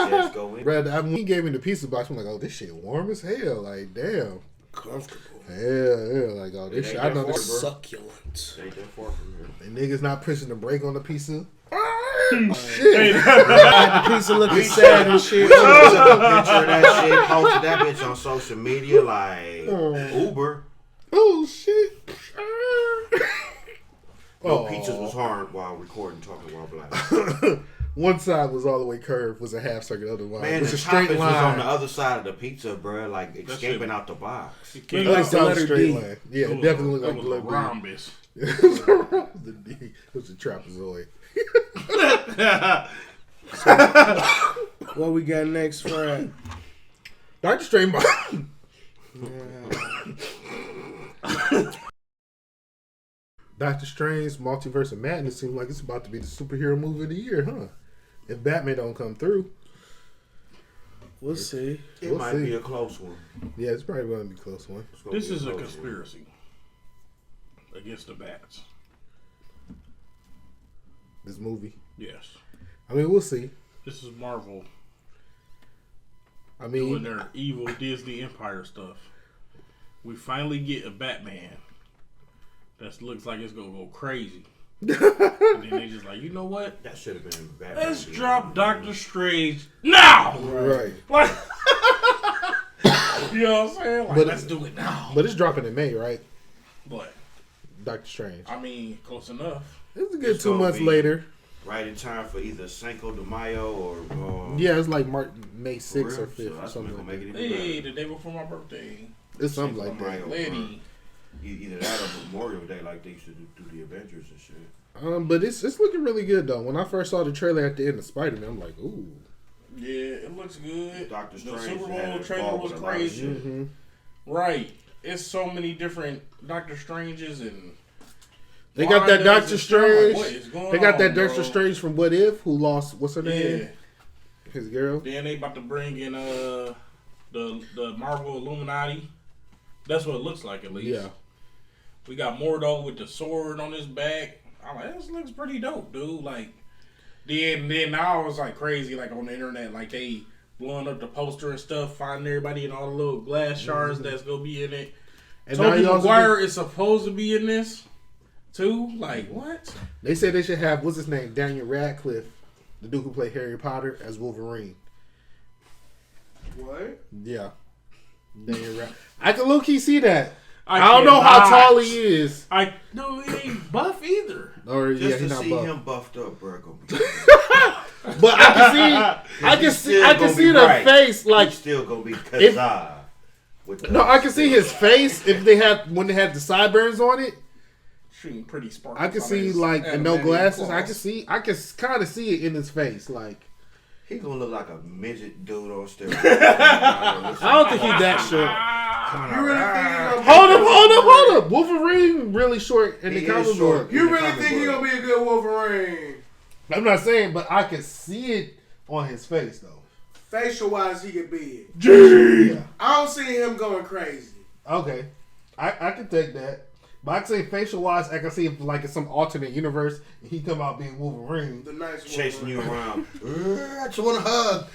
Just go in. Brad, when he gave me the pizza box, I'm like, oh, this shit warm as hell. Like, damn. Comfortable. Yeah. Like, oh, this It shit. ain't I know that this. far, bro. Succulent. Ain't that far from here. And niggas not pushing the brake on the pizza. Shit. The pizza looking sad and shit. We took a picture of that shit, posted that bitch on social media like Uber. Oh, shit. No, Peaches was hard while recording, talking while black. One side was all the way curved, was a half circle. The other one Man, was the a straight toppings was on the line. other side of the pizza, bro, like escaping out the box. It The came other out side was letter straight D. line. Yeah, It it was definitely looked that like was a a rhombus. the D. It was a trapezoid. What we got next, Fred? Dr. Strange. Doctor Strange, Multiverse of Madness seems like it's about to be the superhero movie of the year, huh? If Batman don't come through, We'll see. It We'll might see. be a close one. yeah, it's probably going to be a close one. It's gonna This be is a close one. conspiracy against the bats. This movie. Yes. I mean, we'll see. This is Marvel I doing mean, their evil Disney Empire stuff. We finally get a Batman that looks like it's gonna go crazy. And then they just like, you know what? That should have been bad. Let's drop Doctor Strange now. right. Like, you know what I'm saying? Like, But- let's do it now. But it's dropping in May, right? But Doctor Strange. I mean, close enough. It's a good It's 2 gonna months be- later. Right in time for either Cinco de Mayo or Yeah, it's like May 6th real? or 5th So or that's something gonna like make it that. even Hey, better. the day before my birthday. It's something like that. Mayo. Lady. Either that or Memorial Day, like they used to do the Avengers and shit. But it's looking really good though. When I first saw the trailer at the end of Spider-Man, I'm like, ooh. Yeah, it looks good. Doctor The Strange Super had Bowl it trailer involved was with a lot of crazy. shit. Mm-hmm. Right. It's so many different Doctor Stranges and They got that Wandas Doctor and shit. I'm like, Strange. what is going They got that on, Doctor bro? Strange from What If, who lost what's her Yeah. name? His girl. Then they about to bring in the Marvel Illuminati. That's what it looks like at least. Yeah. We got Mordo with the sword on his back. I'm like, this looks pretty dope, dude. Like, then now it's like crazy, like on the internet, like they blowing up the poster and stuff, finding everybody in all the little glass shards that's gonna be in it. And now Tobey you also Maguire is supposed to be in this too. Like what? they said they should have what's his name, Daniel Radcliffe, the dude who played Harry Potter, as Wolverine. What? Yeah. Daniel Radcliffe. I can low key see that. I I don't know how cannot. tall he is. I no, he ain't buff either. Or yeah, Just he's to not see buff. him buffed up, bro, gonna be. But I can see, I can He's see, still I can gonna see be the right. face. Like He's still gonna be Kazaa. With the no, I can see his face if they have when they have the sideburns on it. Shooting pretty sparkly. I can see like and no glasses. I can kind of see it in his face. Like He gonna look like a midget dude on steroids. I don't think he's that short. You really think he gonna Hold up! Wolverine really short in the He comic is short. book. You really think he gonna be a good Wolverine? I'm not saying, but I can see it on his face though. Facial wise, he could be it. Yeah. I don't see him going crazy. Okay, I can take that. But I can say facial wise, I can see if like in some alternate universe, he come out being Wolverine. The nice Chasing you Wolverine. around. I just want to hug.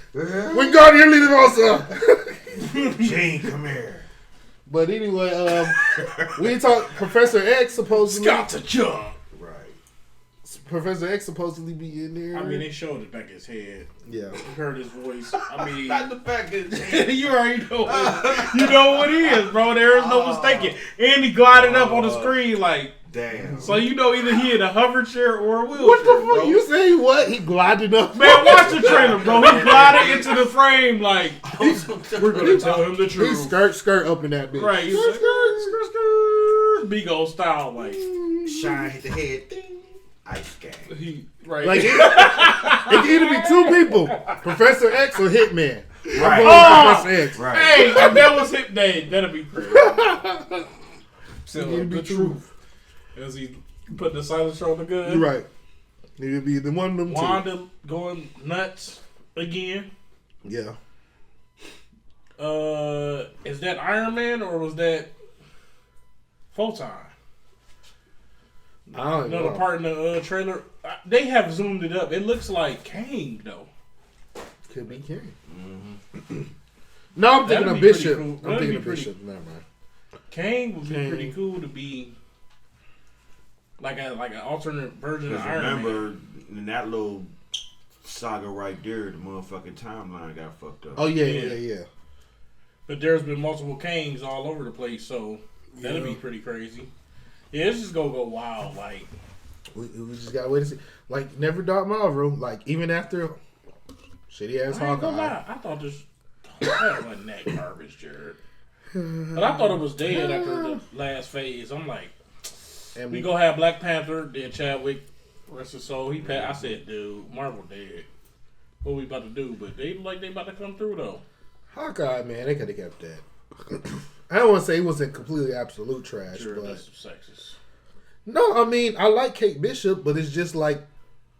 When Guardian leader also. Gene, come here. But anyway, we talk. Professor X supposedly. Got to jump. Right. Professor X supposedly be in there. I mean, they showed it back his head. yeah. You heard his voice. I mean, Not the fact that you already know. You know what he is, bro. There is no mistaking. And he glided up on the screen like. damn. So you know either he in a hover chair or a wheelchair. What the fuck? bro. You say what? He glided up. Man, watch the trailer, bro. He glided into the frame like we're gonna tell him the He truth. skirt up in that bitch. Right, he's like, skirt, Big old style, like Shine hit the head. Ding. Ice game. he right. Like it can either be two people, Professor X or Hitman. I'm Right. going Oh! with Professor X. Right. Hey, if that was him, that'd be crazy. So, It'd be the two. truth. As he put the silencer on the gun. You're right. It'd be the one of them two. Wanda going nuts again. Yeah. Is that Iron Man or was that Photon? I don't No, know. the part in the trailer. They have zoomed it up. It looks like Kang though. Could be King. No, I'm thinking That'd of be pretty Bishop. cool. I'm That'd thinking be of pretty- Bishop. Never mind. Kang would be Kang. pretty cool to be like an alternate version of Because Iron Man. remember, in that little saga right there, the motherfucking timeline got fucked up. Oh yeah. But there's been multiple Kangs all over the place, so that'd be pretty crazy. Yeah, it's just gonna go wild. Like, We just gotta wait to see. Like, never doubt Marvel. Like, even after shitty ass I ain't gonna Hawkeye. lie, I thought that wasn't that garbage, Jared. But I thought it was dead after the last phase. I'm like, And we gonna have Black Panther, then Chadwick, rest his soul. He passed. I said, dude, Marvel dead. What we about to do? But they look like they about to come through though. Hawkeye, man, they could have kept that. I don't want to say it wasn't completely absolute trash, Sure, but that's sexist. no, I mean I like Kate Bishop, but it's just like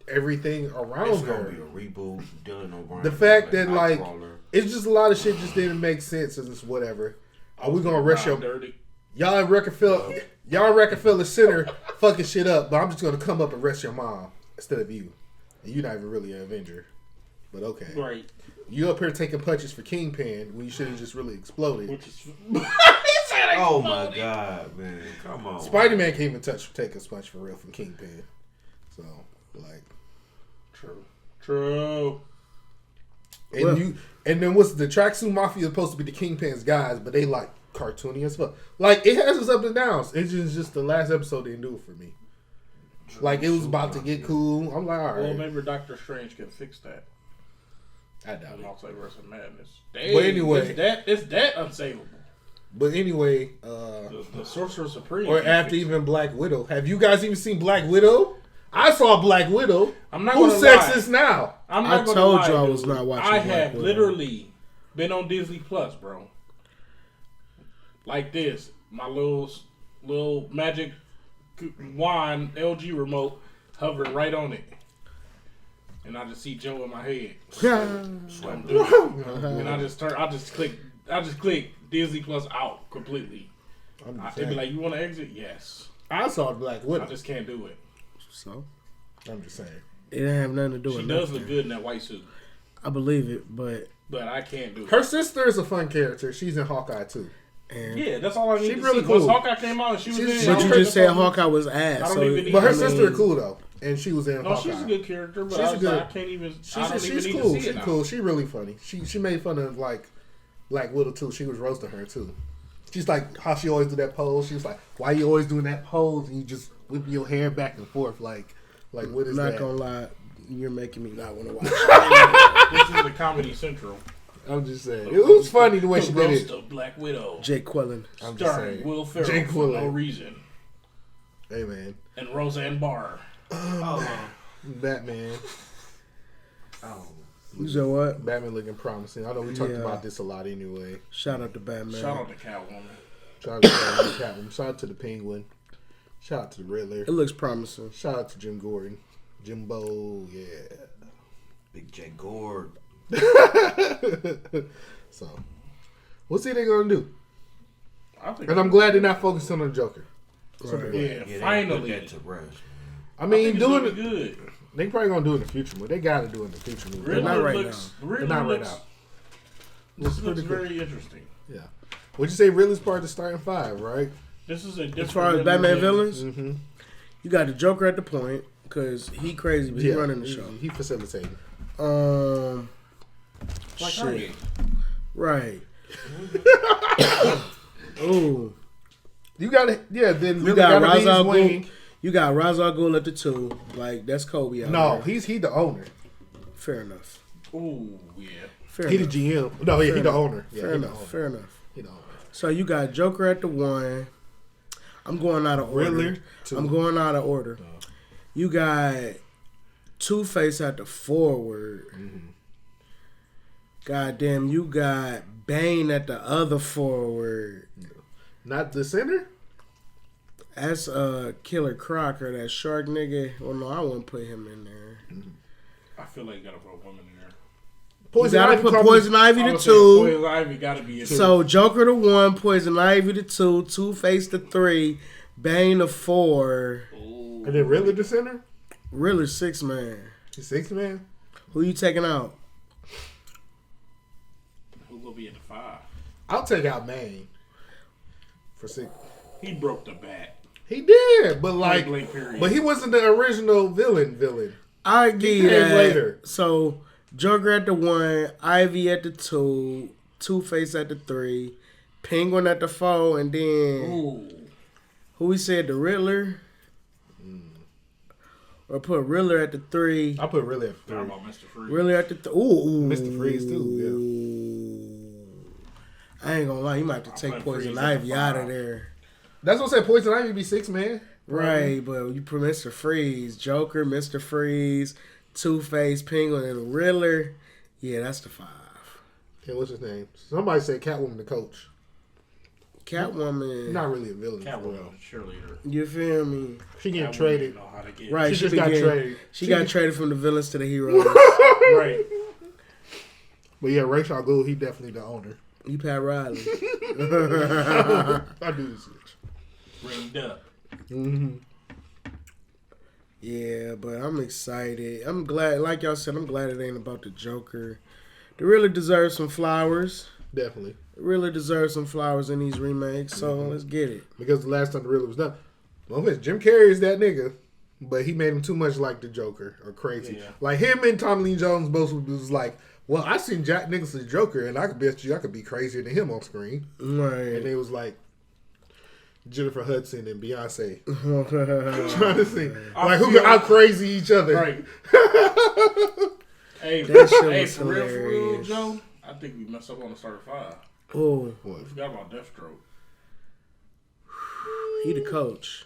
everything around It's her. gonna be a reboot. Dylan O'Brien. The fact that like Nightcrawler. it's just a lot of shit just didn't make sense. And it's whatever. Are we gonna rush your Dirty. y'all in Rockefeller Center fucking shit up? But I'm just gonna come up and arrest your mom instead of you. And you're not even really an Avenger, but okay. Right. You up here taking punches for Kingpin when you should have just really exploded. Which is Oh my god, man! Come on. Spider-Man can't even take a punch for real from Kingpin. So like, true. and Well- and then what's the Tracksuit Mafia is supposed to be the Kingpin's guys, but they like cartoony as fuck. Like it has its ups and downs. It's just the last episode didn't do it for me. Like it was about to get cool. I'm like, all Well, right. maybe Doctor Strange can fix that. I doubt it. Multiverse of Madness. But anyway- it's that unsavable. But anyway, The Sorcerer Supreme. or can after fix even Black Widow. Have you guys even seen Black Widow? I saw Black Widow. I'm not Who's gonna lie. sexist now? I'm I not gonna told lie, you I dude. was not watching I Black have Widow. literally been on Disney Plus, bro. Like this, my little magic wand LG remote hovering right on it, and I just see Joe in my head. I'm doing it. And I just click Disney Plus out completely. I'm just They'd be saying. like, "You want to exit?" Yes. I saw Black I Widow. just can't do it. So I'm just saying. it didn't have nothing to do She with does nothing. look good in that white suit, I believe it, but but I can't do it. Her sister is a fun character. She's in Hawkeye too. and Yeah, that's all I need She to really see. Once cool. Hawkeye came out and she was She's- in. but you I just said heard Hawkeye was ass. I don't So even need- But her I sister is cool though, and she was in No, Hawkeye. she's a good character, but She's I, a was good- like, I can't even. I don't even She's need cool. to see She's it now. cool. She really funny. She made fun of like Black Widow too. She was roasting her too. She's like how she always do that pose. She was like, "Why you always doing that pose?" And you just whip your hair back and forth like what is I'm not that? gonna lie, you're making me not want to watch. This is the Comedy Central. I'm just saying. It was funny the way she The did roast it. of Black Widow, Jake Quillen. I'm just starring saying. Will Ferrell Jake for no Quillen. reason, Hey man, and Roseanne Barr. Batman. You know what? Batman looking promising. I know we talked Yeah. about this a lot anyway. Shout out to Batman. Shout out to Catwoman. Shout out to Catwoman. Shout out to the Penguin. Shout out to the Riddler. It looks promising. Shout out to Jim Gordon. Jimbo, yeah. Big J Gord. So, we'll see what they're going to do. I think. And I'm glad they're not focused on the Joker. Right. Yeah, Yeah, they finally. put that to rest. I I mean, think it's doing gonna it, be good. they probably going to do it in the future movie. They got to do it in the future movie. Riddler not right looks. Riddler They're not right looks, now. This looks pretty good. very interesting. Yeah. Would you say Riddler's part of the starting five, right? This is a different. As far as Riddler Batman than- villains, Mm-hmm. you got the Joker at the point because he crazy, but he running the show. He facilitating. Like Shit. Kanye. Right. Ooh. You got to, yeah, then You Riddler got got to be Ra's al his wing. Ghul. You got Ra's al Ghul at the 2. Like that's Kobe out No, there. he the owner. Fair enough. Ooh, yeah. Fair He enough. the GM. No, yeah, he the enough. owner. Yeah, Fair he the enough. owner. Fair enough. He the owner. So you got Joker at the 1. I'm going out of order. Riddler, 2. I'm going out of order. You got Two-Face at the forward. Goddamn, you got Bane at the other forward. Not the center? That's Killer Croc or that shark nigga. Well, no, I wouldn't put him in there. I feel like you gotta put a woman in there. Poison gotta Ivy put probably- Poison Ivy I to would say 2. Poison Ivy gotta be a two. So Joker to 1, Poison Ivy to 2, Two-Face to 3, Bane to 4, Ooh. And then Riddler the center? Riddler 6 man. He's 6 man? Who you taking out? Who gonna be at the 5? I'll take out Bane for 6. He broke the bat. He did, but like, Point blank period. but he wasn't the original villain. I give you came that. later. So Joker at the 1, Ivy at the 2, Two-Face at the 3, Penguin at the 4, and then Ooh. who we said the Riddler? Or put Riddler at the 3. I put Riddler at How 3. about Mr. Freeze? Riddler at the ooh. Mr. Freeze too, I ain't gonna lie, you might have to take put Poison Freeze at the Ivy out of 5. there. That's what I said. Poison Ivy be 6 man. Right, but you put Mr. Freeze, Joker, Mr. Freeze, Two-Face, Penguin, and Riddler. Yeah, that's the 5. Okay, what's his name? Somebody said Catwoman the coach. Catwoman. Not really a villain. Catwoman, cheerleader. You feel me? She getting Catwoman traded. didn't know how to get. Right, She just been got getting- traded. She got traded from the villains to the heroes. Right. But yeah, Ra's al Ghul, he definitely the owner. You Pat Riley. I do this. Ringed up. Mm-hmm. Yeah, but I'm excited. I'm glad, like y'all said, I'm glad it ain't about the Joker. They really deserve some flowers. Definitely. They really deserve some flowers in these remakes, so let's get it. Because the last time the Riddler was done. Well, Jim Carrey is that nigga. But he made him too much like the Joker or crazy. Yeah. Like him and Tommy Lee Jones both was like, well, I seen Jack Nicholson's Joker and I could bet you I could be crazier than him on screen. And Right. they was like Jennifer Hudson and Beyonce trying to see like who feel- could out crazy each other. Right. Hey, That shit hey, was for real, hilarious. Joe. I think we messed up on the starter 5. Oh, We forgot about Deathstroke. he the coach.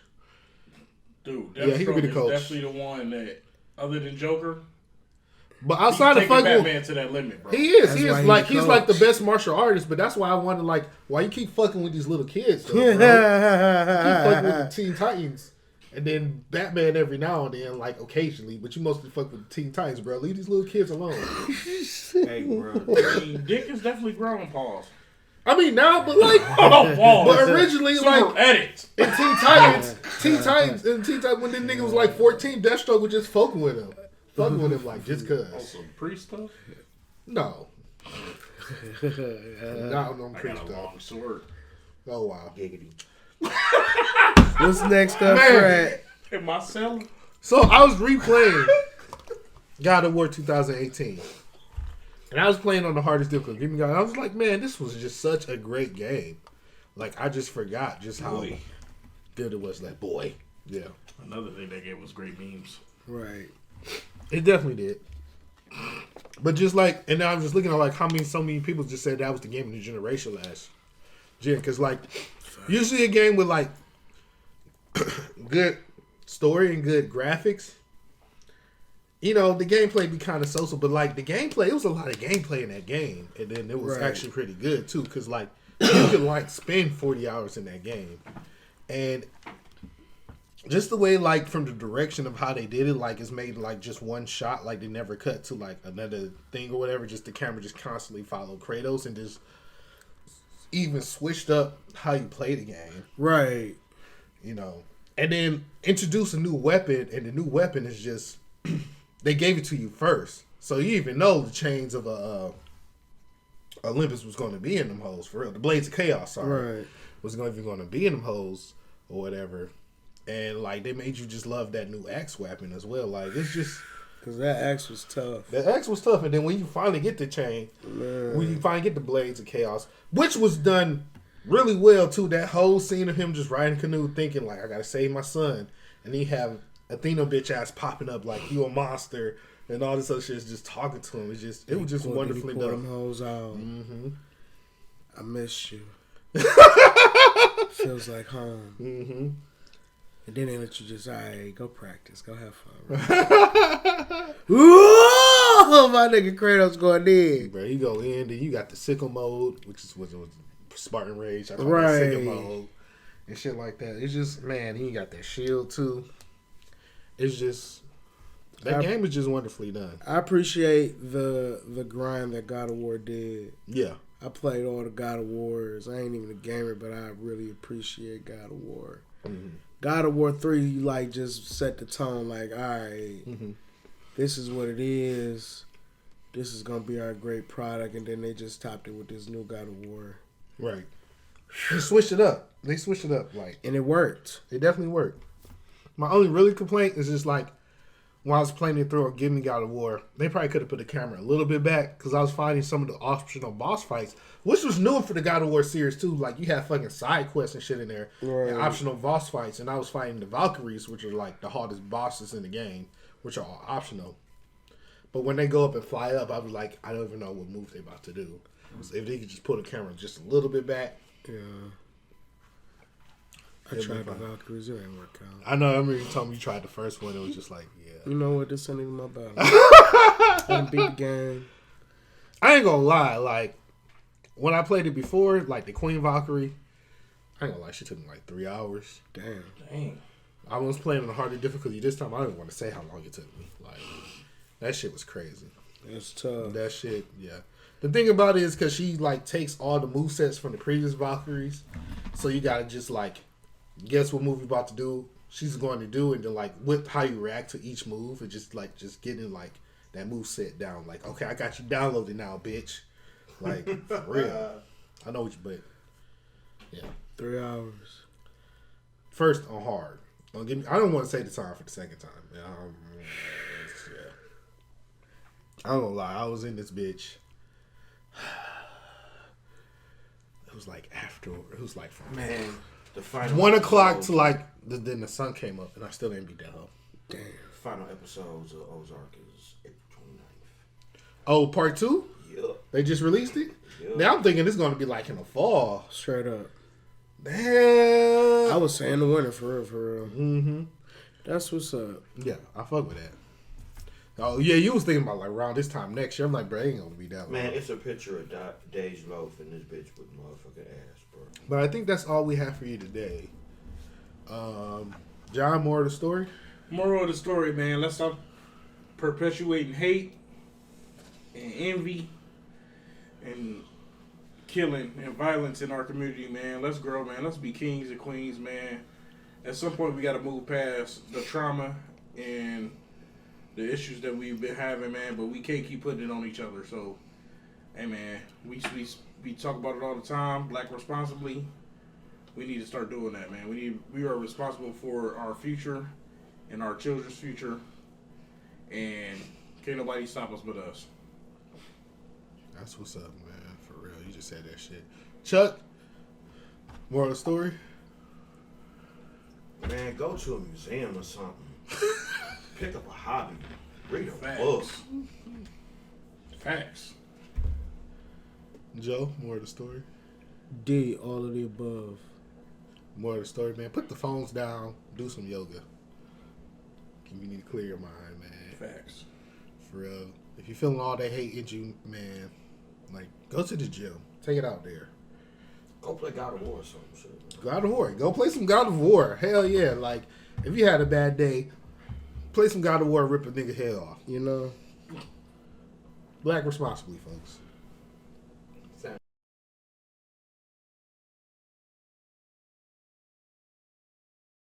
Dude, Yeah, he could be Deathstroke the is coach. definitely the one that, other than Joker, But he's outside of taking fucking Batman to that limit, bro. he is. That's He why is he like the he's like the coach. best martial artist, but that's why I wonder like why you keep fucking with these little kids though, bro? Keep fucking with the Teen Titans. And then Batman every now and then, like occasionally, but you mostly fuck with the Teen Titans, bro. Leave these little kids alone. Hey, bro. I mean, Dick is definitely growing paws. I mean now, but like Oh, paws. but originally Super like edit. in Teen Titans when the nigga was like 14, Deathstroke was just fucking with him. Fucking with him like just Oh, cause. some priest stuff? No. Not no I priest got a stuff. long sword. Oh wow. Giggity. What's next up, Man. Fred? In my cellar? So I was replaying God of War 2018. And I was playing on the hardest difficulty. Give me God. I was like, man, this was just such a great game. Like I just forgot just how Boy. good it was. Like, boy. Yeah. Another thing they gave was great memes. Right. It definitely did. But just like, and now I'm just looking at like so many people just said that was the game of the generation last gen. Because like, usually a game with like good story and good graphics, you know, the gameplay be kind of social. But like the gameplay, it was a lot of gameplay in that game, and then it was Right. actually pretty good too. Because like you could like spend 40 hours in that game, and just the way, like, from the direction of how they did it, like, it's made, like, just one shot. Like, they never cut to, like, another thing or whatever. Just the camera just constantly followed Kratos and just even switched up how you play the game, Right. you know. And then introduce a new weapon, and the new weapon is just, they gave it to you first. So you even know the chains of Olympus was going to be in them hoes, for real. The Blades of Chaos, sorry. Right. Was going to be in them hoes or whatever. And, like, they made you just love that new axe weapon as well. Like, it's just... Because that axe was tough. The axe was tough. And then when you finally get the chain, when you finally get the Blades of Chaos, which was done really well, too. That whole scene of him just riding canoe thinking, like, I got to save my son. And then you have Athena bitch ass popping up like, you a monster. And all this other shit is just talking to him. It's just... It was just wonderfully Pull them done. hoes out. Mm-hmm. I miss you. Feels like home. Mm-hmm. And then they let you just, all right, go practice. Go have fun. Right? Ooh, my nigga Kratos going in. Bro, you go in, then you got the sickle mode, which is was Spartan Rage. I call Right. that sickle mode and shit like that. It's just, man, you got that shield too. It's just, That game is just wonderfully done. I appreciate the grind that God of War did. Yeah. I played all the God of Wars. I ain't even a gamer, but I really appreciate God of War. Mm-hmm. God of War 3, you like just set the tone. Like, all right, this is what it is. This is gonna be our great product, and then they just topped it with this new God of War. Right. They switched it up. Like, And it worked. it definitely worked. My only really complaint is just like when I was playing it through or Give Me God of War, they probably could have put the camera a little bit back because I was finding some of the optional boss fights, which was new for the God of War series too. Like you had fucking side quests and shit in there, Right. and optional boss fights, and I was fighting the Valkyries, which are like the hardest bosses in the game, which are all optional. But when they go up and fly up, I was like, I don't even know what move they about to do. So if they could just pull the camera just a little bit back. Yeah. I It'll be tried the fine. Valkyries. It ain't work out. I know. I remember you told me you tried the first one. It was just like, yeah. You know what? This ain't even my battle. I didn't beat the game. I ain't gonna lie. Like when I played it before, like the Queen Valkyrie, I ain't gonna lie. She took me like 3 hours. Damn. Dang. I was playing on a harder difficulty this time. I didn't want to say how long it took me. Like that shit was crazy. That's tough. That shit, yeah. The thing about it is because she like takes all the movesets from the previous Valkyries, so you gotta just like guess what move you're about to do. She's going to do, and then like with how you react to each move, and just getting like that move set down. Like, okay, I got you downloaded now, bitch. Like for real. I know what you, but yeah. 3 hours. First on hard. Don't give me. I don't want to say the time for the second time. Yeah. I don't gonna lie. I was in this bitch. It was like after. It was like from Man, the final 1 o'clock episodes- to like then the sun came up, and I still didn't beat that hoe. Damn. final episodes of Ozark is April 29th. Oh, part 2? Yup. They just released it. Yup. Now I'm thinking it's gonna be like in the fall. Straight up. Damn. I was saying the winter for real, for real. Mm-hmm. That's what's up. Yeah, I fuck with that. Oh yeah, you was thinking about like around this time next year. I'm like, bro, it ain't gonna be that long. Man, it's a picture of Dej Loaf and this bitch with motherfucking ass, bro. But I think that's all we have for you today. John, more of the story? Moral of the story, man. Let's stop perpetuating hate and envy and killing and violence in our community, man. Let's grow, man. Let's be kings and queens, man. At some point, we got to move past the trauma and the issues that we've been having, man. But we can't keep putting it on each other. So, hey, man, we talk about it all the time. Black responsibly. We need to start doing that, man. We are responsible for our future and our children's future, and can't nobody stop us but us. That's what's up, man. For real. You just said that shit. Chuck, more of the story? Man, go to a museum or something. Pick up a hobby. Read a Facts. book. Facts. Joe, more of the story? D, all of the above. More of the story, man. Put the phones down. Do some yoga. You need to clear your mind, man. Facts. For real. If you're feeling all that hate in you, man, like, go to the gym. Take it out there. Go play God of War or something. Shit. God of War. Go play some God of War. Hell yeah. Like, if you had a bad day, play some God of War, rip a nigga head off. You know? Black responsibly, folks.